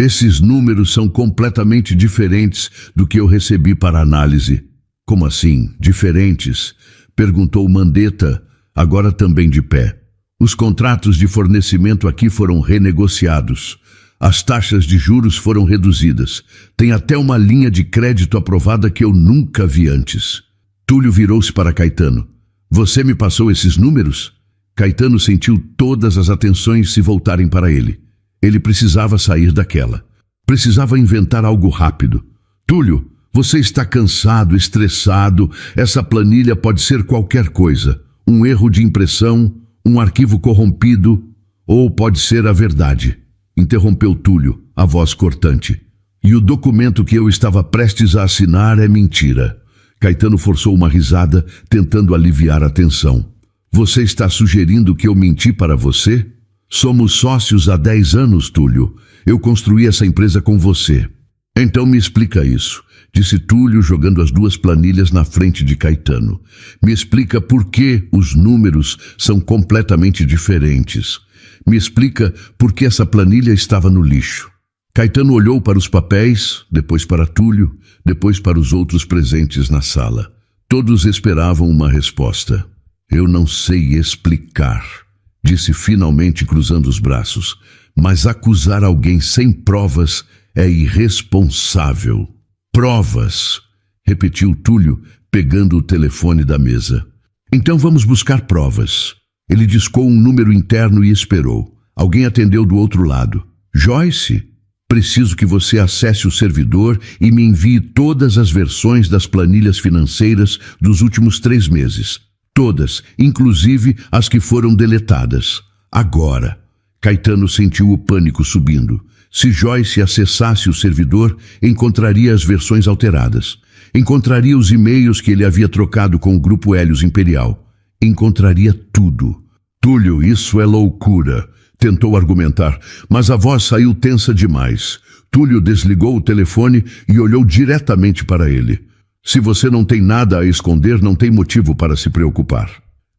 são completamente diferentes do que eu recebi para análise. Como assim, diferentes? Perguntou Mandetta, agora também de pé. Os contratos de fornecimento aqui foram renegociados. As taxas de juros foram reduzidas. Tem até uma linha de crédito aprovada que eu nunca vi antes. Túlio virou-se para Caetano. Você me passou esses números? Caetano sentiu todas as atenções se voltarem para ele. Ele precisava sair daquela. Precisava inventar algo rápido. Túlio, você está cansado, estressado. Essa planilha pode ser qualquer coisa. Um erro de impressão, um arquivo corrompido, ou pode ser a verdade. Interrompeu Túlio, a voz cortante. E o documento que eu estava prestes a assinar é mentira. Caetano forçou uma risada, tentando aliviar a tensão. Você está sugerindo que eu menti para você? Somos sócios há 10 anos, Túlio. Eu construí essa empresa com você. Então me explica isso, disse Túlio, jogando as duas planilhas na frente de Caetano. Me explica por que os números são completamente diferentes. Me explica por que essa planilha estava no lixo. Caetano olhou para os papéis, depois para Túlio, depois para os outros presentes na sala. Todos esperavam uma resposta. Eu não sei explicar, disse finalmente cruzando os braços, mas acusar alguém sem provas é irresponsável. Provas, repetiu Túlio, pegando o telefone da mesa. Então vamos buscar provas. Ele discou um número interno e esperou. Alguém atendeu do outro lado. Joyce? Preciso que você acesse o servidor e me envie todas as versões das planilhas financeiras dos últimos 3 meses. Todas, inclusive as que foram deletadas. Agora. Caetano sentiu o pânico subindo. Se Joyce acessasse o servidor, encontraria as versões alteradas. Encontraria os e-mails que ele havia trocado com o Grupo Hélios Imperial. Encontraria tudo. Túlio, isso é loucura. Tentou argumentar, mas a voz saiu tensa demais. Túlio desligou o telefone e olhou diretamente para ele. Se você não tem nada a esconder, não tem motivo para se preocupar.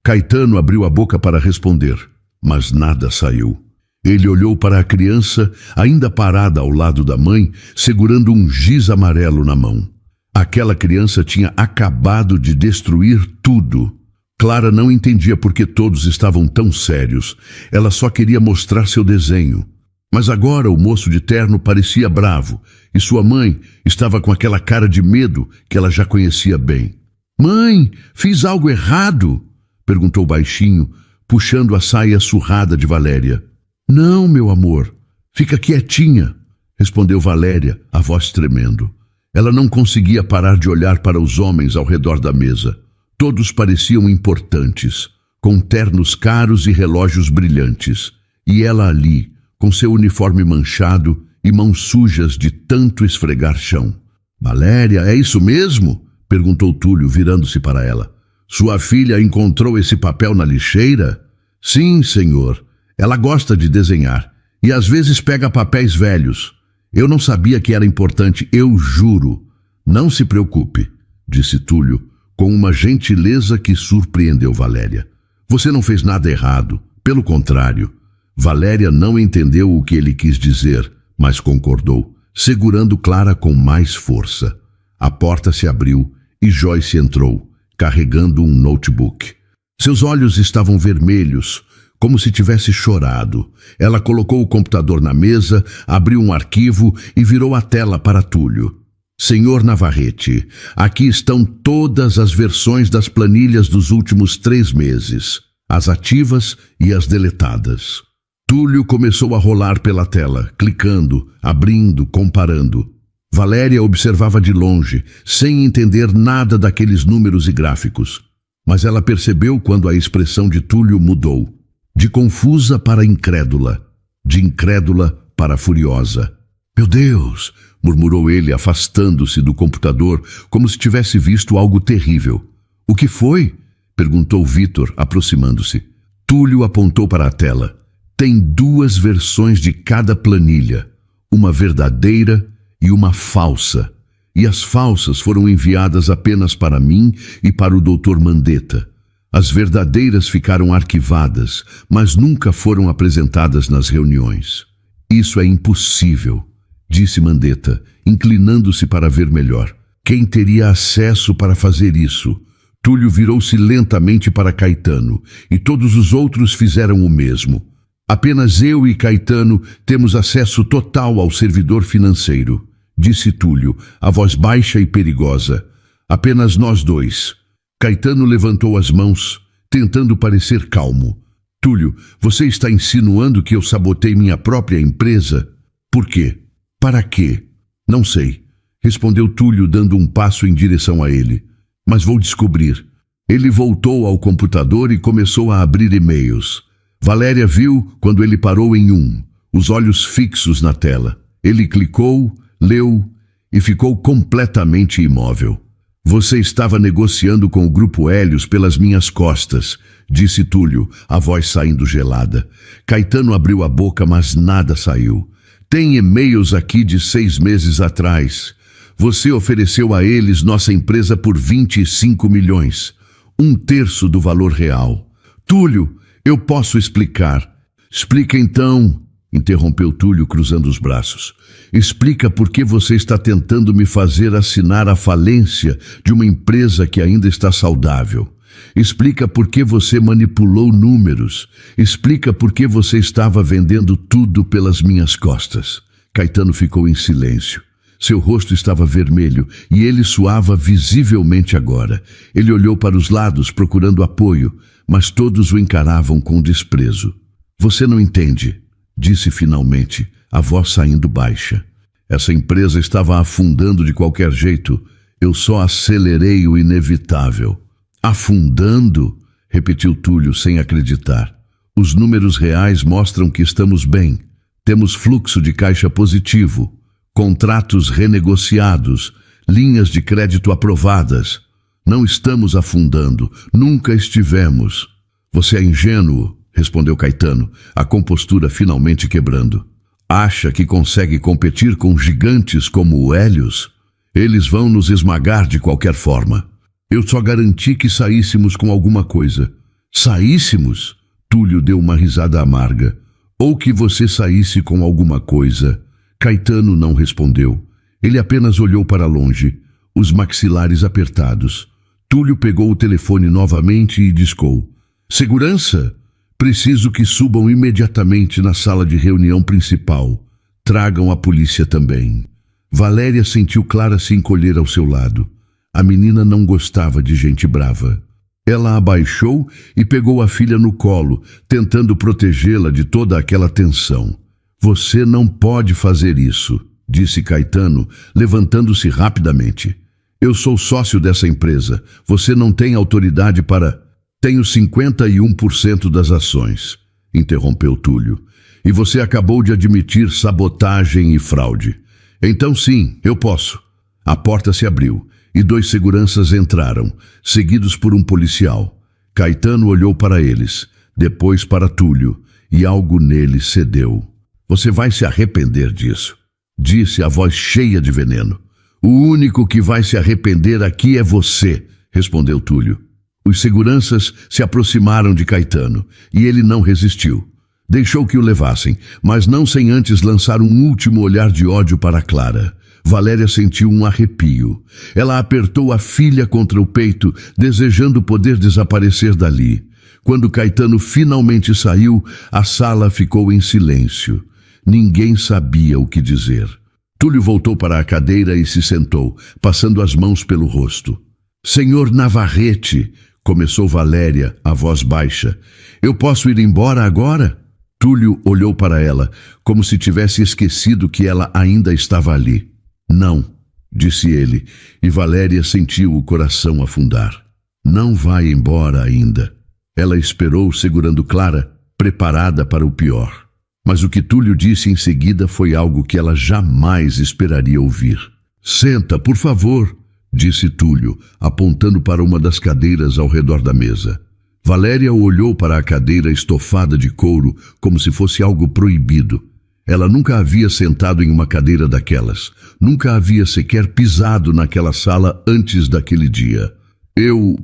Caetano abriu a boca para responder, mas nada saiu. Ele olhou para a criança, ainda parada ao lado da mãe, segurando um giz amarelo na mão. Aquela criança tinha acabado de destruir tudo. Clara não entendia por que todos estavam tão sérios. Ela só queria mostrar seu desenho. Mas agora o moço de terno parecia bravo, e sua mãe estava com aquela cara de medo que ela já conhecia bem. "Mãe, fiz algo errado?" perguntou baixinho, puxando a saia surrada de Valéria. "Não, meu amor, fica quietinha", respondeu Valéria, a voz tremendo. Ela não conseguia parar de olhar para os homens ao redor da mesa. Todos pareciam importantes, com ternos caros e relógios brilhantes. E ela ali, com seu uniforme manchado e mãos sujas de tanto esfregar chão. "Valéria, é isso mesmo?" perguntou Túlio, virando-se para ela. "Sua filha encontrou esse papel na lixeira?" "Sim, senhor. Ela gosta de desenhar e às vezes pega papéis velhos. Eu não sabia que era importante, eu juro." "Não se preocupe", disse Túlio, com uma gentileza que surpreendeu Valéria. "Você não fez nada errado, pelo contrário." Valéria não entendeu o que ele quis dizer, mas concordou, segurando Clara com mais força. A porta se abriu e Joyce entrou, carregando um notebook. Seus olhos estavam vermelhos, como se tivesse chorado. Ela colocou o computador na mesa, abriu um arquivo e virou a tela para Túlio. "Senhor Navarrete, aqui estão todas as versões das planilhas dos últimos 3 meses, as ativas e as deletadas." Túlio começou a rolar pela tela, clicando, abrindo, comparando. Valéria observava de longe, sem entender nada daqueles números e gráficos. Mas ela percebeu quando a expressão de Túlio mudou. De confusa para incrédula, de incrédula para furiosa. "Meu Deus!" murmurou ele, afastando-se do computador, como se tivesse visto algo terrível. "O que foi?" perguntou Vitor, aproximando-se. Túlio apontou para a tela. "Tem 2 versões de cada planilha, uma verdadeira e uma falsa. E as falsas foram enviadas apenas para mim e para o Dr. Mandetta. As verdadeiras ficaram arquivadas, mas nunca foram apresentadas nas reuniões." "Isso é impossível", disse Mandetta, inclinando-se para ver melhor. "Quem teria acesso para fazer isso?" Túlio virou-se lentamente para Caetano, e todos os outros fizeram o mesmo. "Apenas eu e Caetano temos acesso total ao servidor financeiro", disse Túlio, a voz baixa e perigosa. "Apenas nós 2. Caetano levantou as mãos, tentando parecer calmo. "Túlio, você está insinuando que eu sabotei minha própria empresa? Por quê? Para quê?" "Não sei", respondeu Túlio, dando um passo em direção a ele. "Mas vou descobrir." Ele voltou ao computador e começou a abrir e-mails. Valéria viu quando ele parou em um, os olhos fixos na tela. Ele clicou, leu e ficou completamente imóvel. "Você estava negociando com o Grupo Hélios pelas minhas costas", disse Túlio, a voz saindo gelada. Caetano abriu a boca, mas nada saiu. "Tem e-mails aqui de 6 meses atrás. Você ofereceu a eles nossa empresa por 25 milhões, 1/3 do valor real." "Túlio, eu posso explicar." "Explica então", interrompeu Túlio, cruzando os braços. "Explica por que você está tentando me fazer assinar a falência de uma empresa que ainda está saudável. Explica por que você manipulou números. Explica por que você estava vendendo tudo pelas minhas costas." Caetano ficou em silêncio. Seu rosto estava vermelho e ele suava visivelmente agora. Ele olhou para os lados procurando apoio, mas todos o encaravam com desprezo. "Você não entende", disse finalmente, a voz saindo baixa. Essa empresa estava afundando de qualquer jeito. Eu só acelerei o inevitável. Afundando? Repetiu Túlio sem acreditar. Os números reais mostram que estamos bem. Temos fluxo de caixa positivo, contratos renegociados, linhas de crédito aprovadas. Não estamos afundando, nunca estivemos. Você é ingênuo, respondeu Caetano, a compostura finalmente quebrando. Acha que consegue competir com gigantes como o Hélios? Eles vão nos esmagar de qualquer forma. Eu só garanti que saíssemos com alguma coisa. Saíssemos? Túlio deu uma risada amarga. Ou que você saísse com alguma coisa. Caetano não respondeu. Ele apenas olhou para longe, os maxilares apertados. Túlio pegou o telefone novamente e discou. Segurança? Preciso que subam imediatamente na sala de reunião principal. Tragam a polícia também. Valéria sentiu Clara se encolher ao seu lado. A menina não gostava de gente brava. Ela abaixou e pegou a filha no colo, tentando protegê-la de toda aquela tensão. Você não pode fazer isso, disse Caetano, levantando-se rapidamente. Eu sou sócio dessa empresa. Você não tem autoridade para... Tenho 51% das ações, interrompeu Túlio. E você acabou de admitir sabotagem e fraude. Então sim, eu posso. A porta se abriu e 2 seguranças entraram, seguidos por um policial. Caetano olhou para eles, depois para Túlio, e algo nele cedeu. Você vai se arrepender disso, disse a voz cheia de veneno. O único que vai se arrepender aqui é você, respondeu Túlio. Os seguranças se aproximaram de Caetano, e ele não resistiu. Deixou que o levassem, mas não sem antes lançar um último olhar de ódio para Clara. Valéria sentiu um arrepio. Ela apertou a filha contra o peito, desejando poder desaparecer dali. Quando Caetano finalmente saiu, a sala ficou em silêncio. Ninguém sabia o que dizer. Túlio voltou para a cadeira e se sentou, passando as mãos pelo rosto. Senhor Navarrete, começou Valéria, a voz baixa. Eu posso ir embora agora? Túlio olhou para ela, como se tivesse esquecido que ela ainda estava ali. Não, disse ele, e Valéria sentiu o coração afundar. Não vai embora ainda. Ela esperou, segurando Clara, preparada para o pior. Mas o que Túlio disse em seguida foi algo que ela jamais esperaria ouvir. Senta, por favor, disse Túlio, apontando para uma das cadeiras ao redor da mesa. Valéria olhou para a cadeira estofada de couro como se fosse algo proibido. Ela nunca havia sentado em uma cadeira daquelas. Nunca havia sequer pisado naquela sala antes daquele dia. Eu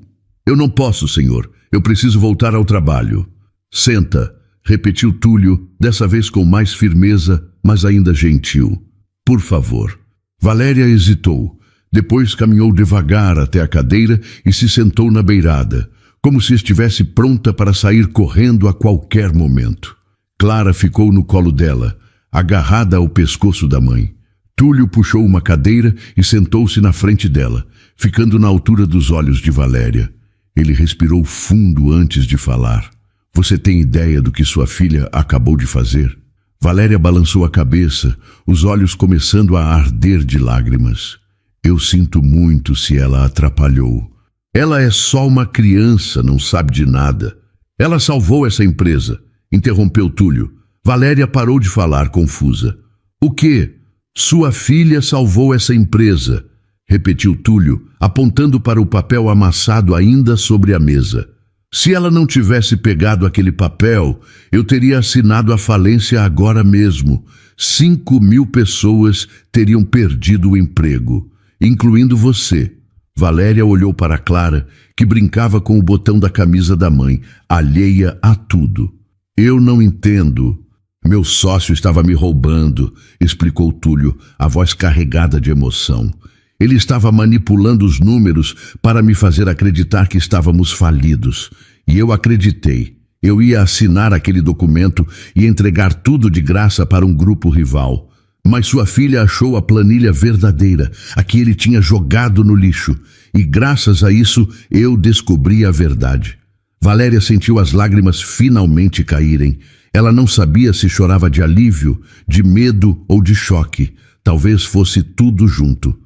não posso, senhor. Eu preciso voltar ao trabalho. Senta, repetiu Túlio, dessa vez com mais firmeza, mas ainda gentil. Por favor. Valéria hesitou. Depois caminhou devagar até a cadeira e se sentou na beirada, como se estivesse pronta para sair correndo a qualquer momento. Clara ficou no colo dela, agarrada ao pescoço da mãe. Túlio puxou uma cadeira e sentou-se na frente dela, ficando na altura dos olhos de Valéria. Ele respirou fundo antes de falar. Você tem ideia do que sua filha acabou de fazer? Valéria balançou a cabeça, os olhos começando a arder de lágrimas. Eu sinto muito se ela atrapalhou. Ela é só uma criança, não sabe de nada. Ela salvou essa empresa, interrompeu Túlio. Valéria parou de falar, confusa. O quê? Sua filha salvou essa empresa, repetiu Túlio, apontando para o papel amassado ainda sobre a mesa. Se ela não tivesse pegado aquele papel, eu teria assinado a falência agora mesmo. 5.000 pessoas teriam perdido o emprego, incluindo você. Valéria olhou para Clara, que brincava com o botão da camisa da mãe, alheia a tudo. Eu não entendo. Meu sócio estava me roubando, explicou Túlio, a voz carregada de emoção. Ele estava manipulando os números para me fazer acreditar que estávamos falidos. E eu acreditei. Eu ia assinar aquele documento e entregar tudo de graça para um grupo rival. Mas sua filha achou a planilha verdadeira, a que ele tinha jogado no lixo. E graças a isso, eu descobri a verdade. Valéria sentiu as lágrimas finalmente caírem. Ela não sabia se chorava de alívio, de medo ou de choque. Talvez fosse tudo junto.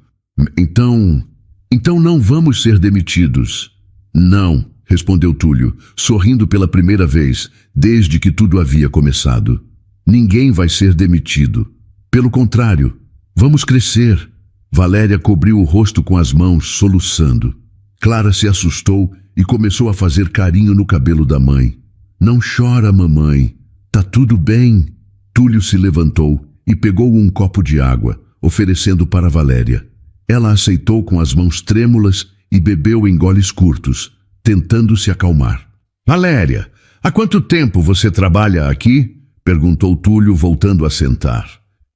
Então não vamos ser demitidos. Não, respondeu Túlio, sorrindo pela primeira vez, desde que tudo havia começado. Ninguém vai ser demitido. Pelo contrário, vamos crescer. Valéria cobriu o rosto com as mãos, soluçando. Clara se assustou e começou a fazer carinho no cabelo da mãe. Não chora, mamãe. Tá tudo bem. Túlio se levantou e pegou um copo de água, oferecendo para Valéria. Ela aceitou com as mãos trêmulas e bebeu em goles curtos, tentando se acalmar. Valéria, há quanto tempo você trabalha aqui? Perguntou Túlio, voltando a sentar.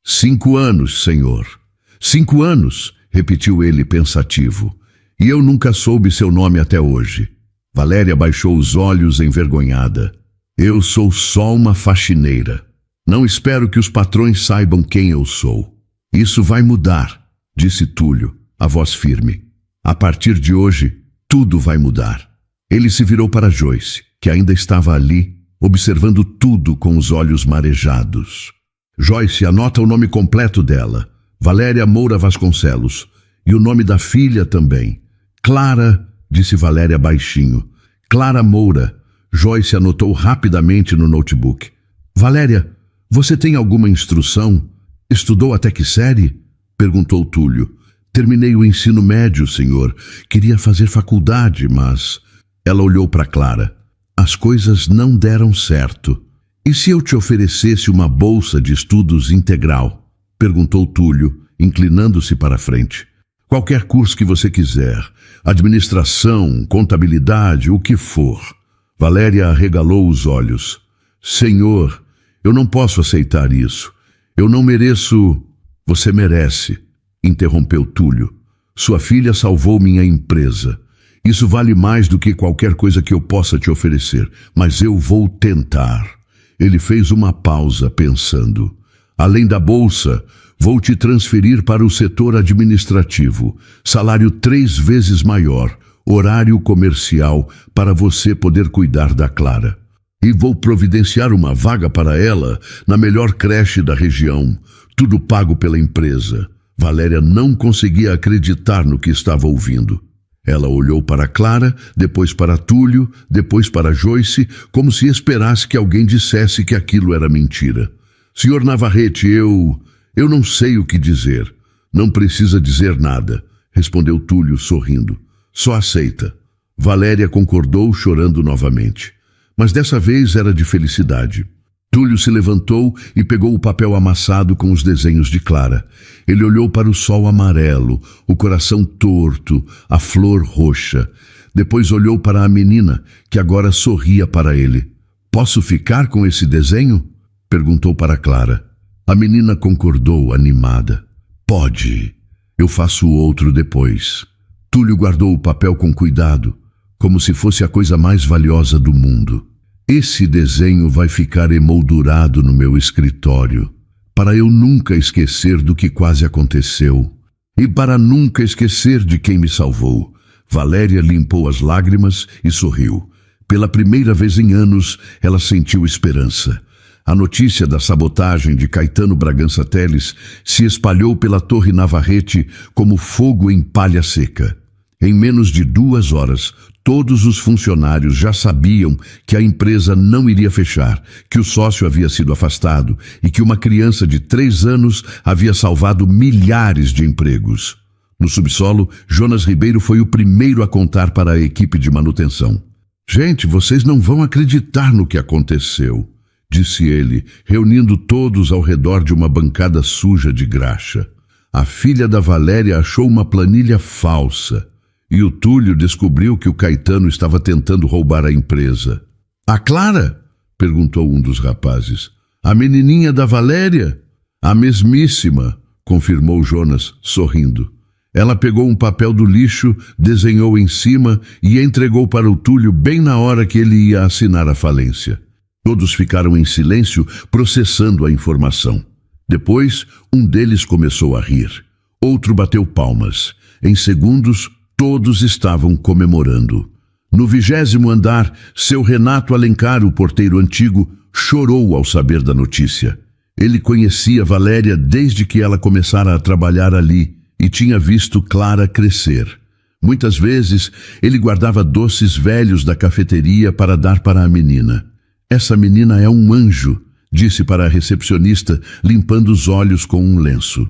5 anos, senhor. 5 anos, repetiu ele pensativo. E eu nunca soube seu nome até hoje. Valéria baixou os olhos envergonhada. Eu sou só uma faxineira. Não espero que os patrões saibam quem eu sou. Isso vai mudar, disse Túlio, a voz firme. A partir de hoje, tudo vai mudar. Ele se virou para Joyce, que ainda estava ali, observando tudo com os olhos marejados. Joyce, anota o nome completo dela. Valéria Moura Vasconcelos. E o nome da filha também. Clara, disse Valéria baixinho. Clara Moura. Joyce anotou rapidamente no notebook. Valéria, você tem alguma instrução? Estudou até que série? Perguntou Túlio. Terminei o ensino médio, senhor. Queria fazer faculdade, mas... Ela olhou para Clara. As coisas não deram certo. E se eu te oferecesse uma bolsa de estudos integral? Perguntou Túlio, inclinando-se para a frente. Qualquer curso que você quiser. Administração, contabilidade, o que for. Valéria arregalou os olhos. Senhor, eu não posso aceitar isso. Eu não mereço... Você merece, interrompeu Túlio. Sua filha salvou minha empresa. Isso vale mais do que qualquer coisa que eu possa te oferecer, mas eu vou tentar. Ele fez uma pausa, pensando. Além da bolsa, vou te transferir para o setor administrativo. Salário 3 vezes maior, horário comercial, para você poder cuidar da Clara. E vou providenciar uma vaga para ela na melhor creche da região. Tudo pago pela empresa. Valéria não conseguia acreditar no que estava ouvindo. Ela olhou para Clara, depois para Túlio, depois para Joyce, como se esperasse que alguém dissesse que aquilo era mentira. Senhor Navarrete, eu não sei o que dizer. Não precisa dizer nada, respondeu Túlio sorrindo. Só aceita. Valéria concordou, chorando novamente. Mas dessa vez era de felicidade. Túlio se levantou e pegou o papel amassado com os desenhos de Clara. Ele olhou para o sol amarelo, o coração torto, a flor roxa. Depois olhou para a menina, que agora sorria para ele. Posso ficar com esse desenho? Perguntou para Clara. A menina concordou, animada. Pode. Eu faço outro depois. Túlio guardou o papel com cuidado, como se fosse a coisa mais valiosa do mundo. Esse desenho vai ficar emoldurado no meu escritório, para eu nunca esquecer do que quase aconteceu e para nunca esquecer de quem me salvou. Valéria limpou as lágrimas e sorriu. Pela primeira vez em anos, ela sentiu esperança. A notícia da sabotagem de Caetano Bragança Teles se espalhou pela Torre Navarrete como fogo em palha seca. Em menos de 2 horas, todos os funcionários já sabiam que a empresa não iria fechar, que o sócio havia sido afastado e que uma criança de 3 anos havia salvado milhares de empregos. No subsolo, Jonas Ribeiro foi o primeiro a contar para a equipe de manutenção. Gente, vocês não vão acreditar no que aconteceu, disse ele, reunindo todos ao redor de uma bancada suja de graxa. A filha da Valéria achou uma planilha falsa. E o Túlio descobriu que o Caetano estava tentando roubar a empresa. A Clara? Perguntou um dos rapazes. A menininha da Valéria? A mesmíssima, confirmou Jonas, sorrindo. Ela pegou um papel do lixo, desenhou em cima e entregou para o Túlio bem na hora que ele ia assinar a falência. Todos ficaram em silêncio, processando a informação. Depois, um deles começou a rir. Outro bateu palmas. Em segundos, todos estavam comemorando. No 20º andar, seu Renato Alencar, o porteiro antigo, chorou ao saber da notícia. Ele conhecia Valéria desde que ela começara a trabalhar ali e tinha visto Clara crescer. Muitas vezes, ele guardava doces velhos da cafeteria para dar para a menina. "Essa menina é um anjo", disse para a recepcionista, limpando os olhos com um lenço.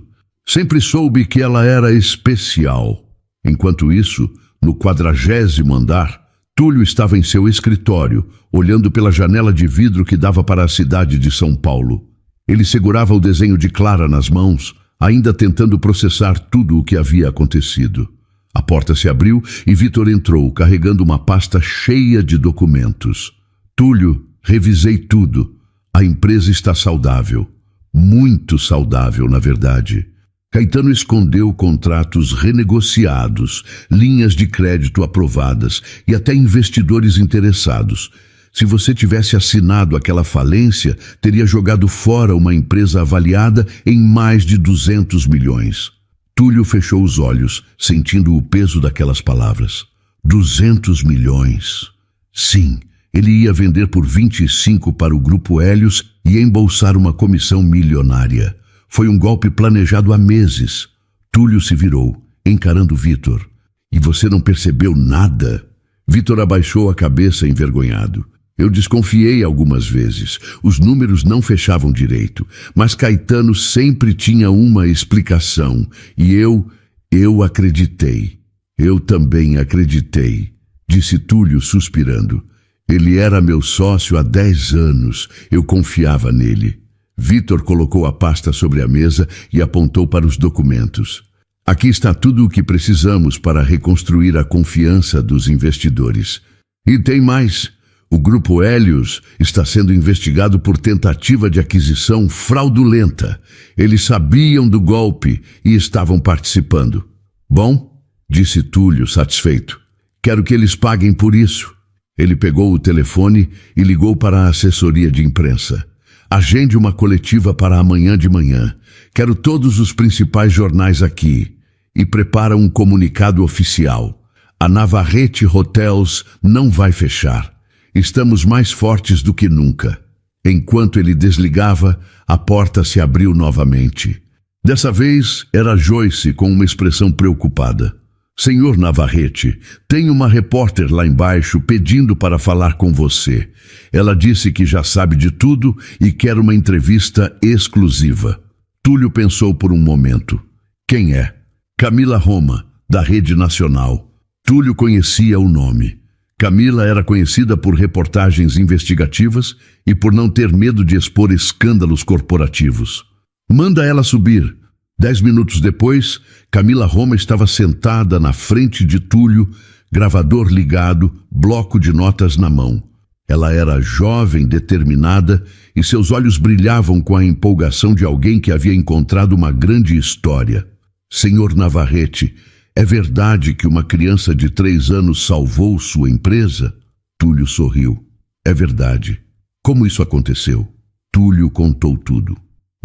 Sempre soube que ela era especial. Enquanto isso, no 40º andar, Túlio estava em seu escritório, olhando pela janela de vidro que dava para a cidade de São Paulo. Ele segurava o desenho de Clara nas mãos, ainda tentando processar tudo o que havia acontecido. A porta se abriu e Vitor entrou, carregando uma pasta cheia de documentos. "Túlio, revisei tudo. A empresa está saudável. Muito saudável, na verdade." Caetano escondeu contratos renegociados, linhas de crédito aprovadas e até investidores interessados. Se você tivesse assinado aquela falência, teria jogado fora uma empresa avaliada em mais de 200 milhões. Túlio fechou os olhos, sentindo o peso daquelas palavras. 200 milhões. Sim, ele ia vender por 25 para o Grupo Hélios e embolsar uma comissão milionária. Foi um golpe planejado há meses. Túlio se virou, encarando Vitor. "E você não percebeu nada?" Vitor abaixou a cabeça envergonhado. "Eu desconfiei algumas vezes. Os números não fechavam direito. Mas Caetano sempre tinha uma explicação. E eu acreditei. Eu também acreditei", disse Túlio suspirando. "Ele era meu sócio há 10 anos. Eu confiava nele." Vitor colocou a pasta sobre a mesa e apontou para os documentos. "Aqui está tudo o que precisamos para reconstruir a confiança dos investidores. E tem mais. O Grupo Hélios está sendo investigado por tentativa de aquisição fraudulenta. Eles sabiam do golpe e estavam participando." "Bom", disse Túlio, satisfeito. "Quero que eles paguem por isso." Ele pegou o telefone e ligou para a assessoria de imprensa. "Agende uma coletiva para amanhã de manhã. Quero todos os principais jornais aqui." E prepara um comunicado oficial. "A Navarrete Hotels não vai fechar. Estamos mais fortes do que nunca." Enquanto ele desligava, a porta se abriu novamente. Dessa vez era Joyce com uma expressão preocupada. "Senhor Navarrete, tem uma repórter lá embaixo pedindo para falar com você. Ela disse que já sabe de tudo e quer uma entrevista exclusiva." Túlio pensou por um momento. "Quem é?" "Camila Roma, da Rede Nacional." Túlio conhecia o nome. Camila era conhecida por reportagens investigativas e por não ter medo de expor escândalos corporativos. "Manda ela subir." 10 minutos depois, Camila Roma estava sentada na frente de Túlio, gravador ligado, bloco de notas na mão. Ela era jovem, determinada, e seus olhos brilhavam com a empolgação de alguém que havia encontrado uma grande história. "Senhor Navarrete, é verdade que uma criança de 3 anos salvou sua empresa?" Túlio sorriu. "É verdade." "Como isso aconteceu?" Túlio contou tudo.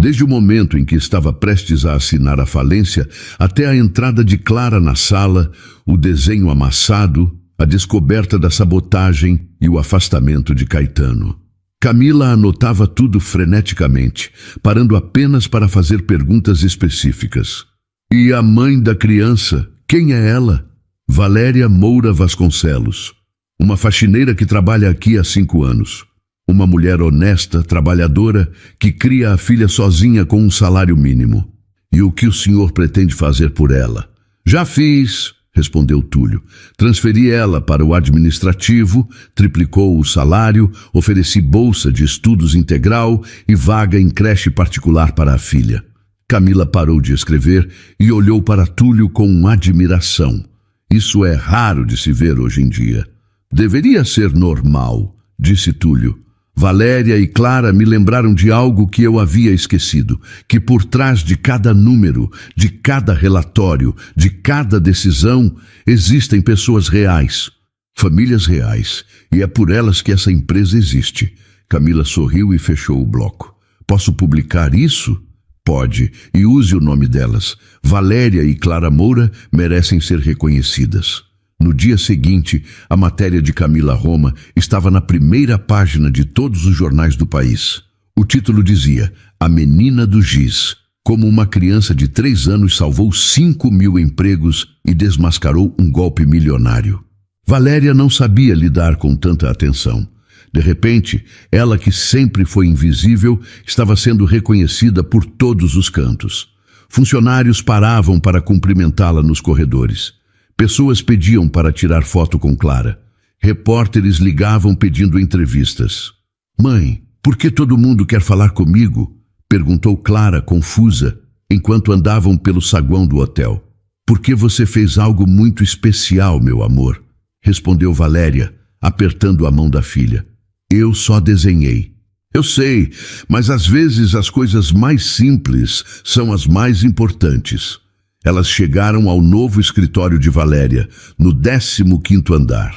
Desde o momento em que estava prestes a assinar a falência, até a entrada de Clara na sala, o desenho amassado, a descoberta da sabotagem e o afastamento de Caetano. Camila anotava tudo freneticamente, parando apenas para fazer perguntas específicas. "E a mãe da criança, quem é ela?" "Valéria Moura Vasconcelos. Uma faxineira que trabalha aqui há 5 anos. Uma mulher honesta, trabalhadora, que cria a filha sozinha com um salário mínimo. E o que o senhor pretende fazer por ela?" "Já fiz", respondeu Túlio. "Transferi ela para o administrativo, triplicou o salário, ofereci bolsa de estudos integral e vaga em creche particular para a filha." Camila parou de escrever e olhou para Túlio com admiração. "Isso é raro de se ver hoje em dia." "Deveria ser normal", disse Túlio. "Valéria e Clara me lembraram de algo que eu havia esquecido, que por trás de cada número, de cada relatório, de cada decisão, existem pessoas reais, famílias reais, e é por elas que essa empresa existe." Camila sorriu e fechou o bloco. "Posso publicar isso?" "Pode, e use o nome delas. Valéria e Clara Moura merecem ser reconhecidas." No dia seguinte, a matéria de Camila Roma estava na primeira página de todos os jornais do país. O título dizia: A menina do giz. Como uma criança de 3 anos salvou 5.000 empregos e desmascarou um golpe milionário. Valéria não sabia lidar com tanta atenção. De repente, ela que sempre foi invisível, estava sendo reconhecida por todos os cantos. Funcionários paravam para cumprimentá-la nos corredores. Pessoas pediam para tirar foto com Clara. Repórteres ligavam pedindo entrevistas. Mãe, por que todo mundo quer falar comigo? Perguntou Clara, confusa, enquanto andavam pelo saguão do hotel. Porque você fez algo muito especial, meu amor, respondeu Valéria, apertando a mão da filha. Eu só desenhei. Eu sei, mas às vezes as coisas mais simples são as mais importantes. Elas chegaram ao novo escritório de Valéria, no 15º andar.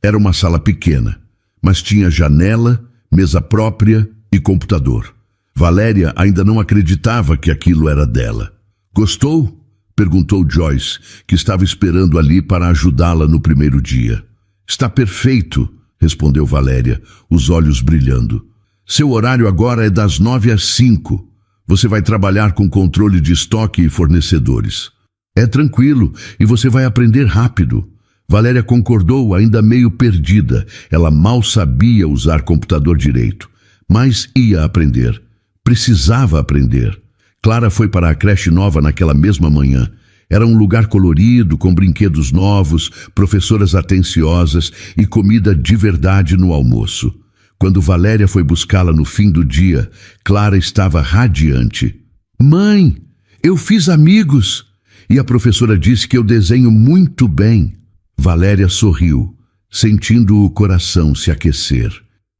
Era uma sala pequena, mas tinha janela, mesa própria e computador. Valéria ainda não acreditava que aquilo era dela. Gostou? Perguntou Joyce, que estava esperando ali para ajudá-la no primeiro dia. Está perfeito, respondeu Valéria, os olhos brilhando. Seu horário agora é das 9 às 5. Você vai trabalhar com controle de estoque e fornecedores. É tranquilo e você vai aprender rápido. Valéria concordou, ainda meio perdida. Ela mal sabia usar computador direito, mas ia aprender. Precisava aprender. Clara foi para a creche nova naquela mesma manhã. Era um lugar colorido, com brinquedos novos, professoras atenciosas e comida de verdade no almoço. Quando Valéria foi buscá-la no fim do dia, Clara estava radiante. Mãe, eu fiz amigos! E a professora disse que eu desenho muito bem. Valéria sorriu, sentindo o coração se aquecer.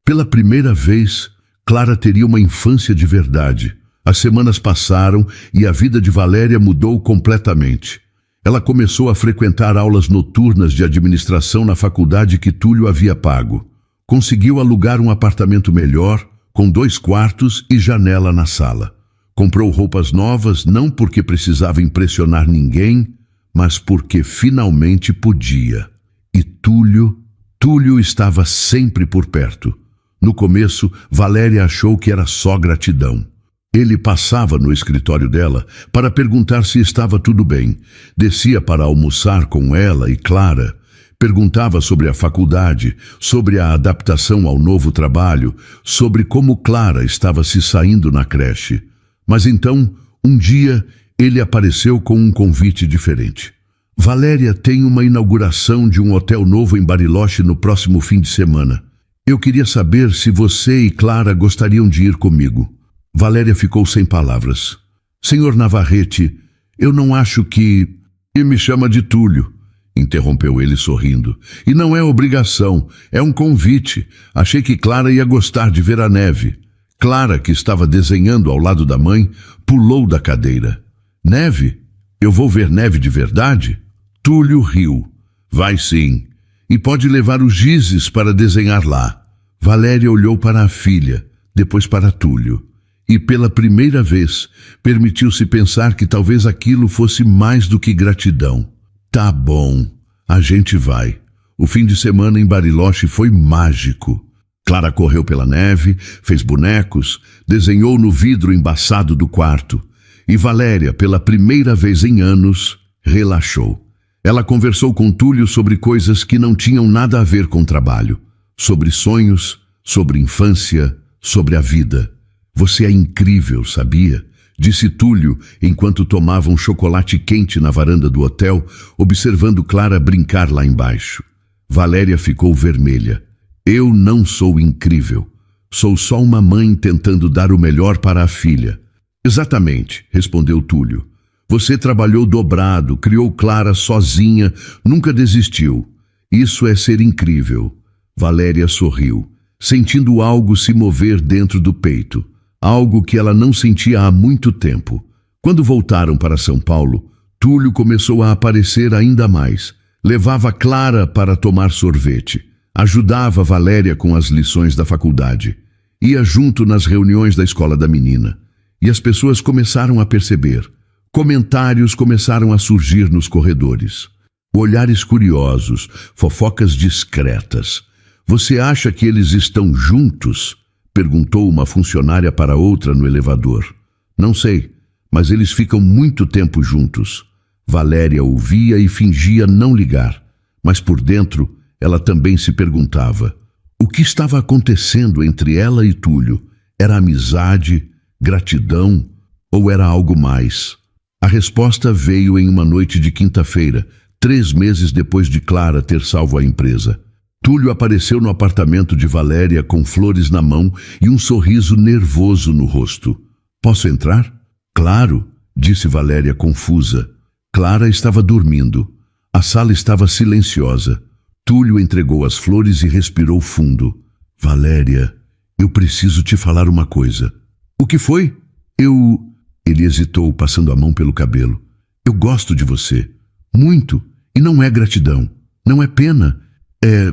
Pela primeira vez, Clara teria uma infância de verdade. As semanas passaram e a vida de Valéria mudou completamente. Ela começou a frequentar aulas noturnas de administração na faculdade que Túlio havia pago. Conseguiu alugar um apartamento melhor, com 2 quartos e janela na sala. Comprou roupas novas não porque precisava impressionar ninguém, mas porque finalmente podia. E Túlio estava sempre por perto. No começo, Valéria achou que era só gratidão. Ele passava no escritório dela para perguntar se estava tudo bem. Descia para almoçar com ela e Clara. Perguntava sobre a faculdade, sobre a adaptação ao novo trabalho, sobre como Clara estava se saindo na creche. Mas então, um dia, ele apareceu com um convite diferente. Valéria tem uma inauguração de um hotel novo em Bariloche no próximo fim de semana. Eu queria saber se você e Clara gostariam de ir comigo. Valéria ficou sem palavras. Senhor Navarrete, eu não acho que... E me chama de Túlio, interrompeu ele sorrindo. E não é obrigação, é um convite. Achei que Clara ia gostar de ver a neve. Clara, que estava desenhando ao lado da mãe, pulou da cadeira. Neve? Eu vou ver neve de verdade? Túlio riu. Vai sim. E pode levar os gizes para desenhar lá. Valéria olhou para a filha, depois para Túlio. E pela primeira vez, permitiu-se pensar que talvez aquilo fosse mais do que gratidão. Tá bom, a gente vai. O fim de semana em Bariloche foi mágico. Clara correu pela neve, fez bonecos, desenhou no vidro embaçado do quarto. E Valéria, pela primeira vez em anos, relaxou. Ela conversou com Túlio sobre coisas que não tinham nada a ver com trabalho. Sobre sonhos, sobre infância, sobre a vida. Você é incrível, sabia? Disse Túlio, enquanto tomava um chocolate quente na varanda do hotel, observando Clara brincar lá embaixo. Valéria ficou vermelha. Eu não sou incrível. Sou só uma mãe tentando dar o melhor para a filha. Exatamente, respondeu Túlio. Você trabalhou dobrado, criou Clara sozinha, nunca desistiu. Isso é ser incrível. Valéria sorriu, sentindo algo se mover dentro do peito. Algo que ela não sentia há muito tempo. Quando voltaram para São Paulo, Túlio começou a aparecer ainda mais. Levava Clara para tomar sorvete. Ajudava Valéria com as lições da faculdade. Ia junto nas reuniões da escola da menina. E as pessoas começaram a perceber. Comentários começaram a surgir nos corredores. Olhares curiosos, fofocas discretas. Você acha que eles estão juntos? Perguntou uma funcionária para outra no elevador. Não sei, mas eles ficam muito tempo juntos. Valéria ouvia e fingia não ligar, mas por dentro ela também se perguntava. O que estava acontecendo entre ela e Túlio? Era amizade, gratidão ou era algo mais? A resposta veio em uma noite de quinta-feira, 3 meses depois de Clara ter salvo a empresa. Túlio apareceu no apartamento de Valéria com flores na mão e um sorriso nervoso no rosto. Posso entrar? Claro, disse Valéria confusa. Clara estava dormindo. A sala estava silenciosa. Túlio entregou as flores e respirou fundo. Valéria, eu preciso te falar uma coisa. O que foi? Ele hesitou, passando a mão pelo cabelo. Eu gosto de você. Muito. E não é gratidão. Não é pena. É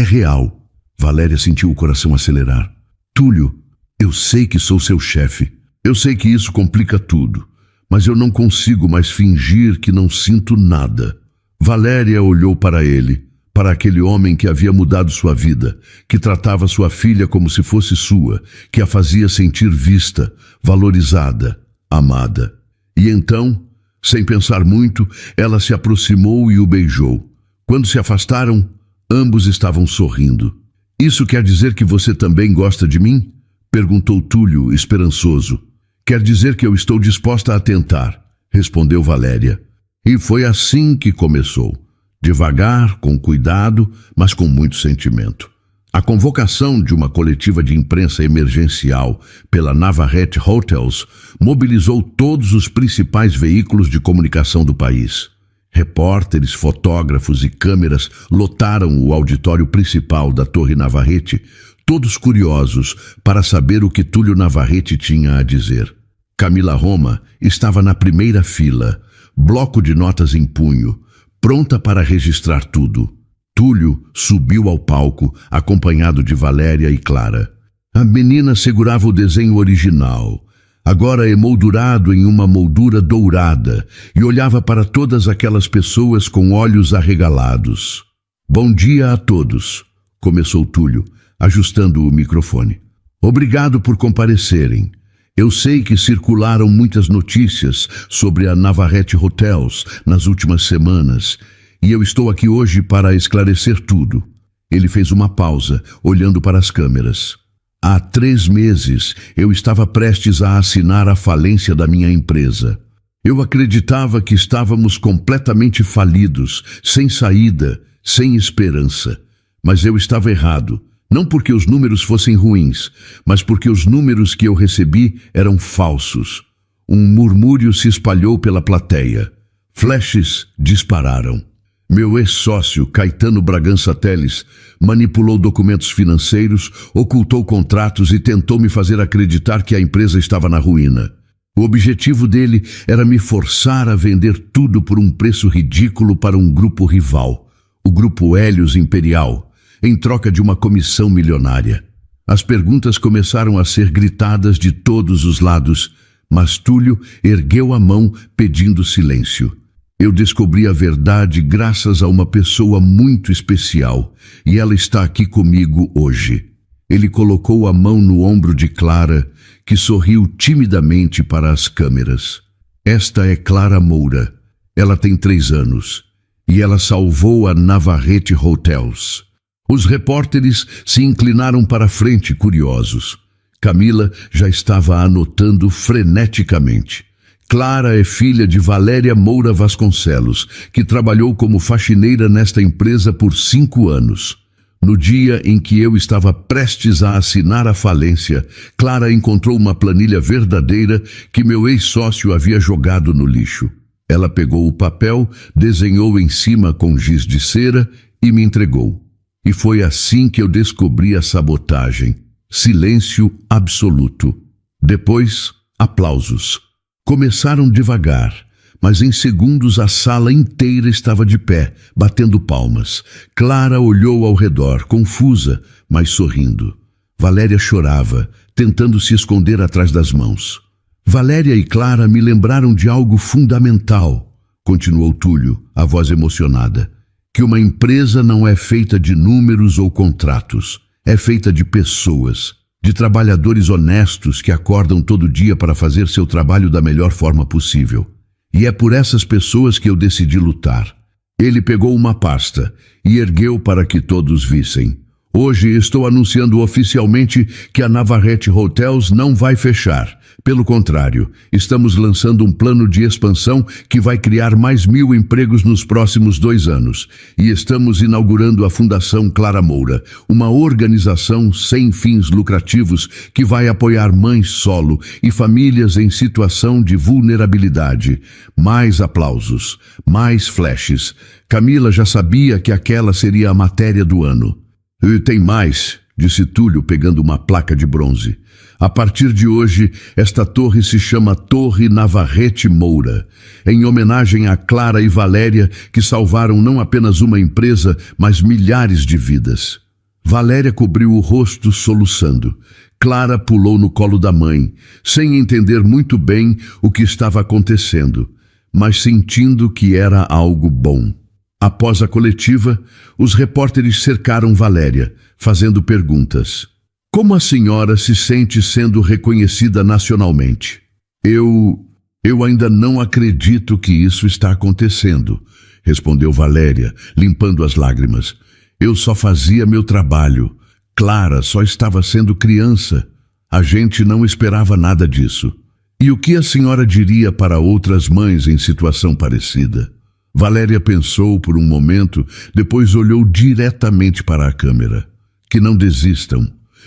real. Valéria sentiu o coração acelerar. Túlio, eu sei que sou seu chefe. Eu sei que isso complica tudo. Mas eu não consigo mais fingir que não sinto nada. Valéria olhou para ele, para aquele homem que havia mudado sua vida, que tratava sua filha como se fosse sua, que a fazia sentir vista, valorizada, amada. E então, sem pensar muito, ela se aproximou e o beijou. Quando se afastaram, ambos estavam sorrindo. Isso quer dizer que você também gosta de mim? Perguntou Túlio, esperançoso. Quer dizer que eu estou disposta a tentar, respondeu Valéria. E foi assim que começou. Devagar, com cuidado, mas com muito sentimento. A convocação de uma coletiva de imprensa emergencial pela Navarrete Hotels mobilizou todos os principais veículos de comunicação do país. Repórteres, fotógrafos e câmeras lotaram o auditório principal da Torre Navarrete, todos curiosos para saber o que Túlio Navarrete tinha a dizer. Camila Roma estava na primeira fila, bloco de notas em punho, pronta para registrar tudo. Túlio subiu ao palco, acompanhado de Valéria e Clara. A menina segurava o desenho original, agora emoldurado em uma moldura dourada, e olhava para todas aquelas pessoas com olhos arregalados. Bom dia a todos, começou Túlio, ajustando o microfone. Obrigado por comparecerem. Eu sei que circularam muitas notícias sobre a Navarrete Hotels nas últimas semanas, e eu estou aqui hoje para esclarecer tudo. Ele fez uma pausa, olhando para as câmeras. Há 3 meses eu estava prestes a assinar a falência da minha empresa. Eu acreditava que estávamos completamente falidos, sem saída, sem esperança. Mas eu estava errado. Não porque os números fossem ruins, mas porque os números que eu recebi eram falsos. Um murmúrio se espalhou pela plateia. Flashes dispararam. Meu ex-sócio, Caetano Bragança Teles, manipulou documentos financeiros, ocultou contratos e tentou me fazer acreditar que a empresa estava na ruína. O objetivo dele era me forçar a vender tudo por um preço ridículo para um grupo rival, o Grupo Hélios Imperial, em troca de uma comissão milionária. As perguntas começaram a ser gritadas de todos os lados, mas Túlio ergueu a mão pedindo silêncio. Eu descobri a verdade graças a uma pessoa muito especial, e ela está aqui comigo hoje. Ele colocou a mão no ombro de Clara, que sorriu timidamente para as câmeras. Esta é Clara Moura. Ela tem 3 anos, e ela salvou a Navarrete Hotels. Os repórteres se inclinaram para a frente, curiosos. Camila já estava anotando freneticamente. Clara é filha de Valéria Moura Vasconcelos, que trabalhou como faxineira nesta empresa por 5 anos. No dia em que eu estava prestes a assinar a falência, Clara encontrou uma planilha verdadeira que meu ex-sócio havia jogado no lixo. Ela pegou o papel, desenhou em cima com giz de cera e me entregou. E foi assim que eu descobri a sabotagem. Silêncio absoluto. Depois, aplausos. Começaram devagar, mas em segundos a sala inteira estava de pé, batendo palmas. Clara olhou ao redor, confusa, mas sorrindo. Valéria chorava, tentando se esconder atrás das mãos. Valéria e Clara me lembraram de algo fundamental. continuou Túlio, a voz emocionada, que uma empresa não é feita de números ou contratos, é feita de pessoas, de trabalhadores honestos que acordam todo dia para fazer seu trabalho da melhor forma possível. E é por essas pessoas que eu decidi lutar. Ele pegou uma pasta e ergueu para que todos vissem. Hoje estou anunciando oficialmente que a Navarrete Hotels não vai fechar. Pelo contrário, estamos lançando um plano de expansão que vai criar mais 1.000 empregos nos próximos 2 anos. E estamos inaugurando a Fundação Clara Moura, uma organização sem fins lucrativos que vai apoiar mães solo e famílias em situação de vulnerabilidade. Mais aplausos, mais flashes. Camila já sabia que aquela seria a matéria do ano. E tem mais, disse Túlio pegando uma placa de bronze. A partir de hoje, esta torre se chama Torre Navarrete Moura, em homenagem a Clara e Valéria, que salvaram não apenas uma empresa, mas milhares de vidas. Valéria cobriu o rosto soluçando. Clara pulou no colo da mãe, sem entender muito bem o que estava acontecendo, mas sentindo que era algo bom. Após a coletiva, os repórteres cercaram Valéria, fazendo perguntas. Como a senhora se sente sendo reconhecida nacionalmente? Eu ainda não acredito que isso está acontecendo, respondeu Valéria, limpando as lágrimas. Eu só fazia meu trabalho. Clara só estava sendo criança. A gente não esperava nada disso. E o que a senhora diria para outras mães em situação parecida? Valéria pensou por um momento, depois olhou diretamente para a câmera. Que não desistam,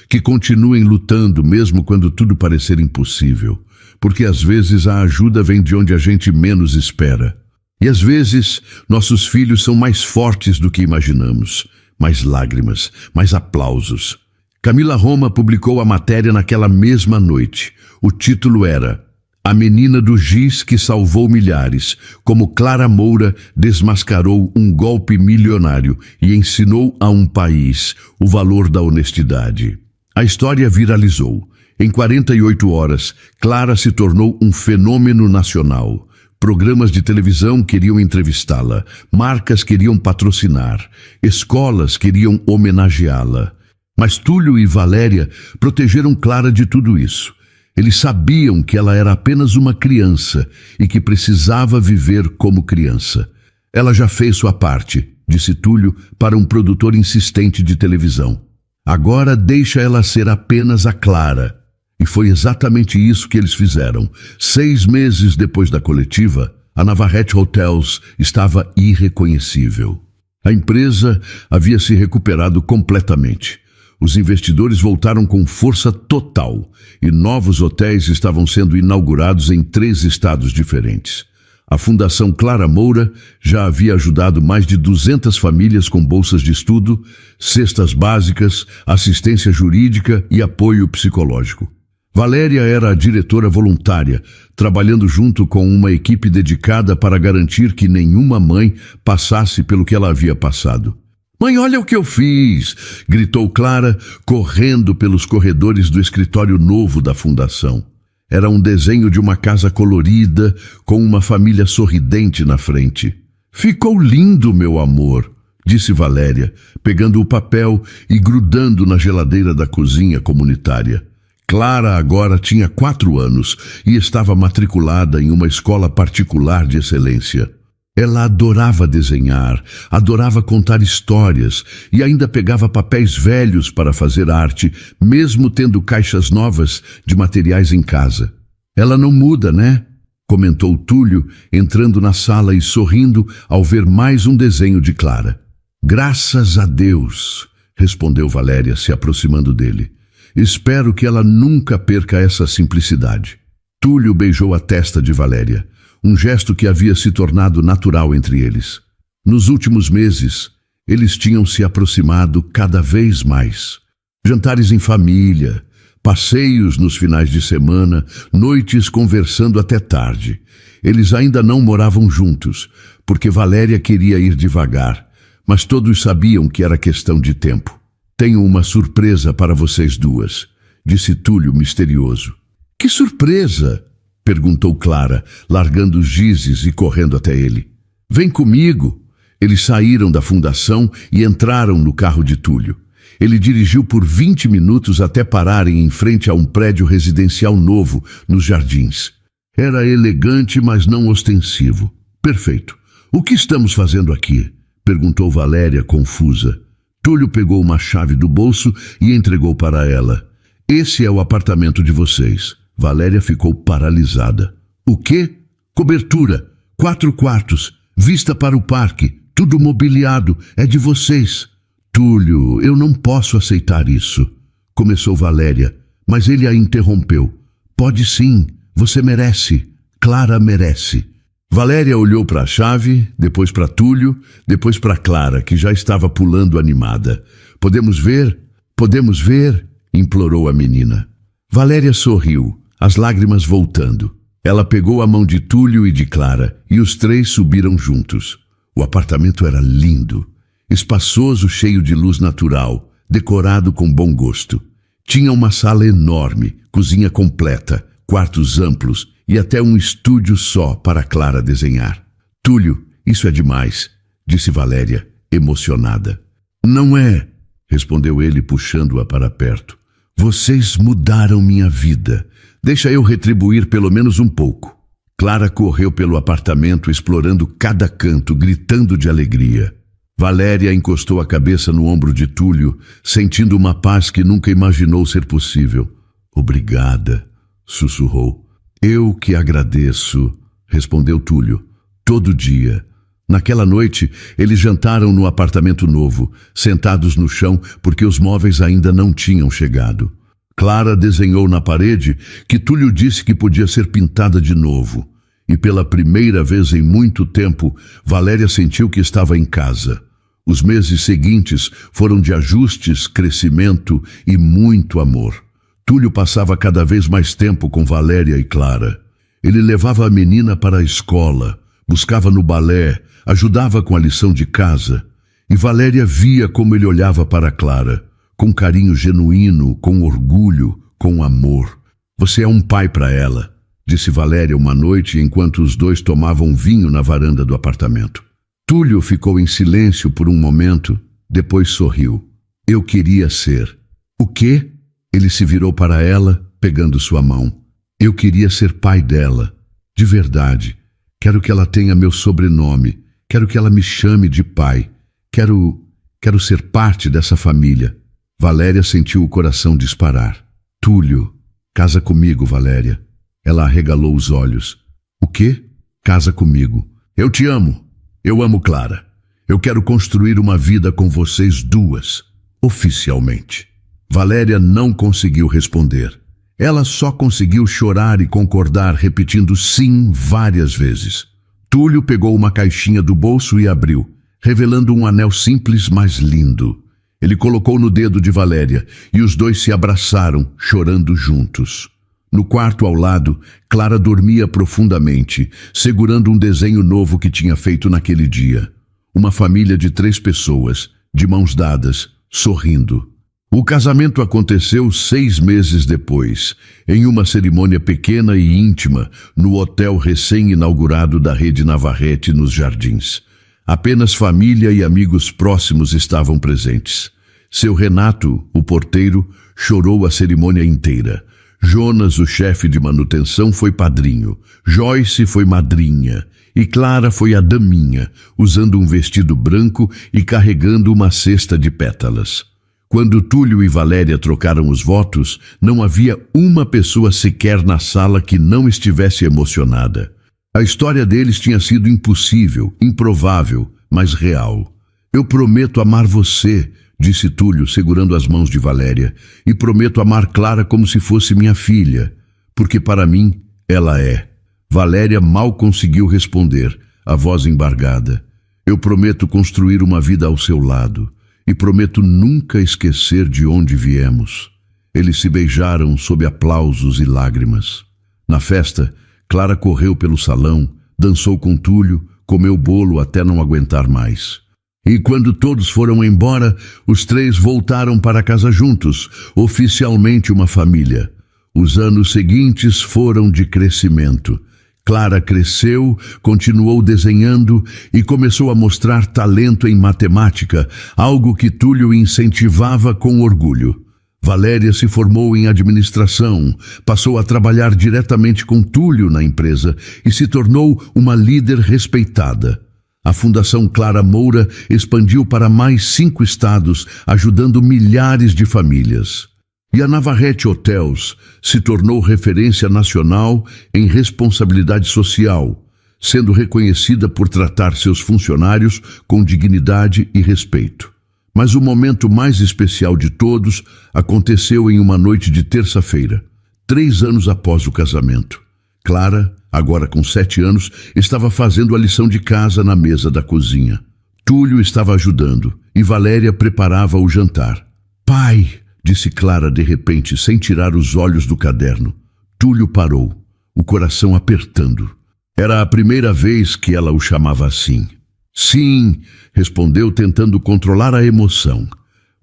que continuem lutando mesmo quando tudo parecer impossível, porque às vezes a ajuda vem de onde a gente menos espera. E às vezes nossos filhos são mais fortes do que imaginamos, mais lágrimas, mais aplausos. Camila Roma publicou a matéria naquela mesma noite. O título era A Menina do Giz que Salvou Milhares, como Clara Moura desmascarou um golpe milionário e ensinou a um país o valor da honestidade. A história viralizou. Em 48 horas, Clara se tornou um fenômeno nacional. Programas de televisão queriam entrevistá-la, marcas queriam patrocinar, escolas queriam homenageá-la. Mas Túlio e Valéria protegeram Clara de tudo isso. Eles sabiam que ela era apenas uma criança e que precisava viver como criança. Ela já fez sua parte, disse Túlio para um produtor insistente de televisão. Agora deixa ela ser apenas a Clara. E foi exatamente isso que eles fizeram. 6 meses depois da coletiva, a Navarrete Hotels estava irreconhecível. A empresa havia se recuperado completamente. Os investidores voltaram com força total e novos hotéis estavam sendo inaugurados em 3 estados diferentes. A Fundação Clara Moura já havia ajudado mais de 200 famílias com bolsas de estudo, cestas básicas, assistência jurídica e apoio psicológico. Valéria era a diretora voluntária, trabalhando junto com uma equipe dedicada para garantir que nenhuma mãe passasse pelo que ela havia passado. "Mãe, olha o que eu fiz!" gritou Clara, correndo pelos corredores do escritório novo da fundação. Era um desenho de uma casa colorida, com uma família sorridente na frente. "Ficou lindo, meu amor", disse Valéria, pegando o papel e grudando na geladeira da cozinha comunitária. Clara agora tinha 4 anos e estava matriculada em uma escola particular de excelência. Ela adorava desenhar, adorava contar histórias e ainda pegava papéis velhos para fazer arte, mesmo tendo caixas novas de materiais em casa. "Ela não muda, né?" comentou Túlio, entrando na sala e sorrindo ao ver mais um desenho de Clara. "Graças a Deus", respondeu Valéria, se aproximando dele. "Espero que ela nunca perca essa simplicidade." Túlio beijou a testa de Valéria, um gesto que havia se tornado natural entre eles. Nos últimos meses, eles tinham se aproximado cada vez mais. Jantares em família, passeios nos finais de semana, noites conversando até tarde. Eles ainda não moravam juntos, porque Valéria queria ir devagar, mas todos sabiam que era questão de tempo. "Tenho uma surpresa para vocês duas", disse Túlio misterioso. "Que surpresa?" perguntou Clara, largando os gizes e correndo até ele. Vem comigo. Eles saíram da fundação e entraram no carro de Túlio. Ele dirigiu por 20 minutos até pararem em frente a um prédio residencial novo nos jardins. Era elegante, mas não ostensivo. Perfeito. O que estamos fazendo aqui? Perguntou Valéria, confusa. Túlio pegou uma chave do bolso e entregou para ela. Esse é o apartamento de vocês. Valéria ficou paralisada. O quê? Cobertura, 4 quartos, vista para o parque, tudo mobiliado, é de vocês. Túlio, eu não posso aceitar isso, começou Valéria, mas ele a interrompeu. Pode sim, você merece, Clara merece. Valéria olhou para a chave, depois para Túlio, depois para Clara, que já estava pulando animada. Podemos ver? Podemos ver? Implorou a menina. Valéria sorriu, as lágrimas voltando. Ela pegou a mão de Túlio e de Clara, e os 3 subiram juntos. O apartamento era lindo, espaçoso, cheio de luz natural, decorado com bom gosto. Tinha uma sala enorme, cozinha completa, quartos amplos e até um estúdio só para Clara desenhar. Túlio, isso é demais, disse Valéria, emocionada. Não é, respondeu ele puxando-a para perto. Vocês mudaram minha vida. Deixa eu retribuir pelo menos um pouco. Clara correu pelo apartamento, explorando cada canto, gritando de alegria. Valéria encostou a cabeça no ombro de Túlio, sentindo uma paz que nunca imaginou ser possível. Obrigada, sussurrou. Eu que agradeço, respondeu Túlio. Todo dia. Naquela noite, eles jantaram no apartamento novo, sentados no chão porque os móveis ainda não tinham chegado. Clara desenhou na parede que Túlio disse que podia ser pintada de novo. E pela primeira vez em muito tempo, Valéria sentiu que estava em casa. Os meses seguintes foram de ajustes, crescimento e muito amor. Túlio passava cada vez mais tempo com Valéria e Clara. Ele levava a menina para a escola, buscava no balé, ajudava com a lição de casa. E Valéria via como ele olhava para Clara, com carinho genuíno, com orgulho, com amor. Você é um pai para ela, disse Valéria uma noite enquanto os 2 tomavam vinho na varanda do apartamento. Túlio ficou em silêncio por um momento, depois sorriu. Eu queria ser. O quê? Ele se virou para ela, pegando sua mão. Eu queria ser pai dela. De verdade. Quero que ela tenha meu sobrenome. Quero que ela me chame de pai. Quero ser parte dessa família. Valéria sentiu o coração disparar. Túlio, casa comigo, Valéria. Ela arregalou os olhos. O quê? Casa comigo. Eu te amo. Eu amo Clara. Eu quero construir uma vida com vocês 2, oficialmente. Valéria não conseguiu responder. Ela só conseguiu chorar e concordar, repetindo sim várias vezes. Túlio pegou uma caixinha do bolso e abriu, revelando um anel simples, mas lindo. Ele colocou no dedo de Valéria e os 2 se abraçaram, chorando juntos. No quarto ao lado, Clara dormia profundamente, segurando um desenho novo que tinha feito naquele dia. Uma família de 3 pessoas, de mãos dadas, sorrindo. O casamento aconteceu 6 meses depois, em uma cerimônia pequena e íntima, no hotel recém-inaugurado da Rede Navarrete nos Jardins. Apenas família e amigos próximos estavam presentes. Seu Renato, o porteiro, chorou a cerimônia inteira. Jonas, o chefe de manutenção, foi padrinho. Joyce foi madrinha. E Clara foi a daminha, usando um vestido branco e carregando uma cesta de pétalas. Quando Túlio e Valéria trocaram os votos, não havia uma pessoa sequer na sala que não estivesse emocionada. A história deles tinha sido impossível, improvável, mas real. Eu prometo amar você, disse Túlio, segurando as mãos de Valéria, e prometo amar Clara como se fosse minha filha, porque para mim ela é. Valéria mal conseguiu responder, a voz embargada. Eu prometo construir uma vida ao seu lado, e prometo nunca esquecer de onde viemos. Eles se beijaram sob aplausos e lágrimas. Na festa, Clara correu pelo salão, dançou com Túlio, comeu bolo até não aguentar mais. E quando todos foram embora, os 3 voltaram para casa juntos, oficialmente uma família. Os anos seguintes foram de crescimento. Clara cresceu, continuou desenhando e começou a mostrar talento em matemática, algo que Túlio incentivava com orgulho. Valéria se formou em administração, passou a trabalhar diretamente com Túlio na empresa e se tornou uma líder respeitada. A Fundação Clara Moura expandiu para mais 5 estados, ajudando milhares de famílias. E a Navarrete Hotels se tornou referência nacional em responsabilidade social, sendo reconhecida por tratar seus funcionários com dignidade e respeito. Mas o momento mais especial de todos aconteceu em uma noite de terça-feira, 3 anos após o casamento. Clara, agora com 7 anos, estava fazendo a lição de casa na mesa da cozinha. Túlio estava ajudando e Valéria preparava o jantar. "Pai", disse Clara de repente, sem tirar os olhos do caderno. Túlio parou, o coração apertando. Era a primeira vez que ela o chamava assim. "Sim", respondeu tentando controlar a emoção.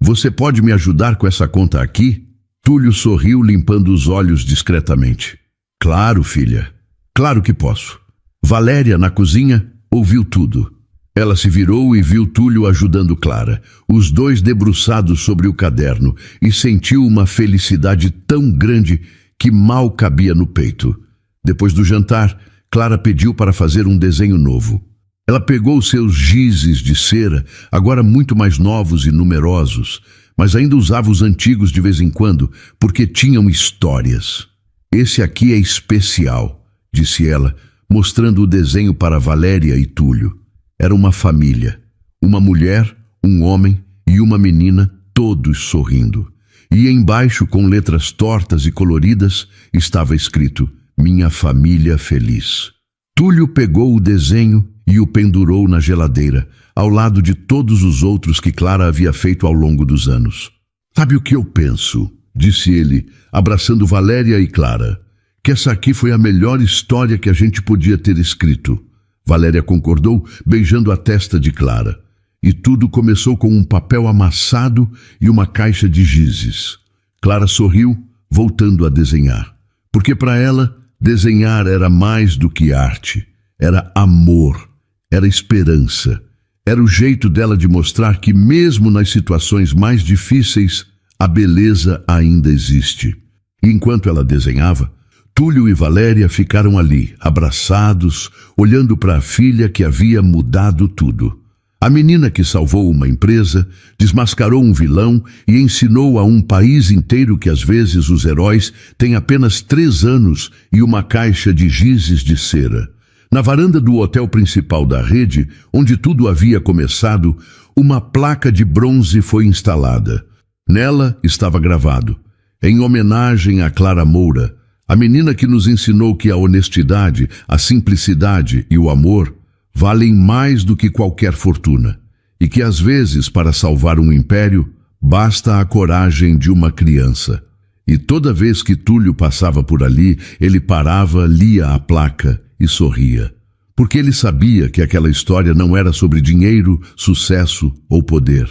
"Você pode me ajudar com essa conta aqui?" Túlio sorriu, limpando os olhos discretamente. "Claro, filha. Claro que posso." Valéria, na cozinha, ouviu tudo. Ela se virou e viu Túlio ajudando Clara, os dois debruçados sobre o caderno, e sentiu uma felicidade tão grande que mal cabia no peito. Depois do jantar, Clara pediu para fazer um desenho novo. Ela pegou seus gizes de cera, agora muito mais novos e numerosos, mas ainda usava os antigos de vez em quando, porque tinham histórias. "Esse aqui é especial", disse ela, mostrando o desenho para Valéria e Túlio. Era uma família, uma mulher, um homem e uma menina, todos sorrindo. E embaixo, com letras tortas e coloridas, estava escrito: "Minha família feliz". Túlio pegou o desenho e o pendurou na geladeira, ao lado de todos os outros que Clara havia feito ao longo dos anos. "Sabe o que eu penso?", disse ele, abraçando Valéria e Clara. "Que essa aqui foi a melhor história que a gente podia ter escrito." Valéria concordou, beijando a testa de Clara. E tudo começou com um papel amassado e uma caixa de gizes. Clara sorriu, voltando a desenhar. Porque para ela, desenhar era mais do que arte. Era amor, era esperança. Era o jeito dela de mostrar que mesmo nas situações mais difíceis, a beleza ainda existe. E enquanto ela desenhava, Túlio e Valéria ficaram ali, abraçados, olhando para a filha que havia mudado tudo. A menina que salvou uma empresa, desmascarou um vilão e ensinou a um país inteiro que às vezes os heróis têm apenas 3 anos e uma caixa de gizes de cera. Na varanda do hotel principal da rede, onde tudo havia começado, uma placa de bronze foi instalada. Nela estava gravado: "Em homenagem a Clara Moura, a menina que nos ensinou que a honestidade, a simplicidade e o amor valem mais do que qualquer fortuna, e que às vezes, para salvar um império, basta a coragem de uma criança." E toda vez que Túlio passava por ali, ele parava, lia a placa e sorria. Porque ele sabia que aquela história não era sobre dinheiro, sucesso ou poder.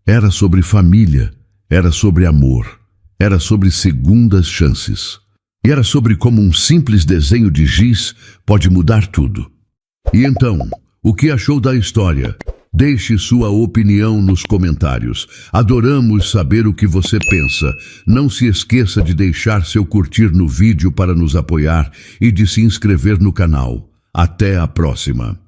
Era sobre família, era sobre amor, era sobre segundas chances. E era sobre como um simples desenho de giz pode mudar tudo. E então, o que achou da história? Deixe sua opinião nos comentários. Adoramos saber o que você pensa. Não se esqueça de deixar seu curtir no vídeo para nos apoiar e de se inscrever no canal. Até a próxima!